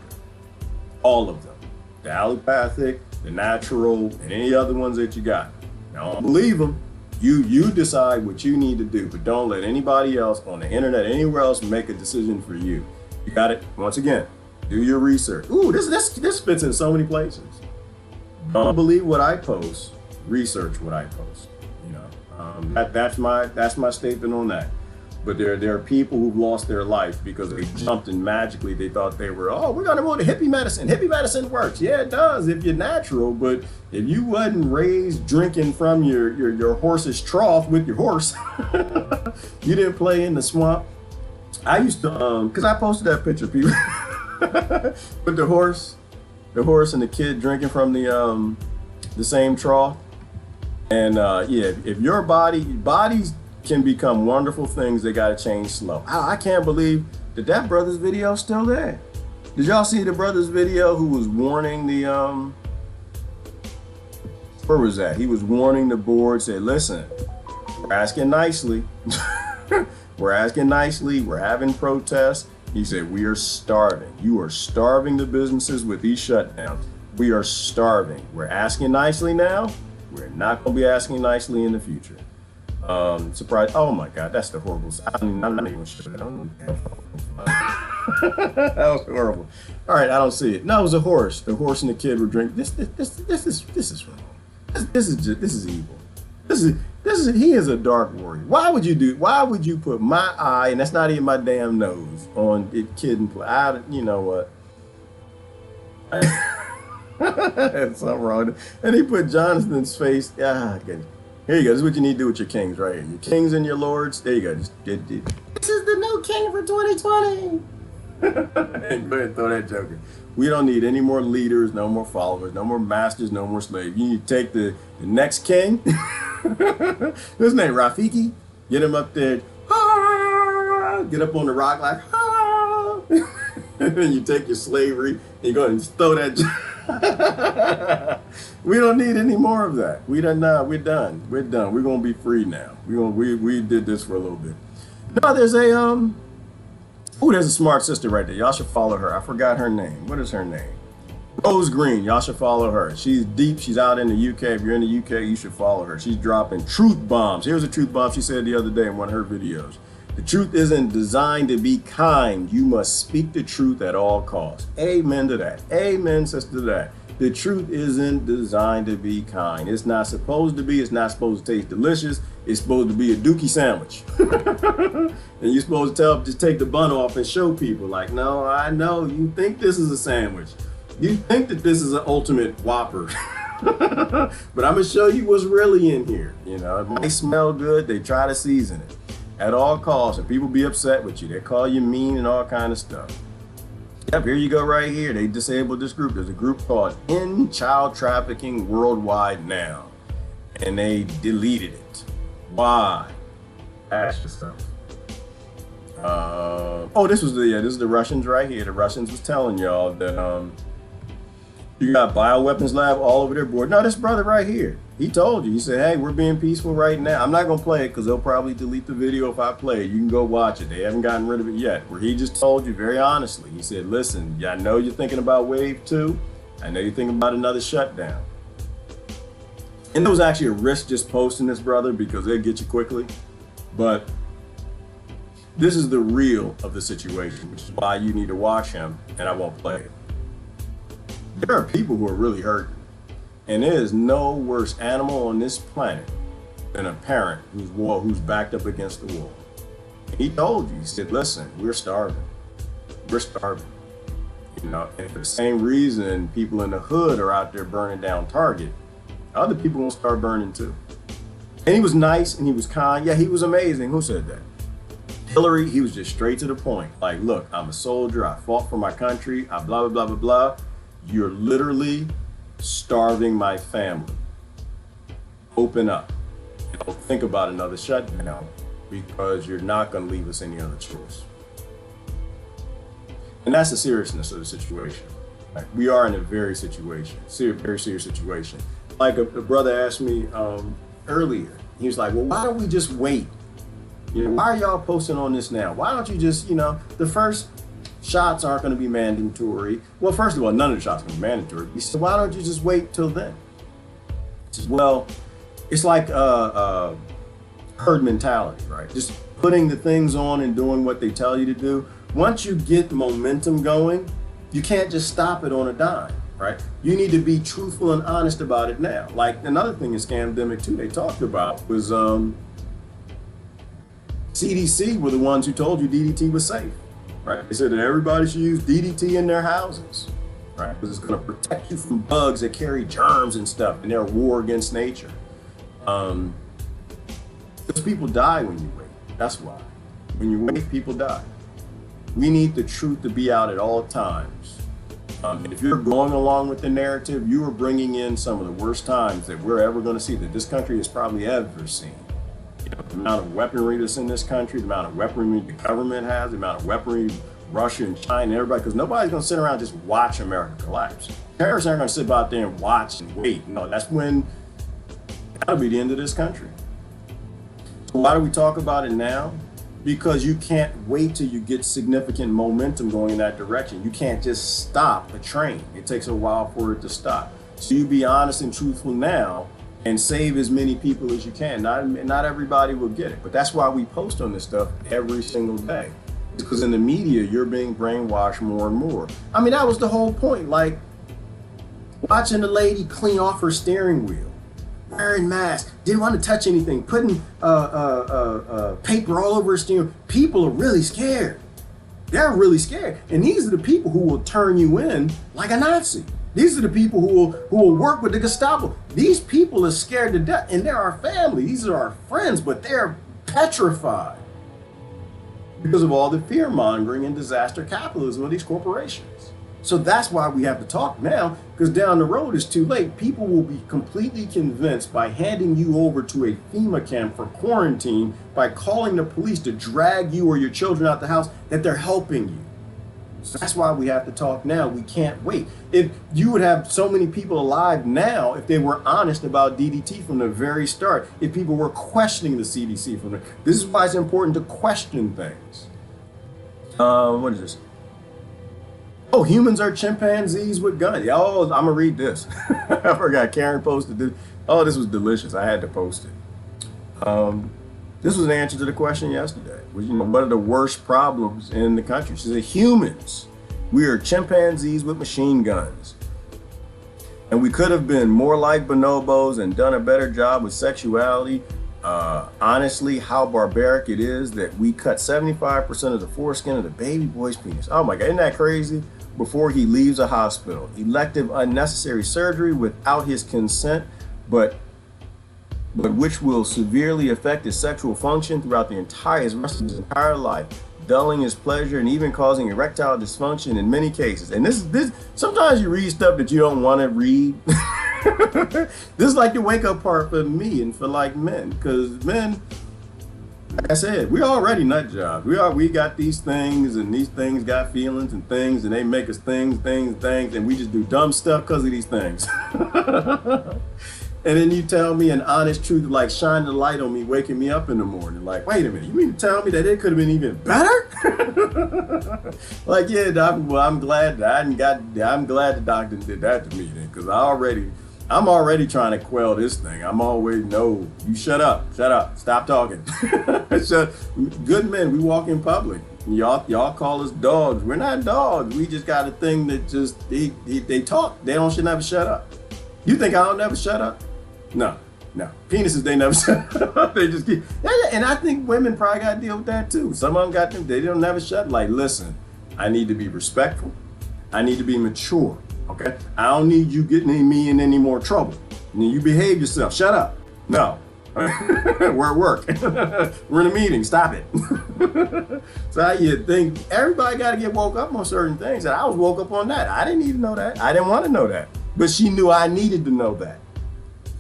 Speaker 1: All of them. The allopathic, the natural, and any other ones that you got. Now, I don't believe them. You decide what you need to do, but don't let anybody else on the internet, anywhere else, make a decision for you. You got it? Once again, do your research. Ooh, this fits in so many places. Don't believe what I post. Research what I post. That's my statement on that. But there are people who've lost their life because they jumped and magically they thought they were, we're gonna go to hippie medicine. Hippie medicine works. Yeah, it does if you're natural, but if you wasn't raised drinking from your horse's trough with your horse, you didn't play in the swamp. I used to, because I posted that picture, people, with the horse and the kid drinking from the same trough. And if your bodies can become wonderful things, they gotta change slow. I can't believe that brother's video still there. Did y'all see the brother's video who was warning the where was that? He was warning the board, said, listen, we're asking nicely. We're asking nicely, we're having protests. He said, we are starving. You are starving the businesses with these shutdowns. We are starving. We're asking nicely now. We're not going to be asking nicely in the future. Surprise! Oh my God, that's the horrible. I'm not even sure. That was horrible. All right, I don't see it. No, it was a horse. The horse and the kid were drinking. This is wrong. This is evil. He is a dark warrior. Why would you put my eye, and that's not even my damn nose, on a kid and play? You know what? That's something wrong. And he put Jonathan's face. Okay. Here you go. This is what you need to do with your kings right here. Your kings and your lords. There you go. This is the new king for 2020. And go ahead and throw that joker. We don't need any more leaders, no more followers, no more masters, no more slaves. You need to take the next king. His name Rafiki. Get him up there. Get up on the rock like. And then you take your slavery and you go and throw that. We don't need any more of that. We're done. We're gonna be free now. We did this for a little bit. No, there's a there's a smart sister right there. Y'all should follow her. I forgot her name. What is her name? Rose Green. Y'all should follow her. She's deep. She's out in the UK. If you're in the UK, you should follow her. She's dropping truth bombs. Here's a truth bomb she said the other day in one of her videos. The truth isn't designed to be kind. You must speak the truth at all costs. Amen to that. Amen, sister, to that. The truth isn't designed to be kind. It's not supposed to be. It's not supposed to taste delicious. It's supposed to be a dookie sandwich. And you're supposed to just take the bun off and show people like, no, I know you think this is a sandwich. You think that this is an ultimate Whopper. But I'm gonna show you what's really in here. You know, it might smell good. They try to season it at all costs, and people be upset with you. They call you mean and all kind of stuff. Yep, here you go right here. They disabled this group. There's a group called End Child Trafficking Worldwide Now, and they deleted it. Why? Ask yourself. This is the Russians right here. The Russians was telling y'all that you got bioweapons lab all over their board. No, this brother right here, he told you. He said, hey, we're being peaceful right now. I'm not going to play it because they'll probably delete the video if I play it. You can go watch it. They haven't gotten rid of it yet. Where he just told you very honestly. He said, listen, I know you're thinking about wave 2. I know you're thinking about another shutdown. And there was actually a risk just posting this, brother, because they'll get you quickly. But this is the real of the situation, which is why you need to watch him, and I won't play it. There are people who are really hurting. And there is no worse animal on this planet than a parent who's backed up against the wall. He told you, he said, listen, we're starving. We're starving. You know, and for the same reason people in the hood are out there burning down Target, other people will start burning too. And he was nice and he was kind. Yeah, he was amazing. Who said that? Hillary, he was just straight to the point. Like, look, I'm a soldier. I fought for my country. I blah, blah, blah, blah, blah. You're literally starving my family. Open up. Don't think about another shutdown because you're not going to leave us any other choice. And that's the seriousness of the situation. Like, we are in a very serious situation. Like a brother asked me earlier, he was like, well, why don't we just wait? You know, why are y'all posting on this now? Why don't you just, the first shots aren't going to be mandatory. Well, first of all, none of the shots are going to be mandatory. He said, why don't you just wait till then? He says, well, it's like herd mentality, right? Just putting the things on and doing what they tell you to do. Once you get momentum going, you can't just stop it on a dime, right? You need to be truthful and honest about it now. Like another thing in Scamdemic too, they talked about was CDC were the ones who told you DDT was safe. Right? They said that everybody should use DDT in their houses, right? Because it's going to protect you from bugs that carry germs and stuff in their war against nature. Because people die when you wait. That's why. When you wait, people die. We need the truth to be out at all times. And if you're going along with the narrative, you are bringing in some of the worst times that we're ever going to see, that this country has probably ever seen. The amount of weaponry that's in this country, the amount of weaponry the government has, the amount of weaponry Russia and China and everybody, because nobody's going to sit around and just watch America collapse. Terrorists aren't going to sit out there and watch and wait. No, that's when that'll be the end of this country. So why do we talk about it now? Because you can't wait till you get significant momentum going in that direction. You can't just stop a train. It takes a while for it to stop. So you be honest and truthful now and save as many people as you can. Not everybody will get it, but that's why we post on this stuff every single day. Because in the media, you're being brainwashed more and more. I mean, that was the whole point. Like watching the lady clean off her steering wheel, wearing masks, didn't want to touch anything, putting paper all over her steering. People are really scared. They're really scared. And these are the people who will turn you in like a Nazi. These are the people who will work with the Gestapo. These people are scared to death, and they're our family. These are our friends, but they're petrified because of all the fear mongering and disaster capitalism of these corporations. So that's why we have to talk now, because down the road it's too late. People will be completely convinced by handing you over to a FEMA camp for quarantine, by calling the police to drag you or your children out the house, that they're helping you. So that's why we have to talk now. We can't wait. If you would have so many people alive now if they were honest about DDT from the very start, if people were questioning the CDC from the, this is why it's important to question things. What is this? Oh, humans are chimpanzees with guns. Yeah, oh, I'm gonna read this. I forgot Karen posted this. Oh, this was delicious. I had to post it. This was an answer to the question yesterday. Was, what are the worst problems in the country? She said, humans. We are chimpanzees with machine guns. And we could have been more like bonobos and done a better job with sexuality. Honestly, how barbaric it is that we cut 75% of the foreskin of the baby boy's penis. Oh my God, isn't that crazy? Before he leaves a hospital. Elective unnecessary surgery without his consent, but which will severely affect his sexual function throughout the rest of his entire life, dulling his pleasure and even causing erectile dysfunction in many cases. And this sometimes you read stuff that you don't want to read. This is like the wake up part for me and for like men, because men, like I said, we already nut jobs. We got these things, and these things got feelings and things, and they make us things, and we just do dumb stuff because of these things. And then you tell me an honest truth, like shine the light on me, waking me up in the morning. Like, wait a minute, you mean to tell me that it could have been even better? Like, yeah, doc, well, I'm glad the doctor did that to me then, because I'm already trying to quell this thing. I'm always, no, you shut up, stop talking. Good men, we walk in public. Y'all call us dogs. We're not dogs. We just got a thing that just, they talk. They should never shut up. You think I don't never shut up? No. Penises, they never shut up. They just keep, yeah. And I think women probably got to deal with that too. Some of them got them, they don't never shut. Like, listen, I need to be respectful. I need to be mature, okay? I don't need you getting me in any more trouble. You behave yourself, shut up. No, we're at work. We're in a meeting, stop it. So you think everybody got to get woke up on certain things. And I was woke up on that. I didn't need to know that. I didn't want to know that. But she knew I needed to know that,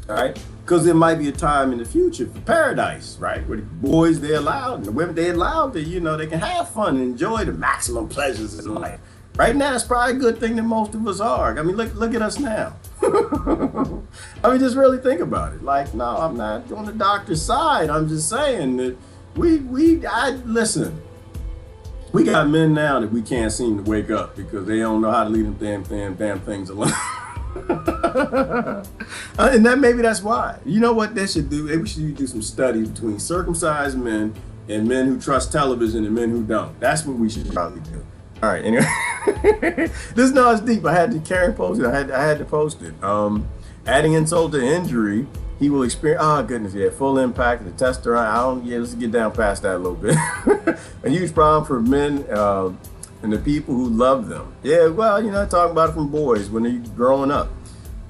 Speaker 1: all right? Because there might be a time in the future for paradise, right? Where the boys, they're allowed, and the women, they're allowed to, they can have fun and enjoy the maximum pleasures in life. Right now, it's probably a good thing that most of us are. I mean, look at us now. I mean, just really think about it. Like, no, I'm not on the doctor's side. I'm just saying that listen. We got men now that we can't seem to wake up because they don't know how to leave them damn things alone. And maybe that's why. You know what they should do? Maybe we should do some studies between circumcised men and men who trust television and men who don't. That's what we should probably do. All right, anyway. This now is deep. I had to carry post it. I had to post it. Adding insult to injury, he will experience, oh goodness, yeah, full impact of the testosterone. Let's get down past that a little bit. A huge problem for men and the people who love them. Yeah, well, talking about it from boys when they're growing up.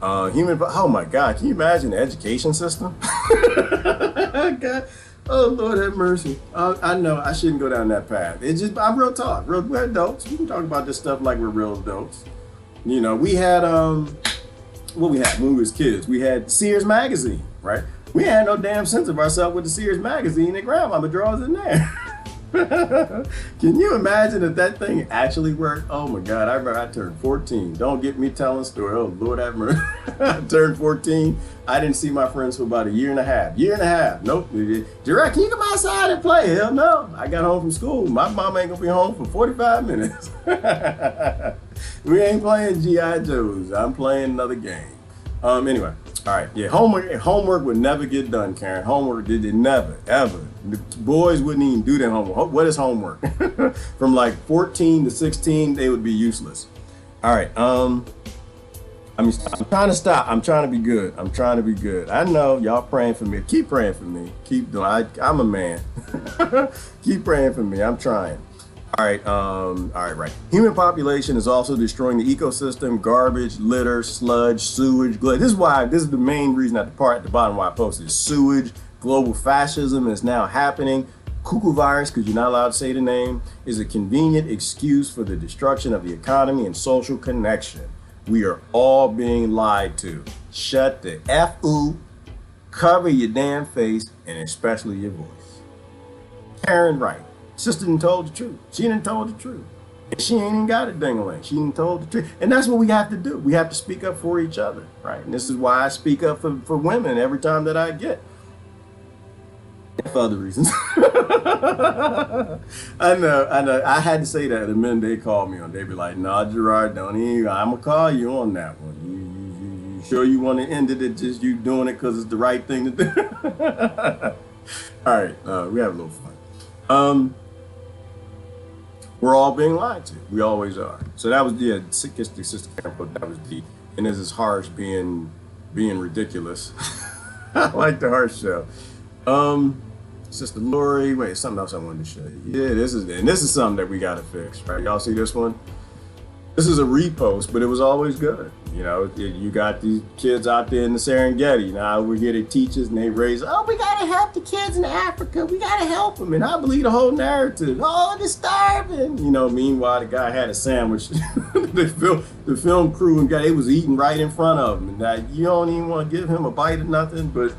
Speaker 1: Oh my God, can you imagine the education system? God. Oh, Lord have mercy. I know I shouldn't go down that path. I'm real talk. We're adults. We can talk about this stuff like we're real adults. We had, what we had when we was kids, we had Sears magazine, right? We had no damn sense of ourselves with the Sears magazine that grandmama draws in there. Can you imagine if that thing actually worked? Oh my God, I remember I turned 14. Don't get me telling story. Oh Lord have mercy. I turned 14. I didn't see my friends for about a year and a half. Nope. Direct, can you come outside and play? Hell no. I got home from school. My mom ain't gonna be home for 45 minutes. We ain't playing G.I. Joes. I'm playing another game. Anyway, all right. Yeah, homework would never get done, Karen. Homework did never, ever. The boys wouldn't even do their homework. What is homework? From like 14 to 16, they would be useless. All right. I'm trying to stop. I'm trying to be good. I know y'all praying for me. Keep praying for me. Keep doing. I'm a man. Keep praying for me. I'm trying. All right. Human population is also destroying the ecosystem, garbage, litter, sludge, sewage, this is the main reason at the bottom why I posted sewage, global fascism is now happening. Cuckoo virus, because you're not allowed to say the name, is a convenient excuse for the destruction of the economy and social connection. We are all being lied to. Shut the F-oo, cover your damn face, and especially your voice. Karen Wright. Sister done told the truth. She done told the truth. And she ain't even got a ding-a-ling. She ain't told the truth. And that's what we have to do. We have to speak up for each other, right? And this is why I speak up for women every time that I get. And for other reasons. I know. I had to say that. The men they call me on, they be like, "Nah, Gerard, don't even. I'm gonna call you on that one. You sure you want to end it at just you doing it because it's the right thing to do?" All right, we have a little fun. We're all being lied to. We always are. So that was Sister Karen, that was deep. And this is harsh being ridiculous. I like the harsh show. Sister Lori, wait, something else I wanted to show you. Yeah, this is something that we gotta fix, right? Y'all see this one? This is a repost, but it was always good. You know, you got these kids out there in the Serengeti. Now we're here to teach us, and they raise, oh, we gotta help the kids in Africa. We gotta help them. And I believe the whole narrative. Oh, they're starving. You know, meanwhile, the guy had a sandwich. the film crew and guy, it was eating right in front of him. And that you don't even want to give him a bite of nothing, but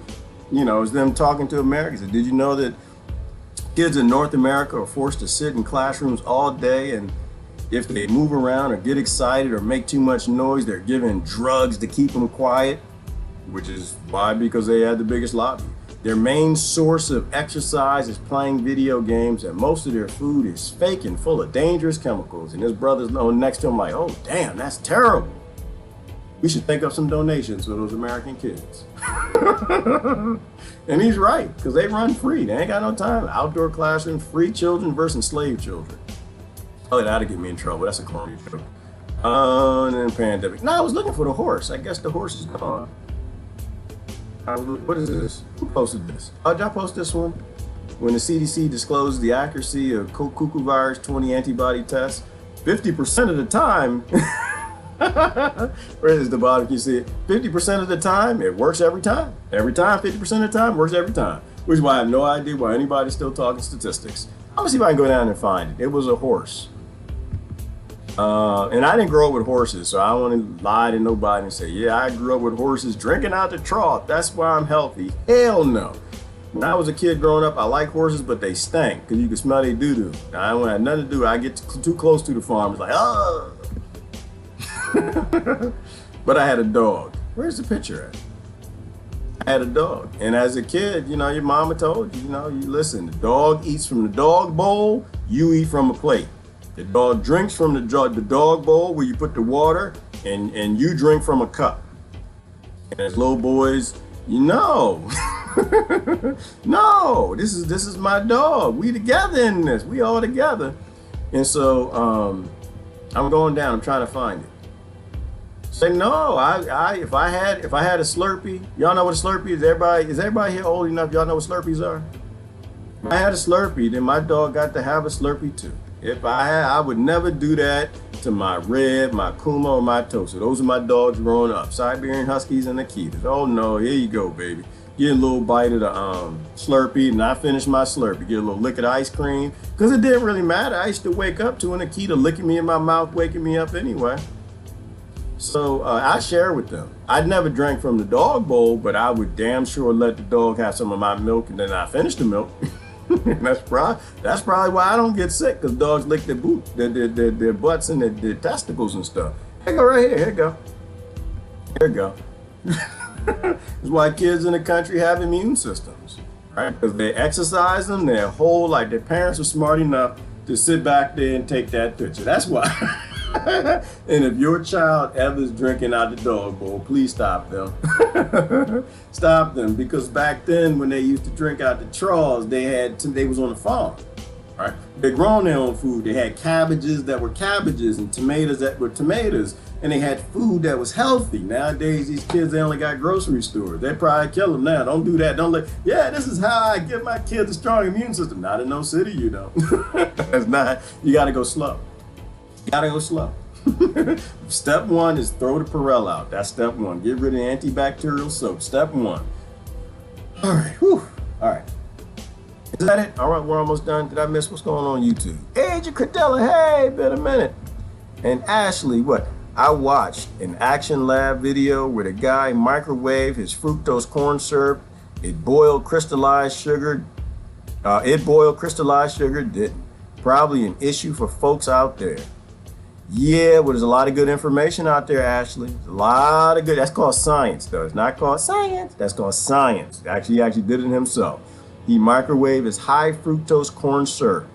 Speaker 1: you know, it's them talking to Americans. Did you know that kids in North America are forced to sit in classrooms all day, and if they move around or get excited or make too much noise, they're given drugs to keep them quiet, which is why, because they had the biggest lobby. Their main source of exercise is playing video games, and most of their food is fake and full of dangerous chemicals. And his brother's next to him like, oh, damn, that's terrible. We should think of some donations for those American kids. And he's right, because they run free. They ain't got no time. Outdoor classrooms, free children versus slave children. Oh, that'll get me in trouble. That's a corny joke. And then pandemic. No, I was looking for the horse. I guess the horse is gone. What is this? Who posted this? Oh, did I post this one? When the CDC disclosed the accuracy of cuckoo virus 20 antibody tests, 50% of the time, where is the bottom? Can you see it? 50% of the time, it works every time. Every time, 50% of the time, works every time. Which is why I have no idea why anybody's still talking statistics. I'm gonna see if I can go down and find it. It was a horse. And I didn't grow up with horses, so I don't want to lie to nobody and say, yeah, I grew up with horses drinking out the trough. That's why I'm healthy. Hell no. When I was a kid growing up, I like horses, but they stank because you can smell their doo-doo. I don't have nothing to do. I get too close to the farm. It's like, oh. But I had a dog. Where's the picture at? I had a dog. And as a kid, you know, your mama told you, you know, you listen, the dog eats from the dog bowl, you eat from a plate. The dog drinks from the dog bowl where you put the water, and you drink from a cup. And as little boys, you know, no, this is my dog. We together in this. We all together. And so I'm going down. I'm trying to find it. Say no. If I had a Slurpee, y'all know what a Slurpee is. Is everybody here old enough? Y'all know what Slurpees are? If I had a Slurpee, then my dog got to have a Slurpee too. If I would never do that to my Red, my Kuma, or my Tosa. Those are my dogs growing up. Siberian Huskies and Akitas. Oh no, here you go, baby. Get a little bite of the Slurpee, and I finished my Slurpee. Get a little lick of the ice cream, because it didn't really matter. I used to wake up to an Akita licking me in my mouth, waking me up anyway. So I share with them. I'd never drank from the dog bowl, but I would damn sure let the dog have some of my milk, and then I finish the milk. That's probably why I don't get sick, because dogs lick their butts and their testicles and stuff. Here you go, right here. Here you go. Here you go. That's why kids in the country have immune systems, right? Because they exercise them their whole life. Their parents are smart enough to sit back there and take that picture. That's why. And if your child ever is drinking out the dog bowl, please stop them. Stop them, because back then when they used to drink out the troughs, they was on the farm, right? They grown their own food. They had cabbages that were cabbages and tomatoes that were tomatoes, and they had food that was healthy. Nowadays, these kids, they only got grocery stores. They probably kill them now. Don't do that. Don't let. Yeah, this is how I give my kids a strong immune system. Not in no city, you don't. That's not. You got to go slow. You gotta go slow. Step one is throw the Perel out. That's step one. Get rid of the antibacterial soap. Step one. All right. Whew. All right. Is that it? All right, we're almost done. Did I miss what's going on YouTube? Agent Cordella, hey, been a minute. And Ashley, what? I watched an Action Lab video where the guy microwaved his fructose corn syrup. It boiled crystallized sugar. Didn't. Probably an issue for folks out there. Yeah, well, there's a lot of good information out there, Ashley. There's a lot of good. That's called science, though. It's not called science. That's called science. Actually, he actually did it himself. He microwaved his high fructose corn syrup.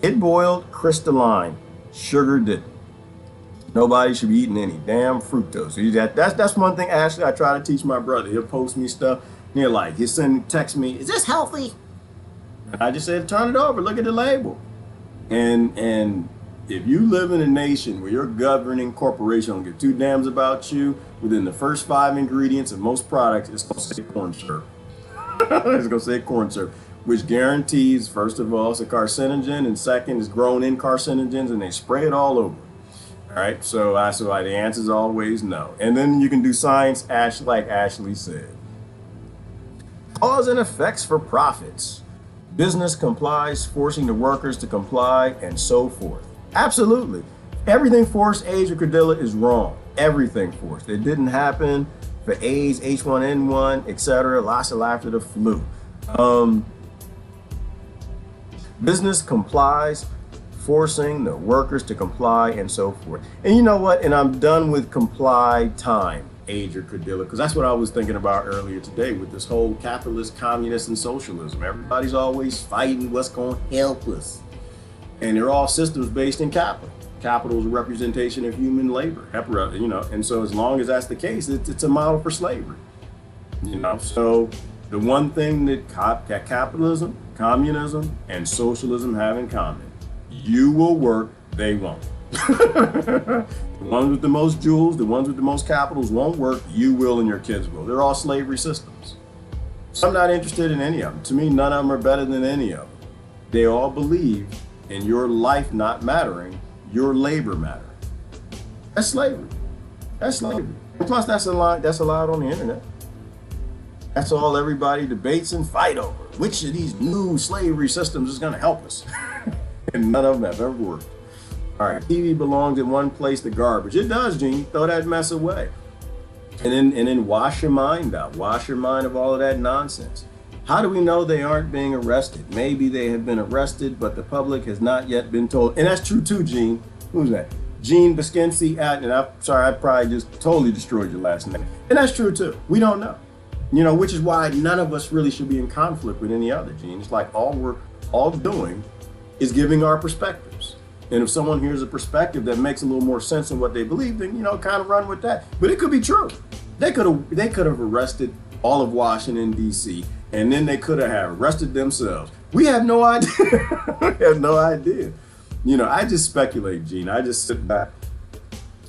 Speaker 1: It boiled crystalline. Sugar didn't. Nobody should be eating any damn fructose. That's one thing, Ashley, I try to teach my brother. He'll post me stuff. And he'll text me, is this healthy? And I just said, turn it over. Look at the label. And if you live in a nation where your governing corporation don't give two damns about you, within the first 5 ingredients of most products, it's going to say corn syrup. It's going to say corn syrup, which guarantees, first of all, it's a carcinogen, and second, it's grown in carcinogens, and they spray it all over. All right, so the answer is always no. And then you can do science, like Ashley said. Cause and effects for profits. Business complies, forcing the workers to comply, and so forth. Absolutely. Everything forced, AIDS, or Cordilla is wrong. Everything forced. It didn't happen for AIDS, H1N1, etc. Lots of laughter, the flu. Business complies, forcing the workers to comply, and so forth. And you know what? And I'm done with comply time, age, or Cordilla, because that's what I was thinking about earlier today with this whole capitalist, communist, and socialism. Everybody's always fighting what's going to help us. And they're all systems based in capital. Capital is a representation of human labor, and so as long as that's the case, it's a model for slavery. So the one thing that capitalism, communism, and socialism have in common: you will work, they won't. The ones with the most jewels, the ones with the most capitals won't work, you will, and your kids will. They're all slavery systems. So I'm not interested in any of them. To me, none of them are better than any of them. They all believe in your life not mattering, your labor matter. That's slavery. That's slavery. And plus, that's allowed on the internet. That's all everybody debates and fight over. Which of these new slavery systems is going to help us? And none of them have ever worked. All right, TV belongs in one place, the garbage. It does, Gene. Throw that mess away. And then wash your mind out. Wash your mind of all of that nonsense. How do we know they aren't being arrested? Maybe they have been arrested, but the public has not yet been told. And that's true too, Gene. Who's that? Gene Biskinski. And I'm sorry, I probably just totally destroyed your last name. And that's true too. We don't know. Which is why none of us really should be in conflict with any other, Gene. It's like all we're all doing is giving our perspectives. And if someone hears a perspective that makes a little more sense than what they believe, then, kind of run with that. But it could be true. They could have arrested all of Washington, D.C., and then they could have arrested themselves. We have no idea. We have no idea. I just speculate, Gene. I just sit back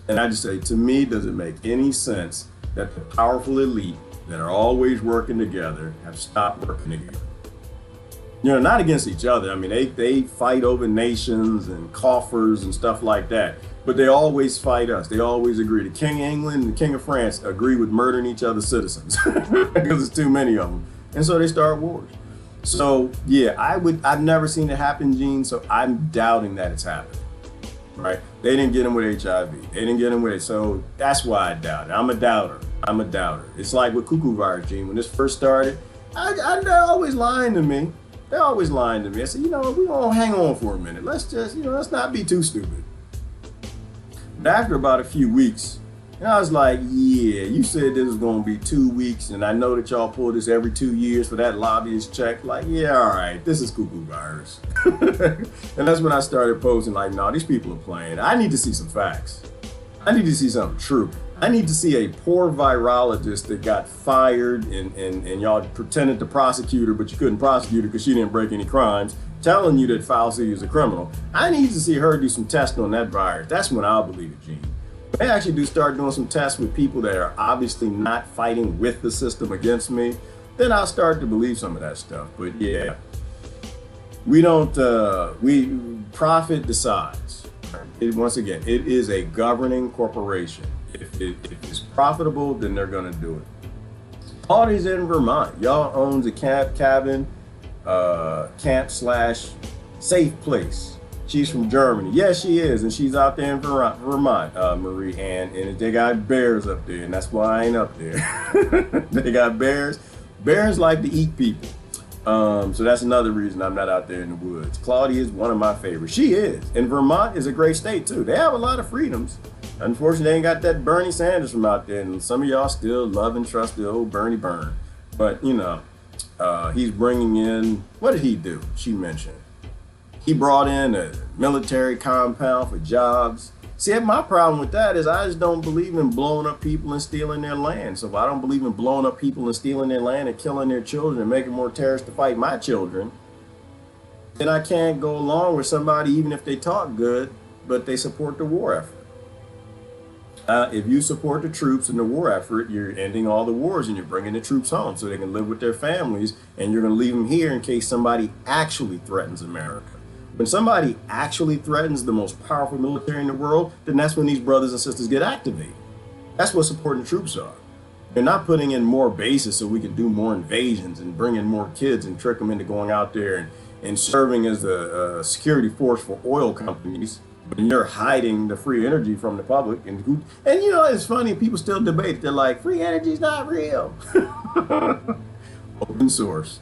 Speaker 1: and I just say, to me, does it make any sense that the powerful elite that are always working together have stopped working together? Not against each other. I mean, they fight over nations and coffers and stuff like that. But they always fight us. They always agree. The King of England and the King of France agree with murdering each other's citizens because there's too many of them. And so they start wars. So yeah, I've never seen it happen, Gene. So I'm doubting that it's happening. Right? They didn't get him with HIV. They didn't get him with it. So that's why I doubt it. I'm a doubter. It's like with cuckoo virus, Gene. When this first started, they're always lying to me. They're always lying to me. I said, we're gonna hang on for a minute. Let's just, let's not be too stupid. But after about a few weeks, I was like, yeah, you said this was gonna be 2 weeks, and I know that y'all pull this every 2 years for that lobbyist check. Like, yeah, all right, this is cuckoo virus. And that's when I started posting like, no, these people are playing. I need to see some facts. I need to see something true. I need to see a poor virologist that got fired and y'all pretended to prosecute her, but you couldn't prosecute her because she didn't break any crimes, telling you that Fauci is a criminal. I need to see her do some testing on that virus. That's when I'll believe it, Gene. They actually do start doing some tests with people that are obviously not fighting with the system against me, then I'll start to believe some of that stuff. But yeah, profit decides. Once again, it is a governing corporation. If it's profitable, then they're gonna do it. Party's in Vermont. Y'all owns a camp/safe place. She's from Germany. Yes, she is, and she's out there in Vermont, Marie Ann, and they got bears up there, and that's why I ain't up there. They got bears. Bears like to eat people. So that's another reason I'm not out there in the woods. Claudia is one of my favorites. She is. And Vermont is a great state too. They have a lot of freedoms. Unfortunately, they ain't got that Bernie Sanders from out there. And some of y'all still love and trust the old Bernie Bern. But, you know, he's bringing in, what did he do? She mentioned. He brought in a military compound for jobs. See, my problem with that is I just don't believe in blowing up people and stealing their land. So if I don't believe in blowing up people and stealing their land and killing their children and making more terrorists to fight my children, then I can't go along with somebody even if they talk good, but they support the war effort. If you support the troops in the war effort, you're ending all the wars and you're bringing the troops home so they can live with their families, and you're going to leave them here in case somebody actually threatens America. When somebody actually threatens the most powerful military in the world, then that's when these brothers and sisters get activated. That's what supporting the troops are. They're not putting in more bases so we can do more invasions and bring in more kids and trick them into going out there and serving as the security force for oil companies. When you're hiding the free energy from the public. And you know, it's funny, people still debate. They're like, free energy's not real. Open source.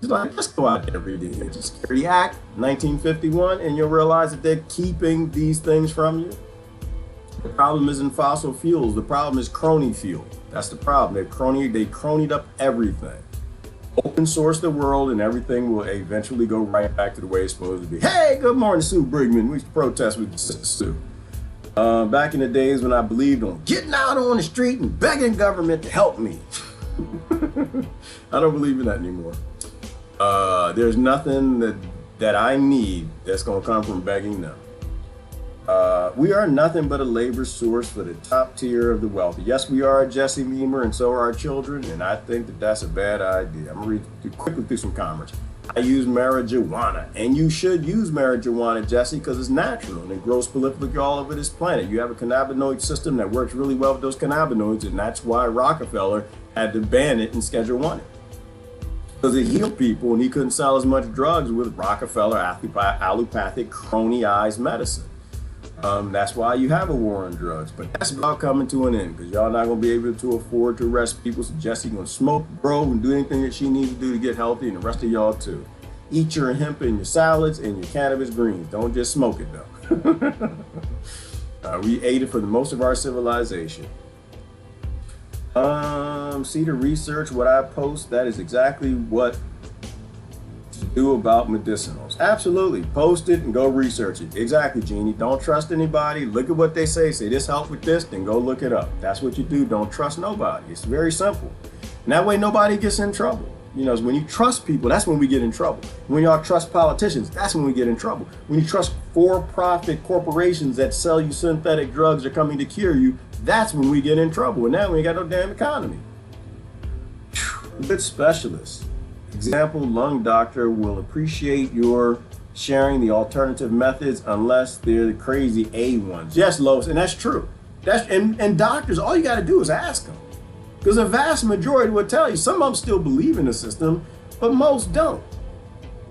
Speaker 1: It's like, let's go out there and read the Energy Security Act, 1951, and you'll realize that they're keeping these things from you. The problem isn't fossil fuels. The problem is crony fuel. That's the problem. They cronied up everything. Open source the world and everything will eventually go right back to the way it's supposed to be. Hey, good morning, Sue Brigman. We used to protest with Sister Sue. Back in the days when I believed on getting out on the street and begging government to help me. I don't believe in that anymore. There's nothing that I need that's going to come from begging them. We are nothing but a labor source for the top tier of the wealthy. Yes, we are a Jesse Memer, and so are our children, and I think that that's a bad idea. I'm going to read quickly through some comments. I use marijuana, and you should use marijuana, Jesse, because it's natural, and it grows prolifically all over this planet. You have a cannabinoid system that works really well with those cannabinoids, and that's why Rockefeller had to ban it in Schedule 1. Because it healed people, and he couldn't sell as much drugs with Rockefeller allopathic cronyized medicine. That's why you have a war on drugs. But that's about coming to an end, because y'all not going to be able to afford to arrest people. So Jesse's going to smoke, grow, and do anything that she needs to do to get healthy, and the rest of y'all too. Eat your hemp and your salads and your cannabis greens. Don't just smoke it though. We ate it for the most of our civilization. See the research, what I post, that is exactly what to do about medicinals. Absolutely, post it and go research it. Exactly, Jeannie. Don't trust anybody. Look at what they say this help with this, then go look it up. That's what you do. Don't trust nobody. It's very simple. And that way nobody gets in trouble. You know, when you trust people, that's when we get in trouble. When y'all trust politicians, that's when we get in trouble. When you trust for-profit corporations that sell you synthetic drugs are coming to cure you, that's when we get in trouble. And now we ain't got no damn economy. Good specialist. Example, lung doctor will appreciate your sharing the alternative methods unless they're the crazy A ones. Yes, Lois, and that's true. And doctors, all you got to do is ask them. Because a vast majority will tell you, some of them still believe in the system, but most don't.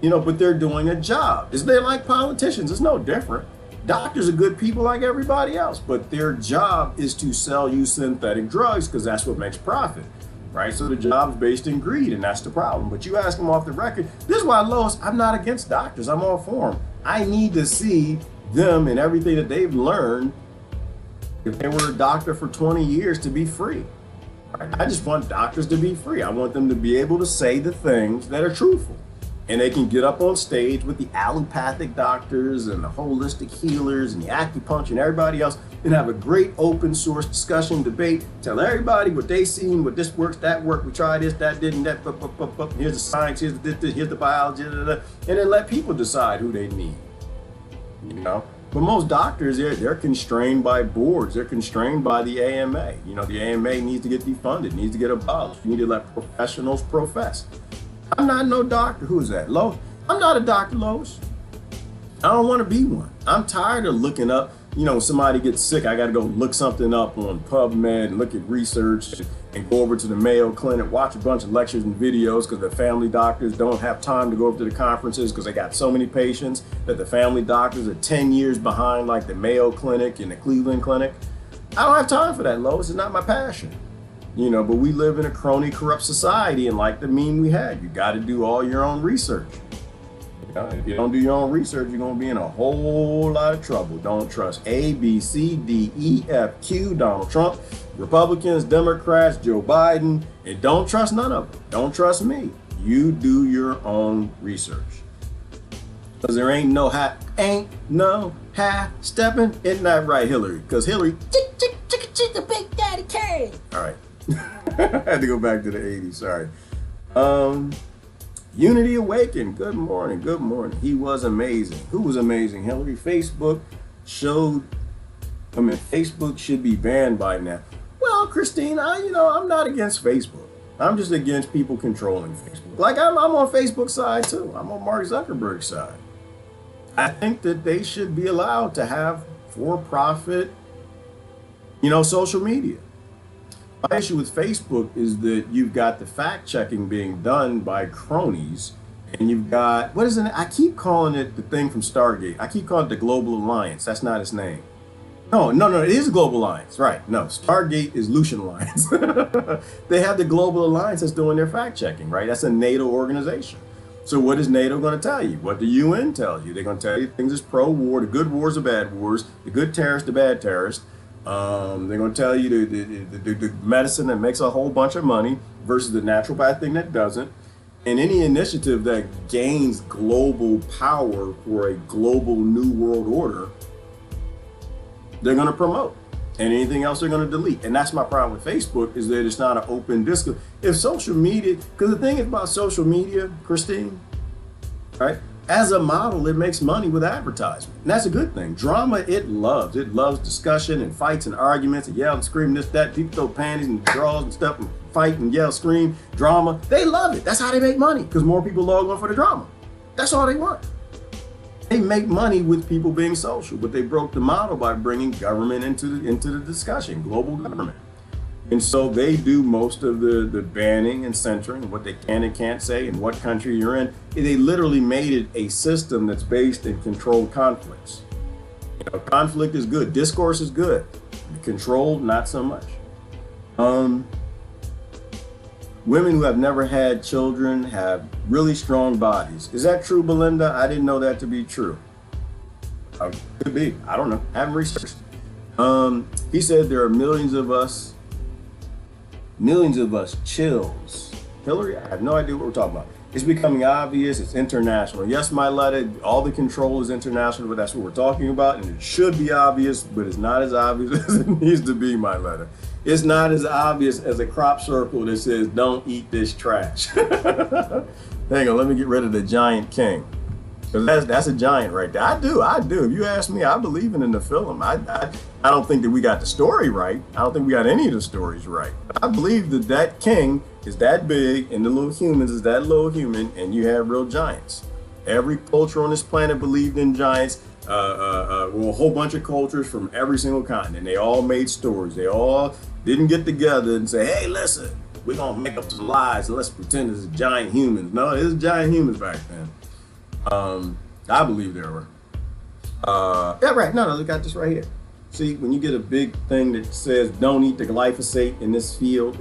Speaker 1: You know, but they're doing a job. They're like politicians, it's no different. Doctors are good people like everybody else, but their job is to sell you synthetic drugs because that's what makes profit, right? So the job is based in greed, and that's the problem. But you ask them off the record, this is why, Lois, I'm not against doctors. I'm all for them. I need to see them and everything that they've learned, if they were a doctor for 20 years, to be free. I just want doctors to be free. I want them to be able to say the things that are truthful. And they can get up on stage with the allopathic doctors and the holistic healers and the acupuncture and everybody else and have a great open source discussion, debate, tell everybody what they seen, what this works, that worked, we tried this, that didn't, that, here's the science, here's the biology, and then let people decide who they need, you know? But most doctors, they're constrained by boards. They're constrained by the AMA. You know, the AMA needs to get defunded, needs to get abolished. You need to let professionals profess. I'm not no doctor. Who is that? Lois? I'm not a doctor, Lois. I don't want to be one. I'm tired of looking up, you know, when somebody gets sick, I got to go look something up on PubMed and look at research and go over to the Mayo Clinic, watch a bunch of lectures and videos because the family doctors don't have time to go over to the conferences because they got so many patients that the family doctors are 10 years behind, like the Mayo Clinic and the Cleveland Clinic. I don't have time for that, Lois. It's not my passion. You know, but we live in a crony, corrupt society, and like the meme we had, you got to do all your own research. You know, if you don't do your own research, you're going to be in a whole lot of trouble. Don't trust A, B, C, D, E, F, Q, Donald Trump, Republicans, Democrats, Joe Biden, and don't trust none of them. Don't trust me. You do your own research. Because there ain't no half stepping. Isn't that right, Hillary? Because Hillary, the Big Daddy Kane. All right. I had to go back to the 80s, sorry. Unity Awakened, good morning, good morning. He was amazing. Who was amazing? Hillary. Facebook Facebook should be banned by now. Well, Christine, I'm not against Facebook. I'm just against people controlling Facebook. Like I'm on Facebook's side too. I'm on Mark Zuckerberg's side. I think that they should be allowed to have for-profit, social media. My issue with Facebook is that you've got the fact checking being done by cronies, and you've got, what is it? I keep calling it the thing from Stargate. I keep calling it the Global Alliance. That's not its name. No, it is Global Alliance, right? No, Stargate is Lucian Alliance. They have the Global Alliance that's doing their fact checking, right? That's a NATO organization. So what is NATO going to tell you? What the UN tells you? They're going to tell you things is pro-war, the good wars, the bad wars, the good terrorists, the bad terrorists. They're going to tell you the medicine that makes a whole bunch of money versus the naturopath thing that doesn't. And any initiative that gains global power for a global new world order, they're going to promote. And anything else they're going to delete. And that's my problem with Facebook, is that it's not an open discourse. If social media, because the thing is about social media, Christine, right? As a model, it makes money with advertisement. And that's a good thing. Drama, it loves. It loves discussion and fights and arguments and yell and scream, this, that. People throw panties and draws and stuff and fight and yell, scream, drama. They love it. That's how they make money, because more people log on for the drama. That's all they want. They make money with people being social, but they broke the model by bringing government into the discussion, global government. And so they do most of the banning and censoring, what they can and can't say, and what country you're in. They literally made it a system that's based in controlled conflicts. Conflict is good, discourse is good, controlled, not so much. Women who have never had children have really strong bodies. Is that true, Belinda? I didn't know that to be true. Could be. I don't know. I haven't researched. He said there are millions of us chills. Hillary, I have no idea what we're talking about. It's becoming obvious. It's international. Yes, my letter, all the control is international, but that's what we're talking about. And it should be obvious, but it's not as obvious as it needs to be, my letter. It's not as obvious as a crop circle that says, don't eat this trash. Hang on, let me get rid of the giant king. Because that's a giant right there. I do. If you ask me, I believe in the film. I don't think that we got the story right. I don't think we got any of the stories right. I believe that king is that big and the little humans is that little human, and you have real giants. Every culture on this planet believed in giants. A whole bunch of cultures from every single continent. They all made stories. They all didn't get together and say, hey, listen, we're going to make up some lies and let's pretend it's giant humans. No, it was giant humans back then. I believe there were. Yeah, right. No, they got this right here. See, when you get a big thing that says don't eat the glyphosate in this field,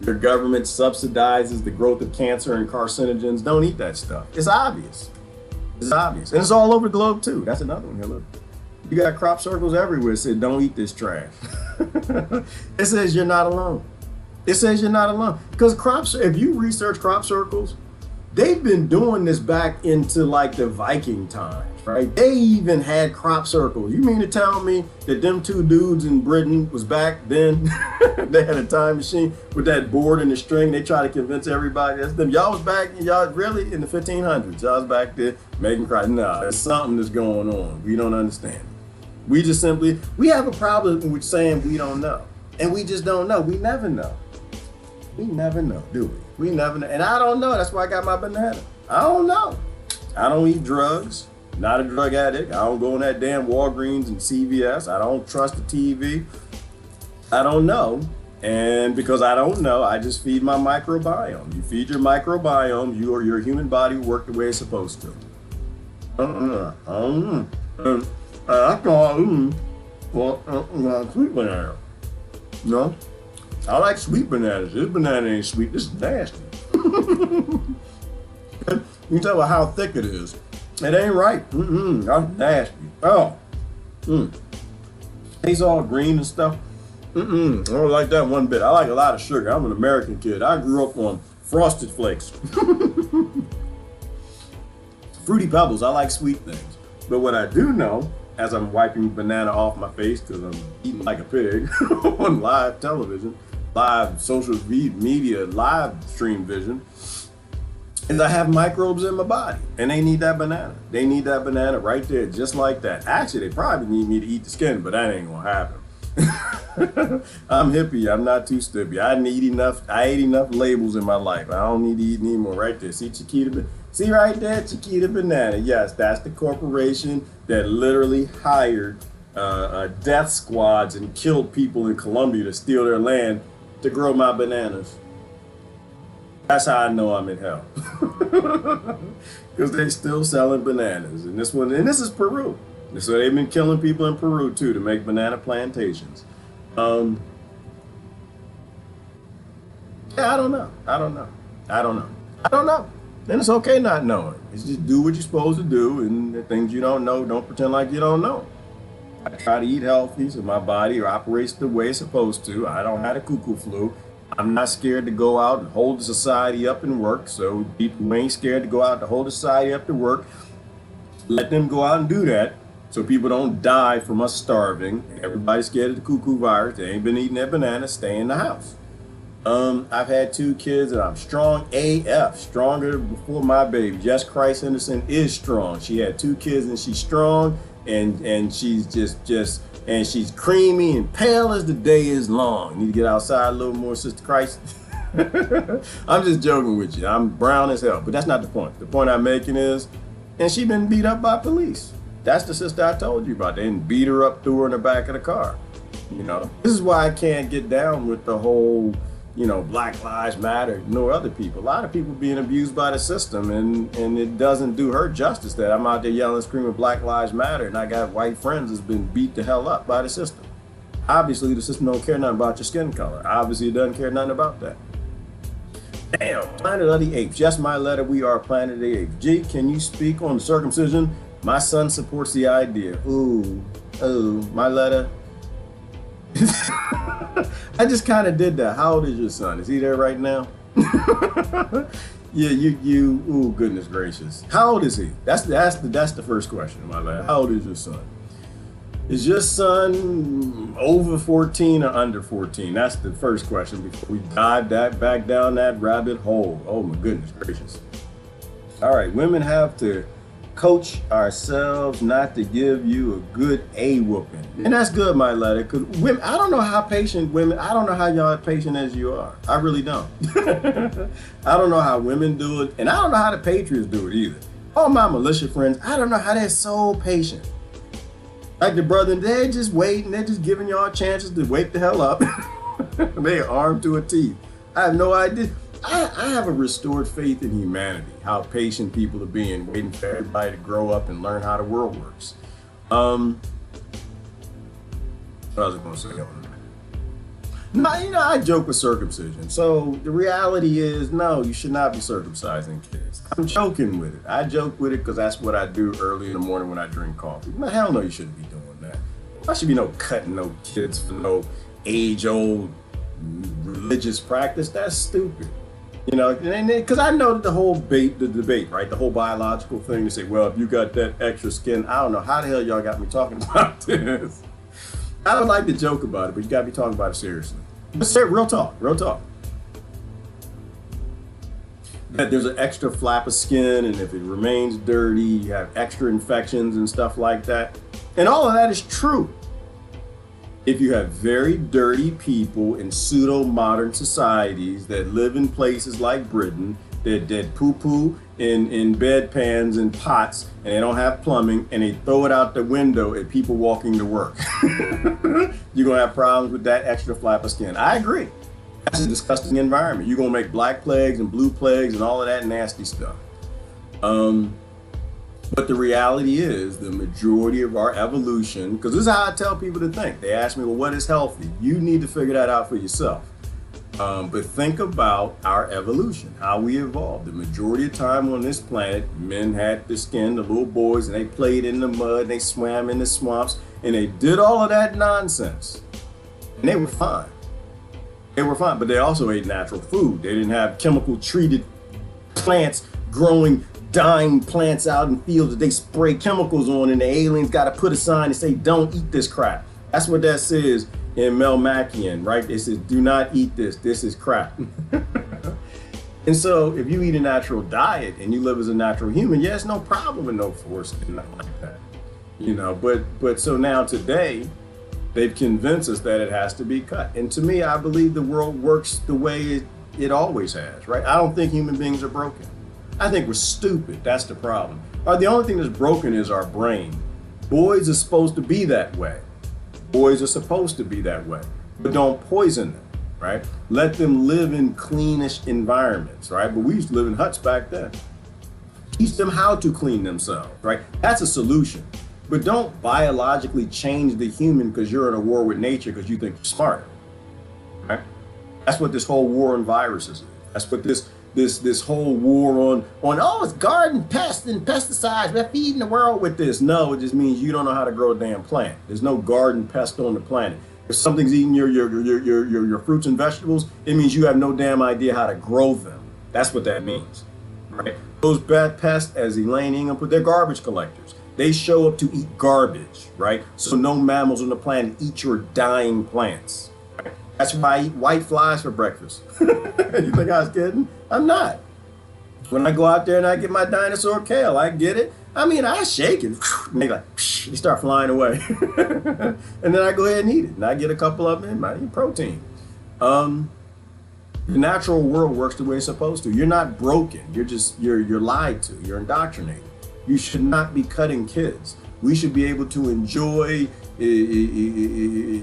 Speaker 1: your government subsidizes the growth of cancer and carcinogens. Don't eat that stuff. It's obvious. It's obvious. And it's all over the globe too. That's another one here. Look. You got crop circles everywhere that say don't eat this trash. It says you're not alone. It says you're not alone. Because if you research crop circles, they've been doing this back into like the Viking times, right? They even had crop circles. You mean to tell me that them two dudes in Britain was back then? They had a time machine with that board and the string. They try to convince everybody that's them. Y'all was back, y'all really in the 1500s. Y'all was back there making crop. No, there's something that's going on. We don't understand. We have a problem with saying we don't know. And we just don't know. We never know. We never know, do we? We never know. And I don't know. That's why I got my banana. I don't know. I don't eat drugs. Not a drug addict. I don't go in that damn Walgreens and CVS. I don't trust the TV. I don't know. And because I don't know, I just feed my microbiome. You feed your microbiome, your human body will work the way it's supposed to. I thought, sweet banana. No, I like sweet bananas. This banana ain't sweet. This is nasty. You can tell by how thick it is. It ain't right. That's nasty. Oh. Tastes all green and stuff. I don't like that one bit. I like a lot of sugar. I'm an American kid. I grew up on Frosted Flakes. Fruity Pebbles. I like sweet things. But what I do know, as I'm wiping banana off my face because I'm eating like a pig on live television, live social media, live stream vision, is I have microbes in my body, and they need that banana. They need that banana right there, just like that. Actually, they probably need me to eat the skin, but that ain't gonna happen. I'm hippie. I'm not too stippy. I ate enough labels in my life. I don't need to eat anymore. Right there. See Chiquita? See right there, Chiquita Banana. Yes, that's the corporation that literally hired death squads and killed people in Colombia to steal their land to grow my bananas. That's how I know I'm in hell. Because they're still selling bananas. And this is Peru. So they've been killing people in Peru too to make banana plantations. Yeah, I don't know. And it's okay not knowing. It's just do what you're supposed to do, and the things you don't know, don't pretend like you don't know. I try to eat healthy so my body operates the way it's supposed to. I don't have a cuckoo flu. I'm not scared to go out and hold the society up and work. So people who ain't scared to go out to hold the society up to work, let them go out and do that so people don't die from us starving. Everybody's scared of the cuckoo virus. They ain't been eating their bananas, stay in the house. I've had 2 kids and I'm strong AF, stronger before my baby. Jess Christ Henderson is strong. She had 2 kids and she's strong and she's just and she's creamy and pale as the day is long. Need to get outside a little more, Sister Christ. I'm just joking with you. I'm brown as hell, but that's not the point. The point I'm making is, and she been beat up by police. That's the sister I told you about. They didn't beat her up, threw her in the back of the car. You know, this is why I can't get down with the whole, Black Lives Matter, nor other people. A lot of people being abused by the system, and it doesn't do her justice that I'm out there yelling, screaming Black Lives Matter, and I got white friends that's been beat the hell up by the system. Obviously, the system don't care nothing about your skin color. Obviously, it doesn't care nothing about that. Damn, Planet of the Apes. Yes, my letter, we are Planet of the Apes. G, can you speak on circumcision? My son supports the idea. Ooh, my letter. I just kind of did that. How old is your son? Is he there right now? Yeah, ooh, goodness gracious. How old is he? That's the first question, my lad. How old is your son? Is your son over 14 or under 14? That's the first question before we dive back down that rabbit hole. Oh my goodness gracious. All right, women have to coach ourselves not to give you a good A-whooping. And that's good, my letter, because women, I don't know how patient women, I don't know how y'all are patient as you are. I really don't. I don't know how women do it, and I don't know how the Patriots do it either. All my militia friends, I don't know how they're so patient. Like the brother, they're just waiting, they're just giving y'all chances to wake the hell up. They're armed to a teeth. I have no idea. I have a restored faith in humanity, how patient people are being, waiting for everybody to grow up and learn how the world works. What was I going to say? No, I joke with circumcision. So the reality is, no, you should not be circumcising kids. I'm joking with it. I joke with it because that's what I do early in the morning when I drink coffee. No, hell no, you shouldn't be doing that. There should be no cutting no kids for no age-old religious practice. That's stupid. Because I know that the whole debate, right? The whole biological thing to say, well, if you got that extra skin, I don't know how the hell y'all got me talking about this. I would like to joke about it, but you got to be talking about it seriously. Real talk. That there's an extra flap of skin, and if it remains dirty, you have extra infections and stuff like that. And all of that is true. If you have very dirty people in pseudo-modern societies that live in places like Britain, that poo-poo in bedpans and pots, and they don't have plumbing, and they throw it out the window at people walking to work, you're going to have problems with that extra flap of skin. I agree. That's a disgusting environment. You're going to make black plagues and blue plagues and all of that nasty stuff. But the reality is, the majority of our evolution, because this is how I tell people to think. They ask me, well, what is healthy? You need to figure that out for yourself. But think about our evolution, how we evolved. The majority of time on this planet, men had the skin, the little boys, and they played in the mud, and they swam in the swamps, and they did all of that nonsense. And they were fine. They were fine, but they also ate natural food. They didn't have chemical treated plants growing, dying plants out in fields that they spray chemicals on, and the aliens got to put a sign and say, don't eat this crap. That's what that says in Melmacian, right? It says, do not eat this. This is crap. And so if you eat a natural diet and you live as a natural human, yeah, it's no problem with no force and nothing like that. You know, but so now today, they've convinced us that it has to be cut. And to me, I believe the world works the way it always has, right? I don't think human beings are broken. I think we're stupid. That's the problem. The only thing that's broken is our brain. Boys are supposed to be that way. Boys are supposed to be that way. But don't poison them, right? Let them live in cleanish environments, right? But we used to live in huts back then. Teach them how to clean themselves, right? That's a solution. But don't biologically change the human because you're in a war with nature because you think you're smart, right? That's what this whole war on viruses is. That's what this whole war on oh, it's garden pests and pesticides. We're feeding the world with this. No, it just means you don't know how to grow a damn plant. There's no garden pest on the planet. If something's eating your fruits and vegetables, it means you have no damn idea how to grow them. That's what that means, right? Those bad pests, as Elaine Ingham put, they're garbage collectors. They show up to eat garbage, right? So no mammals on the planet eat your dying plants. Right? That's why I eat white flies for breakfast. You think I was kidding? I'm not. When I go out there and I get my dinosaur kale, I get it. I mean, I shake it. And they they start flying away. And then I go ahead and eat it. And I get a couple of them in my protein. The natural world works the way it's supposed to. You're not broken. You're lied to. You're indoctrinated. You should not be cutting kids. We should be able to enjoy the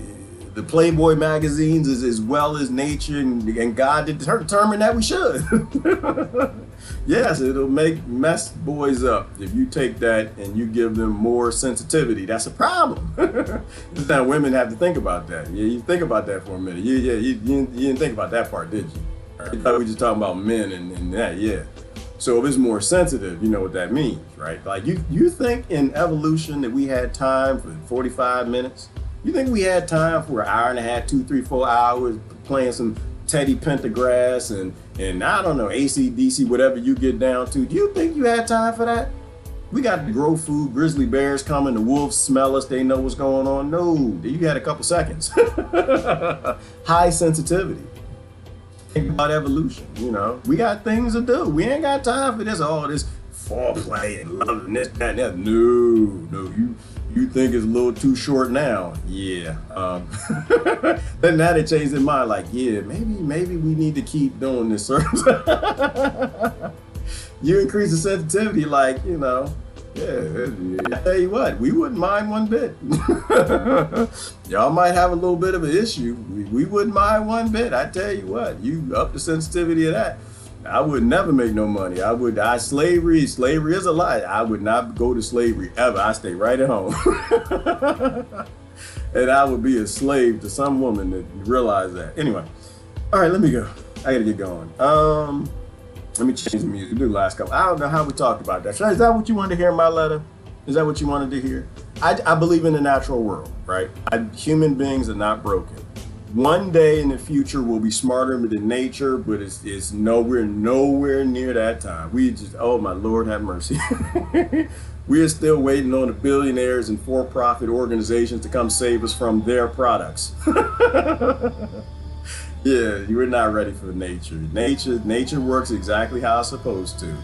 Speaker 1: Playboy magazines as well as nature, and God determined that we should. Yes, it'll make mess boys up if you take that and you give them more sensitivity. That's a problem. This time women have to think about that. Yeah, you think about that for a minute. You didn't think about that part, did you? You thought we were just talking about men and that, yeah. So if it's more sensitive, you know what that means, right? Like you think in evolution that we had time for 45 minutes? You think we had time for an hour and a half, 2, 3, 4 hours playing some Teddy Pendergrass and I don't know, AC/DC, whatever you get down to? Do you think you had time for that? We got to grow food, grizzly bears coming, the wolves smell us, they know what's going on. No, you had a couple seconds. High sensitivity. Think about evolution, you know. We got things to do. We ain't got time for this, all this foreplay and love and this, that, and that. No, you think it's a little too short now. Yeah. Then now they changed their mind, like, yeah, maybe we need to keep doing this. You increase the sensitivity, like, you know, yeah, I tell you what, we wouldn't mind one bit. Y'all might have a little bit of an issue. We wouldn't mind one bit. I tell you what, you up the sensitivity of that. I would never make no money. Slavery is a lie. I would not go to slavery ever. I stay right at home. And I would be a slave to some woman that realized that. Anyway, all right, let me go. I gotta get going. Let me change the music. Do the last couple. I don't know how we talked about that. Is that what you wanted to hear in my letter? Is that what you wanted to hear? I believe in the natural world, right? Human beings are not broken. One day in the future we'll be smarter than nature, but it's nowhere near that time. We just, oh my Lord, have mercy. We are still waiting on the billionaires and for-profit organizations to come save us from their products. Yeah, you were not ready for nature. Nature works exactly how it's supposed to.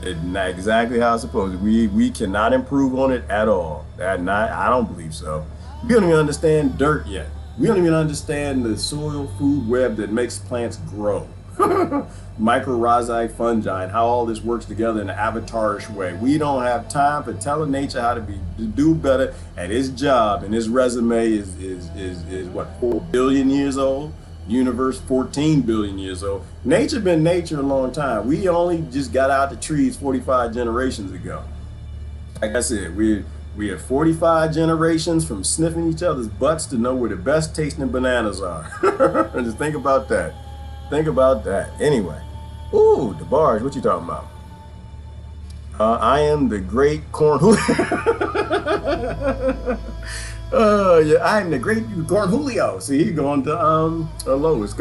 Speaker 1: Exactly how it's supposed to. We cannot improve on it at all. I don't believe so. We don't even understand dirt yet. We don't even understand the soil food web that makes plants grow. Mycorrhizae fungi and how all this works together in an avatarish way. We don't have time for telling nature how to do better at its job, and its resume is what, 4 billion years old? Universe 14 billion years old. Nature been nature a long time. We only just got out the trees 45 generations ago. Like I said, we have 45 generations from sniffing each other's butts to know where the best tasting bananas are. And just think about that. Think about that. Anyway, ooh, DeBarge, what you talking about? I am the great cornhole. Yeah, I am the great corn Julio. See, he going to Lois.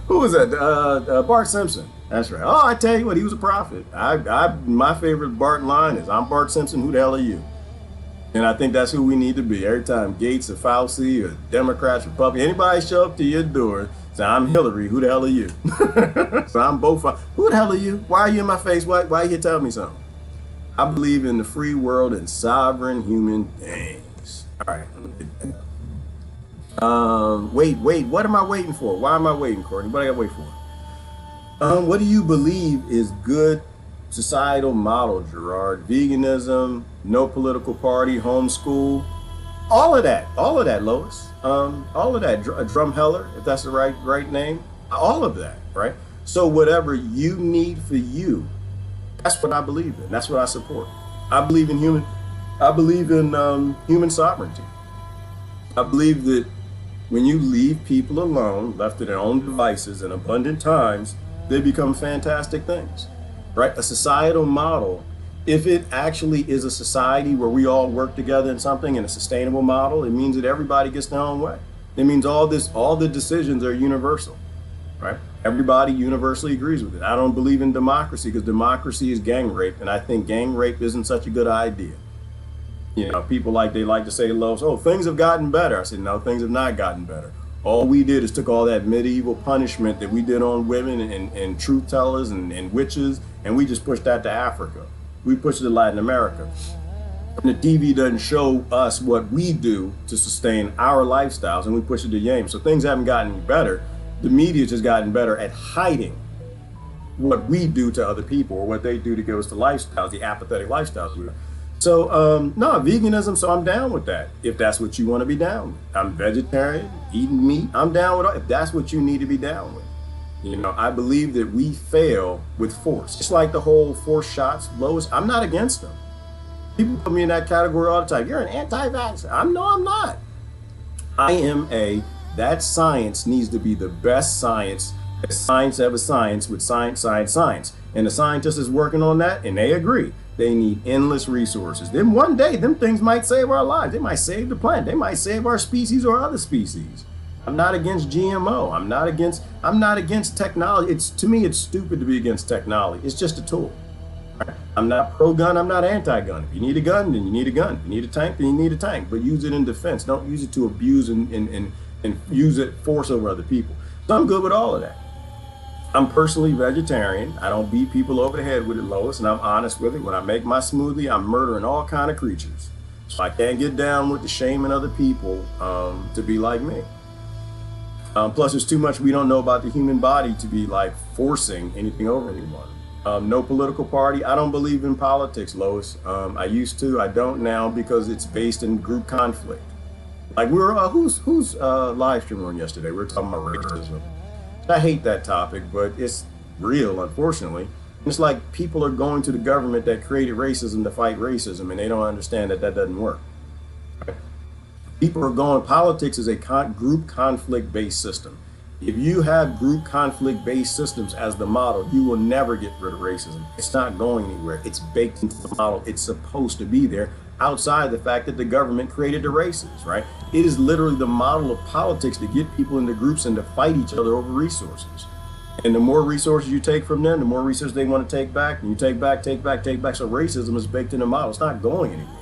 Speaker 1: Who was that? Bart Simpson. That's right. Oh, I tell you what, he was a prophet. My favorite Bart line is, "I'm Bart Simpson. Who the hell are you?" And I think that's who we need to be. Every time Gates or Fauci or Democrats, Republicans, anybody show up to your door, say, "I'm Hillary. Who the hell are you?" So I'm both. Who the hell are you? Why are you in my face? Why are you here telling me something? I believe in the free world and sovereign human beings. All right. Wait. What am I waiting for? Why am I waiting, Courtney? What I got to wait for? What do you believe is good societal model, Gerard? Veganism, no political party, homeschool, all of that, Lois. All of that, Drumheller, if that's the right name, all of that, right? So whatever you need for you, that's what I believe in. That's what I support. I believe in human sovereignty. I believe that when you leave people alone, left to their own devices in abundant times, they become fantastic things, right? A societal model, if it actually is a society where we all work together in something in a sustainable model, it means that everybody gets their own way. It means all the decisions are universal, right? Everybody universally agrees with it. I don't believe in democracy because democracy is gang rape, and I think gang rape isn't such a good idea. You know, people they like to say, "Loves, oh, things have gotten better." I said, no, things have not gotten better. All we did is took all that medieval punishment that we did on women and truth tellers and witches, and we just pushed that to Africa. We pushed it to Latin America. And the TV doesn't show us what we do to sustain our lifestyles, and we push it to Yemen. So things haven't gotten better. The media's just gotten better at hiding what we do to other people or what they do to give us the lifestyles, the apathetic lifestyles we have. So, no, veganism, so I'm down with that. If that's what you want to be down with. I'm vegetarian, eating meat, I'm down with it. If that's what you need to be down with. You know, I believe that we fail with force. It's like the whole force shots, Lois, I'm not against them. People put me in that category all the time. You're an anti-vaxxer. I'm not. I am that science needs to be the best science, as science ever science with science. And the scientist is working on that, and they agree. They need endless resources. Then one day, them things might save our lives. They might save the planet. They might save our species or other species. I'm not against GMO. I'm not against technology. To me, it's stupid to be against technology. It's just a tool. Right? I'm not pro-gun. I'm not anti-gun. If you need a gun, then you need a gun. If you need a tank, then you need a tank. But use it in defense. Don't use it to abuse and use it force over other people. So I'm good with all of that. I'm personally vegetarian. I don't beat people over the head with it, Lois, and I'm honest with it. When I make my smoothie, I'm murdering all kind of creatures. So I can't get down with the shaming other people to be like me. Plus, there's too much we don't know about the human body to be like forcing anything over anyone. No political party. I don't believe in politics, Lois. I used to. I don't now because it's based in group conflict. Like who's live stream on yesterday? We were talking about racism. I hate that topic, but it's real, unfortunately. It's like people are going to the government that created racism to fight racism, and they don't understand that doesn't work. People are going, politics is a group conflict-based system. If you have group conflict-based systems as the model, you will never get rid of racism. It's not going anywhere. It's baked into the model. It's supposed to be there outside the fact that the government created the races, right? It is literally the model of politics to get people into groups and to fight each other over resources. And the more resources you take from them, the more resources they want to take back, and you take back. So racism is baked in the model. It's not going anywhere.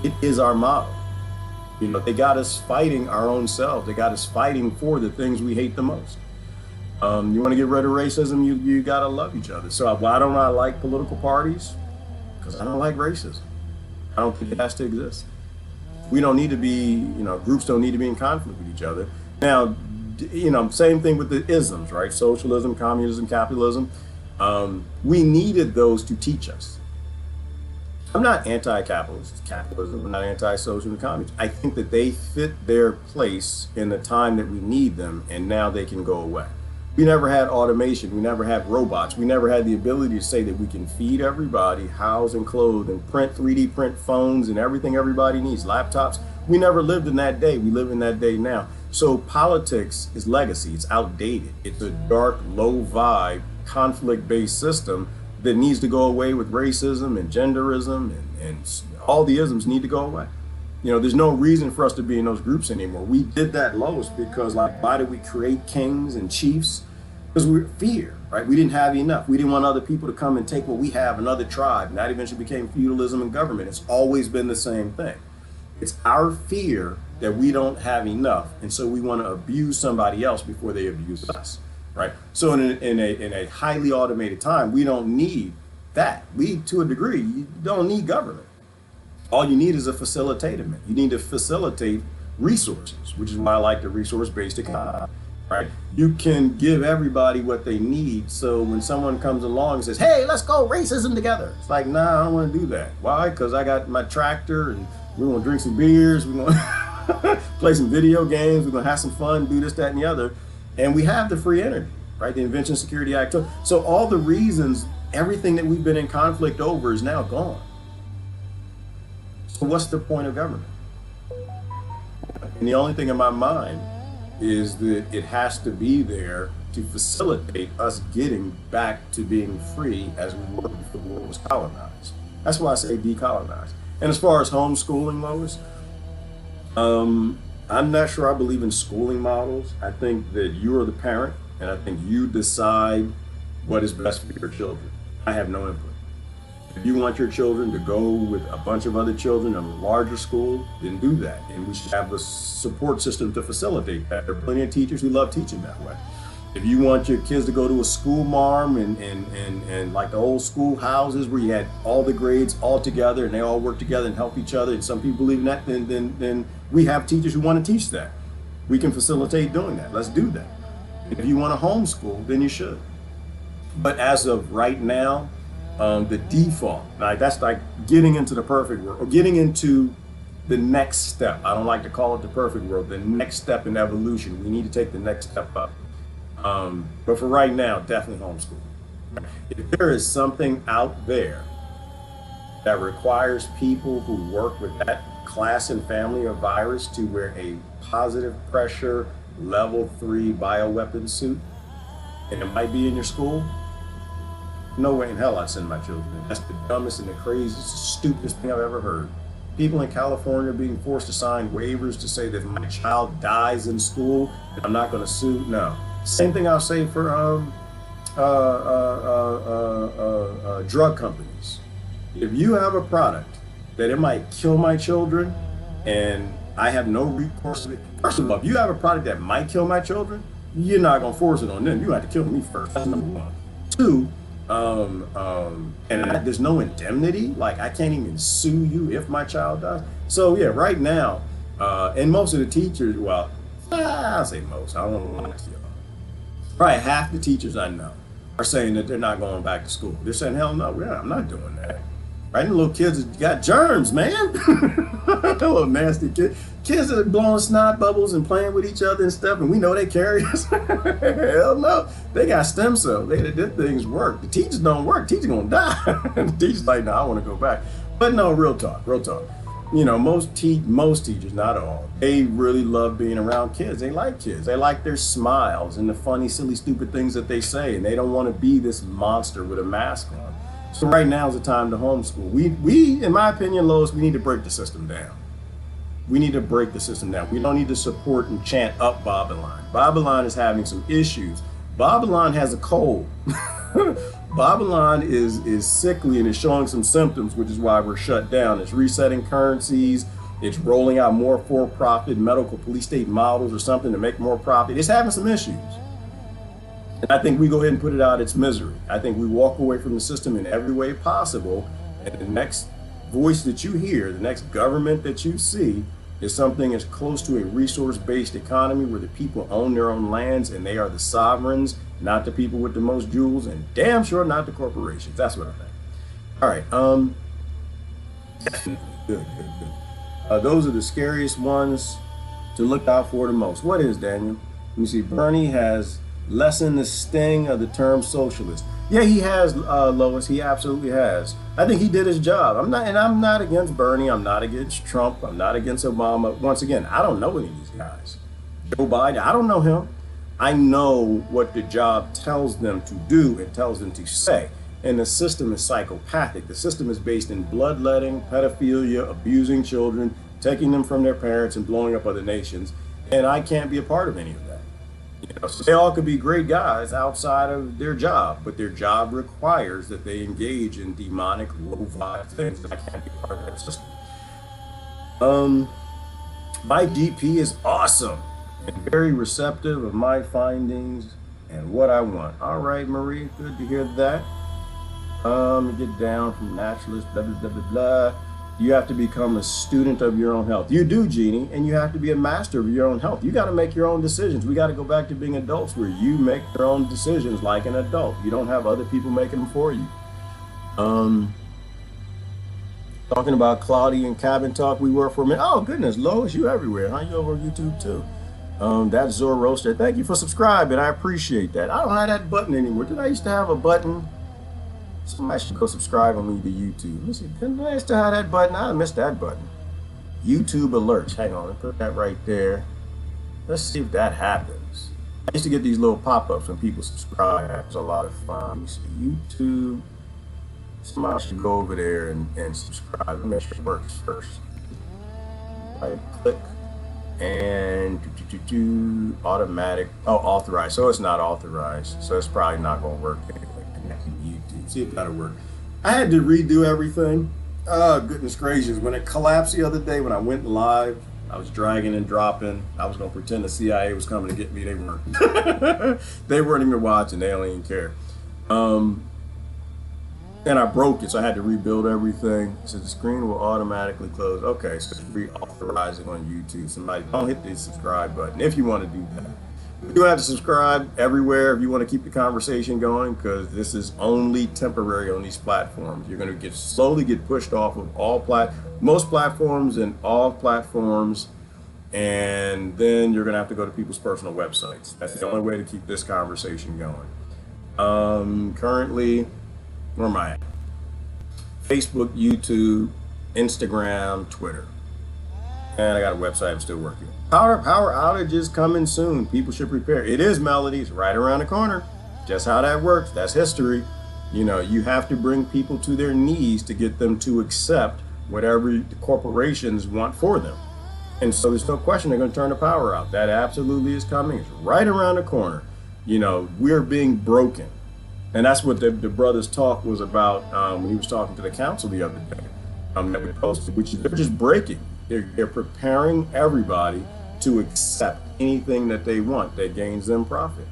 Speaker 1: It is our model. You know, they got us fighting our own selves. They got us fighting for the things we hate the most. You want to get rid of racism, you got to love each other. So why don't I like political parties? Because I don't like racism. I don't think it has to exist. We don't need to be, groups don't need to be in conflict with each other. Now, same thing with the isms, right? Socialism, communism, capitalism. We needed those to teach us. I'm not capitalism, I'm not anti-social and communism. I think that they fit their place in the time that we need them, and now they can go away. We never had automation, we never had robots, we never had the ability to say that we can feed everybody, house and clothe and 3D print phones and everything everybody needs, laptops. We never lived in that day, we live in that day now. So politics is legacy. It's outdated. It's a dark, low vibe, conflict-based system that needs to go away with racism and genderism and all the isms need to go away. You know, there's no reason for us to be in those groups anymore. We did that lowest because, like, why did we create kings and chiefs? Because we fear, right? We didn't have enough. We didn't want other people to come and take what we have, another tribe. And that eventually became feudalism and government. It's always been the same thing. It's our fear that we don't have enough, and so we want to abuse somebody else before they abuse us, right? So in a highly automated time, we don't need that. We, to a degree, you don't need government. All you need is a facilitator. You need to facilitate resources, which is why I like the resource-based economy, right? You can give everybody what they need, so when someone comes along and says, hey, let's go racism together, it's like, nah, I don't want to do that. Why? Because I got my tractor, and we're going to drink some beers, we're going to play some video games, we're going to have some fun, do this, that, and the other, and we have the free energy, right? The Invention Security Act. So all the reasons, everything that we've been in conflict over is now gone. So what's the point of government? And the only thing in my mind is that it has to be there to facilitate us getting back to being free as we were before the world was colonized. That's why I say decolonize. And as far as homeschooling, Lois, I'm not sure I believe in schooling models. I think that you are the parent, and I think you decide what is best for your children. I have no input. If you want your children to go with a bunch of other children in a larger school, then do that. And we should have a support system to facilitate that. There are plenty of teachers who love teaching that way. If you want your kids to go to a school marm and like the old school houses where you had all the grades all together and they all work together and help each other, and some people believe in that, then we have teachers who want to teach that. We can facilitate doing that. Let's do that. If you want to homeschool, then you should. But as of right now, the default, like that's like getting into the perfect world or getting into the next step. I don't like to call it the perfect world, the next step in evolution. We need to take the next step up. But for right now, definitely homeschool. If there is something out there that requires people who work with that class and family of virus to wear a positive pressure level 3 bioweapon suit, and it might be in your school, no way in hell I'd send my children. That's the dumbest and the craziest, stupidest thing I've ever heard. People in California being forced to sign waivers to say that if my child dies in school, that I'm not going to sue. No. Same thing I'll say for drug companies. If you have a product that it might kill my children and I have no recourse to it, first of all, if you have a product that might kill my children, you're not going to force it on them. You have to kill me first. That's number one. Two, and there's no indemnity. Like, I can't even sue you if my child dies. So yeah, right now, and most of the teachers, well, I'll say most, I don't want to lie to y'all. Probably half the teachers I know are saying that they're not going back to school. They're saying, hell no, I'm not doing that. Right? And little kids got germs, man. Little nasty kids. Kids that are blowing snot bubbles and playing with each other and stuff, and we know they carry us. Hell no. They got stem cells. Their things work. The teachers don't work. Teachers gonna die. The teachers like, no, I want to go back. But no, real talk. You know, most teachers, not all, they really love being around kids. They like kids. They like their smiles and the funny, silly, stupid things that they say, and they don't want to be this monster with a mask on. So right now is the time to homeschool. We, in my opinion, Lois, we need to break the system down. We need to break the system down. We don't need to support and chant up Babylon. Babylon is having some issues. Babylon has a cold. Babylon is sickly and is showing some symptoms, which is why we're shut down. It's resetting currencies. It's rolling out more for-profit medical police state models or something to make more profit. It's having some issues. And I think we go ahead and put it out its misery. I think we walk away from the system in every way possible. And the next voice that you hear, the next government that you see, is something as close to a resource-based economy where the people own their own lands and they are the sovereigns, not the people with the most jewels, and damn sure not the corporations. That's what I think. All right. Good. Those are the scariest ones to look out for the most. What is, Daniel? Let me see. Bernie has lessened the sting of the term socialist. Yeah, he has, Lois. He absolutely has. I think he did his job. I'm not against Bernie. I'm not against Trump. I'm not against Obama. Once again, I don't know any of these guys. Joe Biden, I don't know him. I know what the job tells them to do and tells them to say. And the system is psychopathic. The system is based in bloodletting, pedophilia, abusing children, taking them from their parents, and blowing up other nations. And I can't be a part of any of that. So they all could be great guys outside of their job, but their job requires that they engage in demonic, low-vibe things. And I can't be part of that system. My DP is awesome and very receptive of my findings and what I want. All right, Marie, good to hear that. Get down from naturalist, blah, blah, blah, blah, blah. You have to become a student of your own health. You do, Jeannie, and you have to be a master of your own health. You got to make your own decisions. We got to go back to being adults where you make your own decisions like an adult. You don't have other people making them for you. Talking about Claudia and Cabin Talk, we were for a minute. Oh, goodness, Lois, you everywhere, huh? You over on YouTube, too. That's Zor Roaster. Thank you for subscribing. I appreciate that. I don't have that button anymore. Did I used to have a button? Somebody should go subscribe on me to YouTube. Let's see, didn't I used to have that button? I missed that button. YouTube alerts. Hang on, let's put that right there. Let's see if that happens. I used to get these little pop-ups when people subscribe. That was a lot of fun. Let me see, YouTube. Somebody should go over there and subscribe. Make sure it works first. I click and automatic. Oh, authorized. So it's not authorized. So it's probably not going to work anyway. Connecting YouTube. See if that'll work. I had to redo everything. Oh, goodness gracious. When it collapsed the other day, when I went live, I was dragging and dropping. I was going to pretend the CIA was coming to get me. They weren't. They weren't even watching. They don't even care. And I broke it, so I had to rebuild everything. So the screen will automatically close. Okay, so it's reauthorizing on YouTube. Somebody don't hit the subscribe button if you want to do that. You do have to subscribe everywhere if you want to keep the conversation going, because this is only temporary on these platforms. You're going to slowly get pushed off of most platforms and all platforms, and then you're going to have to go to people's personal websites. That's the only way to keep this conversation going. Currently, where am I at? Facebook, YouTube, Instagram, Twitter. And I got a website I'm still working on. Power outages coming soon. People should prepare. It is Melody. It's right around the corner. Just how that works. That's history. You know, you have to bring people to their knees to get them to accept whatever the corporations want for them. And so there's no question they're going to turn the power out. That absolutely is coming. It's right around the corner. You know, we're being broken. And that's what the brother's talk was about when he was talking to the council the other day that we posted, which is they're just breaking. They're preparing everybody to accept anything that they want that gains them profit.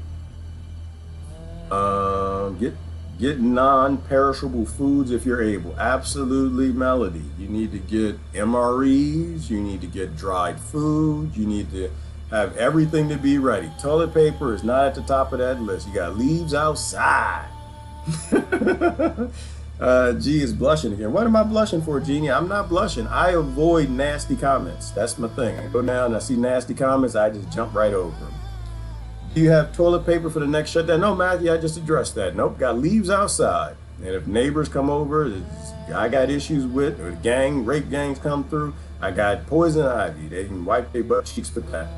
Speaker 1: Get non-perishable foods if you're able. Absolutely, Melody. You need to get MREs. You need to get dried food. You need to have everything to be ready. Toilet paper is not at the top of that list. You got leaves outside. G is blushing again. What am I blushing for, Jeannie? I'm not blushing. I avoid nasty comments. That's my thing. I go down and I see nasty comments, I just jump right over them. Do you have toilet paper for the next shutdown? No, Matthew, I just addressed that. Nope, got leaves outside. And if neighbors come over, I got issues with, or rape gangs come through, I got poison ivy. They can wipe their butt cheeks with that.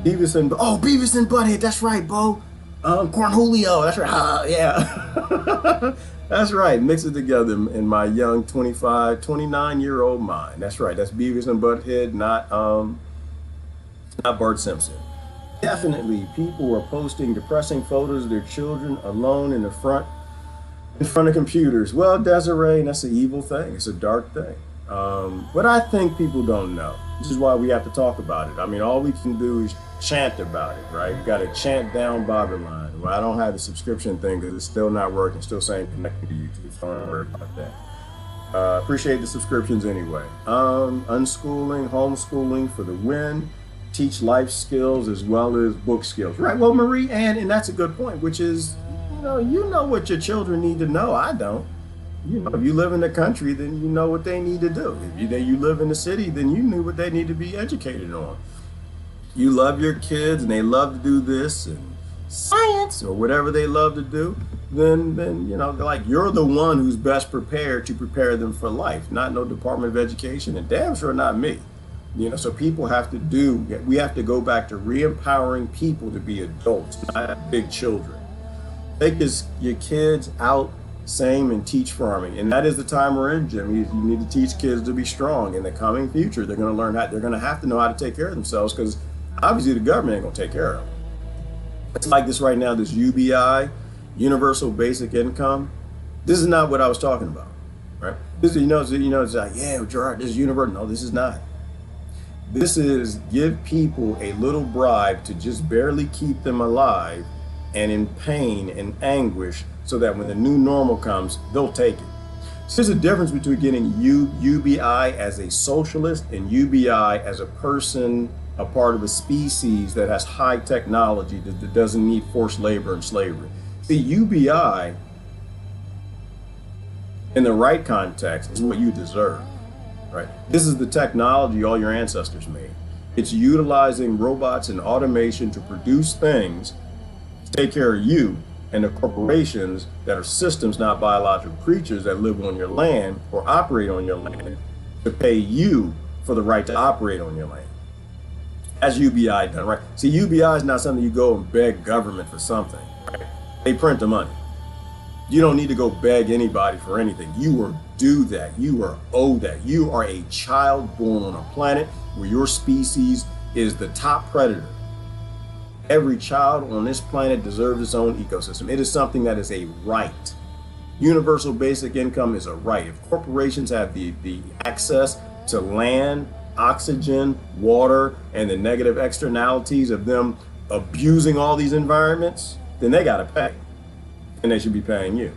Speaker 1: Beavis and Butthead, that's right, Bo. Cornholio, that's right. Yeah. That's right. Mix it together in my young 29-year-old mind. That's right. That's Beavis and Butthead, not Bart Simpson. Definitely, people are posting depressing photos of their children alone in front of computers. Well, Desiree, that's an evil thing. It's a dark thing. But I think people don't know. This is why we have to talk about it. I mean, all we can do is chant about it, right? You got to chant down Bobberline. Well, I don't have the subscription thing because it's still not working. Still saying connected to YouTube. So don't worry about that. Appreciate the subscriptions anyway. Unschooling, homeschooling for the win. Teach life skills as well as book skills. Right. Well, Marie Ann, and that's a good point, which is, you know what your children need to know. I don't. If you live in the country, then you know what they need to do. If you live in the city, then you knew what they need to be educated on. You love your kids and they love to do this and science or whatever they love to do, then like you're the one who's best prepared to prepare them for life, not no Department of Education, and damn sure not me. So people have to we have to go back to re-empowering people to be adults, not big children. Take your kids out, same, and teach farming. And that is the time we're in, Jim. You need to teach kids to be strong. In the coming future, they're going to learn how, they're going to have to know how to take care of themselves, because obviously the government ain't going to take care of them. It's like this right now, this UBI, Universal Basic Income. This is not what I was talking about, right? This is, it's like, yeah, Gerard, this is universal. No, this is not. This is give people a little bribe to just barely keep them alive and in pain and anguish, so that when the new normal comes, they'll take it. So there's a difference between getting UBI as a socialist and UBI as a person, a part of a species that has high technology that doesn't need forced labor and slavery. See, UBI in the right context is what you deserve, right? This is the technology all your ancestors made. It's utilizing robots and automation to produce things to take care of you and the corporations that are systems, not biological creatures that live on your land or operate on your land, to pay you for the right to operate on your land. As UBI done, right? See, UBI is not something you go and beg government for something, right? They print the money. You don't need to go beg anybody for anything. You are due that. You are owed that. You are a child born on a planet where your species is the top predator. Every child on this planet deserves its own ecosystem. It is something that is a right. Universal basic income is a right. If corporations have the access to land, oxygen, water, and the negative externalities of them abusing all these environments, then they got to pay, and they should be paying you.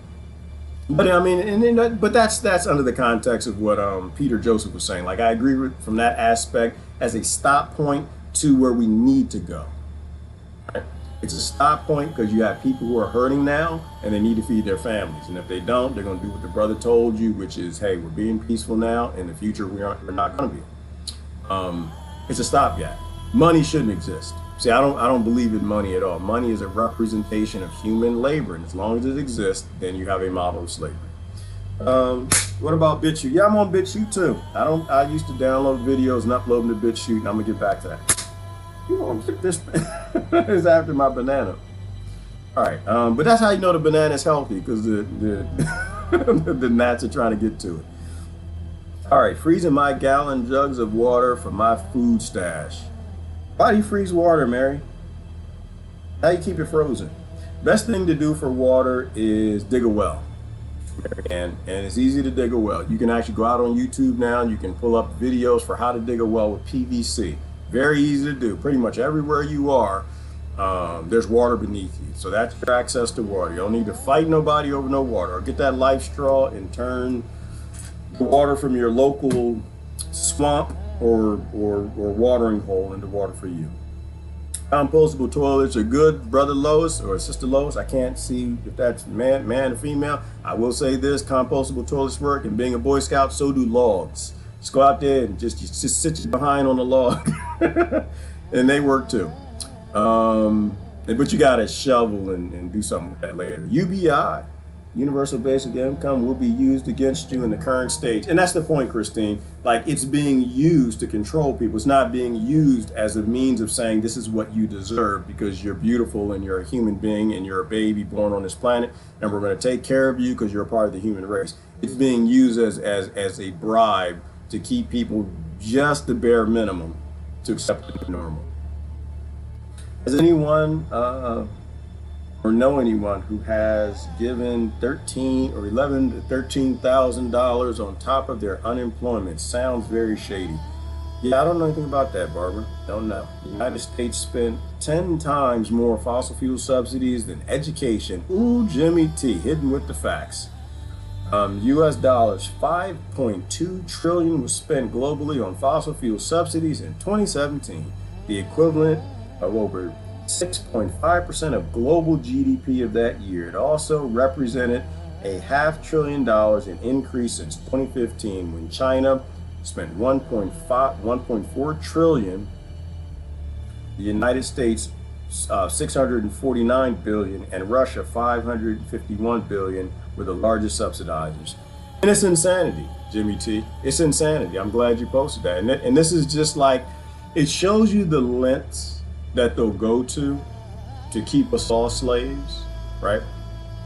Speaker 1: But I mean, but that's under the context of what Peter Joseph was saying. Like, I agree with from that aspect as a stop point to where we need to go. Right? It's a stop point because you have people who are hurting now and they need to feed their families. And if they don't, they're going to do what the brother told you, which is, hey, we're being peaceful now. In the future, we're not going to be. It's a stopgap. Money shouldn't exist. See, I don't believe in money at all. Money is a representation of human labor, and as long as it exists, then you have a model of slavery. What about BitChute? Yeah, I'm on BitChute too. I used to download videos and upload them to BitChute, and I'm gonna get back to that. This is after my banana. All right, but that's how you know the banana is healthy, because the the gnats are trying to get to it. All right, freezing my gallon jugs of water for my food stash. Why do you freeze water, Mary? How do you keep it frozen? Best thing to do for water is dig a well. And it's easy to dig a well. You can actually go out on YouTube now and you can pull up videos for how to dig a well with PVC. Very easy to do. Pretty much everywhere you are, there's water beneath you. So that's your access to water. You don't need to fight nobody over no water. Or get that life straw and turn the water from your local swamp or watering hole into water for you. Compostable toilets are good, Brother Lois or Sister Lois. I can't see if that's man or female. I will say this: compostable toilets work, and being a Boy Scout, so do logs. Just go out there and just sit your behind on the log, and they work too. But you gotta shovel and do something with that later. UBI, Universal Basic Income, will be used against you in the current stage. And that's the point, Christine. Like, it's being used to control people. It's not being used as a means of saying this is what you deserve because you're beautiful and you're a human being and you're a baby born on this planet and we're going to take care of you because you're a part of the human race. It's being used as a bribe to keep people just the bare minimum to accept the normal. Has anyone or know anyone who has given $13,000 or $11,000 to $13,000 on top of their unemployment? Sounds very shady. Yeah, I don't know anything about that, Barbara. Don't know. The United States spent 10 times more fossil fuel subsidies than education. Ooh, Jimmy T, hidden with the facts. US dollars, 5.2 trillion was spent globally on fossil fuel subsidies in 2017, the equivalent of over 6.5% of global GDP of that year. It also represented a $500 billion in increase since 2015, when China spent 1.4 trillion, the United States 649 billion, and Russia 551 billion were the largest subsidizers. And it's insanity, Jimmy T. It's insanity. I'm glad you posted that. And this is just like, it shows you the lengths that they'll go to keep us all slaves, right?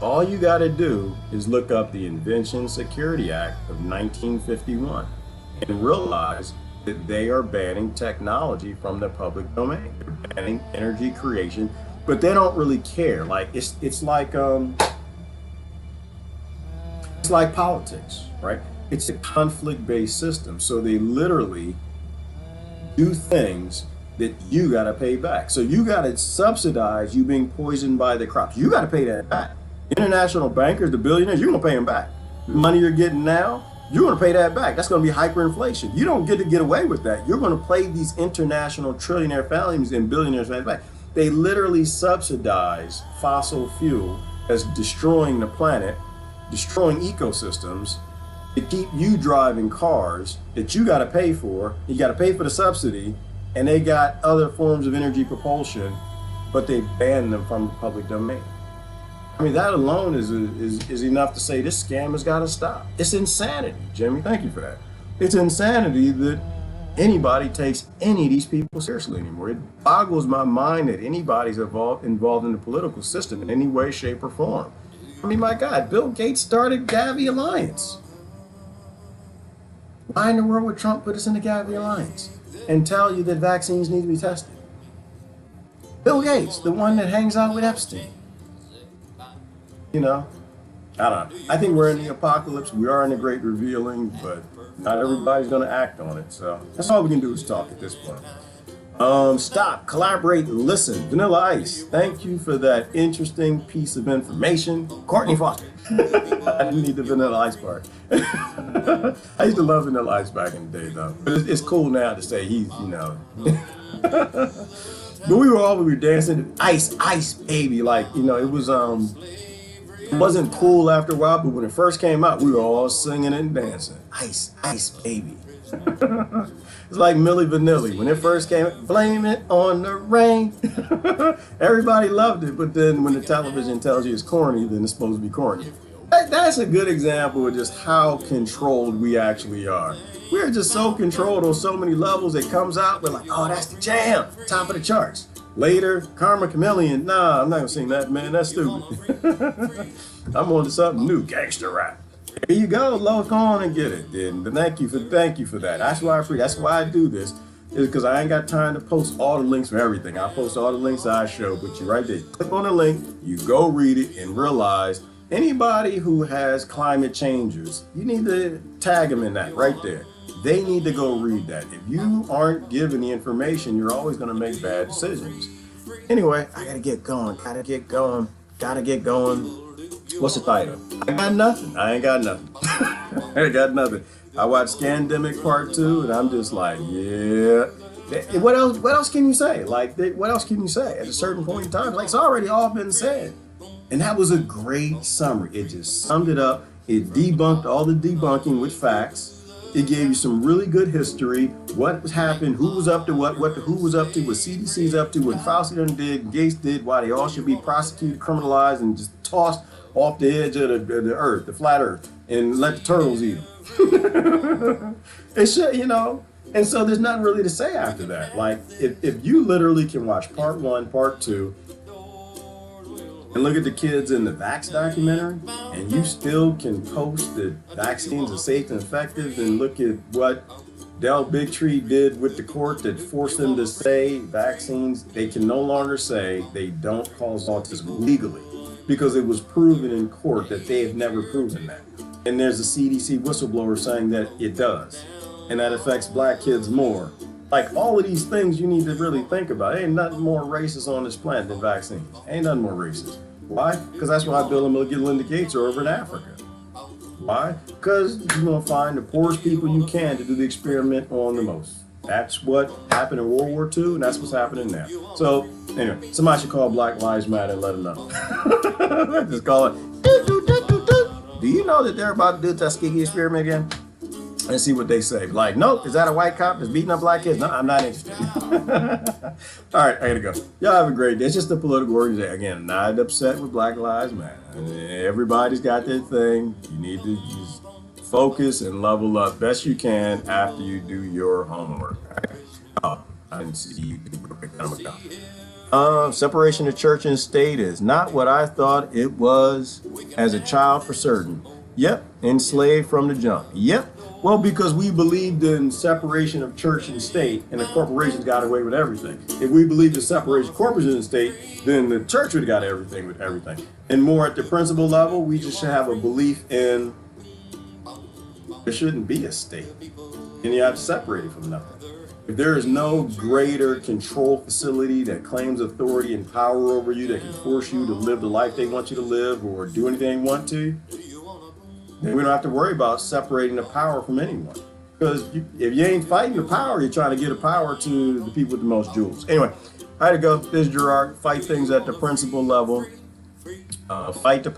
Speaker 1: All you got to do is look up the Invention Security Act of 1951 and realize that they are banning technology from the public domain. They're banning energy creation, but they don't really care. Like it's like politics, right? It's a conflict-based system. So they literally do things that you got to pay back. So you got to subsidize you being poisoned by the crops. You got to pay that back. International bankers, the billionaires, you're going to pay them back. The money you're getting now, you're going to pay that back. That's going to be hyperinflation. You don't get to get away with that. You're going to pay these international trillionaire families and billionaires back. They literally subsidize fossil fuel as destroying the planet, destroying ecosystems, to keep you driving cars that you got to pay for. You got to pay for the subsidy, and they got other forms of energy propulsion, but they ban them from the public domain. I mean, that alone is enough to say this scam has got to stop. It's insanity, Jimmy. Thank you for that. It's insanity that anybody takes any of these people seriously anymore. It boggles my mind that anybody's involved in the political system in any way, shape, or form. I mean, my God, Bill Gates started Gavi Alliance. Why in the world would Trump put us in the Gavi Alliance and tell you that vaccines need to be tested? Bill Gates, the one that hangs out with Epstein. You know, I don't know. I think we're in the apocalypse. We are in the great revealing, but not everybody's going to act on it. So that's all we can do is talk at this point. Stop, collaborate, listen. Vanilla Ice, thank you for that interesting piece of information. Courtney Foster. I didn't need the Vanilla Ice part. I used to love Vanilla Ice back in the day, though. But it's cool now to say he's, you know. But we were dancing, ice, ice, baby. Like, you know, it wasn't cool after a while, but when it first came out, we were all singing and dancing. Ice, ice, baby. It's like Milli Vanilli. When it first came, blame it on the rain. Everybody loved it, but then when the television tells you it's corny, then it's supposed to be corny. That's a good example of just how controlled we actually are. We're just so controlled on so many levels. It comes out, we're like, oh, that's the jam, top of the charts. Later, Karma Chameleon, nah, I'm not gonna sing that, man, that's stupid. I'm on to something new, gangster rap. Here you go, Lois, go on and get it. And thank you for that. That's why I do this, is because I ain't got time to post all the links for everything. I post all the links I show, but you right there, click on the link, you go read it and realize anybody who has climate changes, you need to tag them in that right there. They need to go read that. If you aren't given the information, you're always going to make bad decisions. Anyway, I gotta get going. What's the title? I got nothing. I ain't got nothing. I ain't got nothing. I watched Scandemic Part 2, and I'm just like, yeah. What else can you say? Like, what else can you say? At a certain point in time, like, it's already all been said. And that was a great summary. It just summed it up. It debunked all the debunking with facts. It gave you some really good history, what was happening, who was up to who was up to, what CDC's up to, what Fauci done did, Gates did, why they all should be prosecuted, criminalized, and just tossed off the edge of the earth, the flat earth, and let the turtles eat them. It should, you know, and so there's nothing really to say after that. Like, if you literally can watch part 1, part 2, and look at the kids in the Vax documentary, and you still can post that vaccines are safe and effective, and look at what Del Bigtree did with the court that forced them to say vaccines, they can no longer say they don't cause autism legally, because it was proven in court that they have never proven that. And there's a CDC whistleblower saying that it does, and that affects black kids more. Like, all of these things you need to really think about. Ain't nothing more racist on this planet than vaccines. Ain't nothing more racist. Why? Because that's why Bill and Melinda Gates are over in Africa. Why? Because you're going to find the poorest people you can to do the experiment on the most. That's what happened in World War II, and that's what's happening now. So, anyway, somebody should call Black Lives Matter and let them know. Just call it. Do you know that they're about to do the Tuskegee experiment again? And see what they say. Like, nope, is that a white cop that's beating up black kids? No, I'm not interested. All right, I gotta go. Y'all have a great day. It's just a political organization. Again, not upset with Black Lives Matter. Everybody's got their thing. You need to just focus and level up best you can after you do your homework. Oh, I didn't see you. Separation of church and state is not what I thought it was as a child for certain. Yep, enslaved from the jump. Yep. Well, because we believed in separation of church and state, and the corporations got away with everything. If we believed in separation of corporations and state, then the church would have got everything with everything. And more at the principle level, we just should have a belief in there shouldn't be a state, and you have to separate it from nothing. If there is no greater control facility that claims authority and power over you that can force you to live the life they want you to live or do anything they want to, then we don't have to worry about separating the power from anyone. Because if you ain't fighting the power, you're trying to give the power to the people with the most jewels. Anyway, I had to go. This is Gerard. Fight things at the principle level. Fight the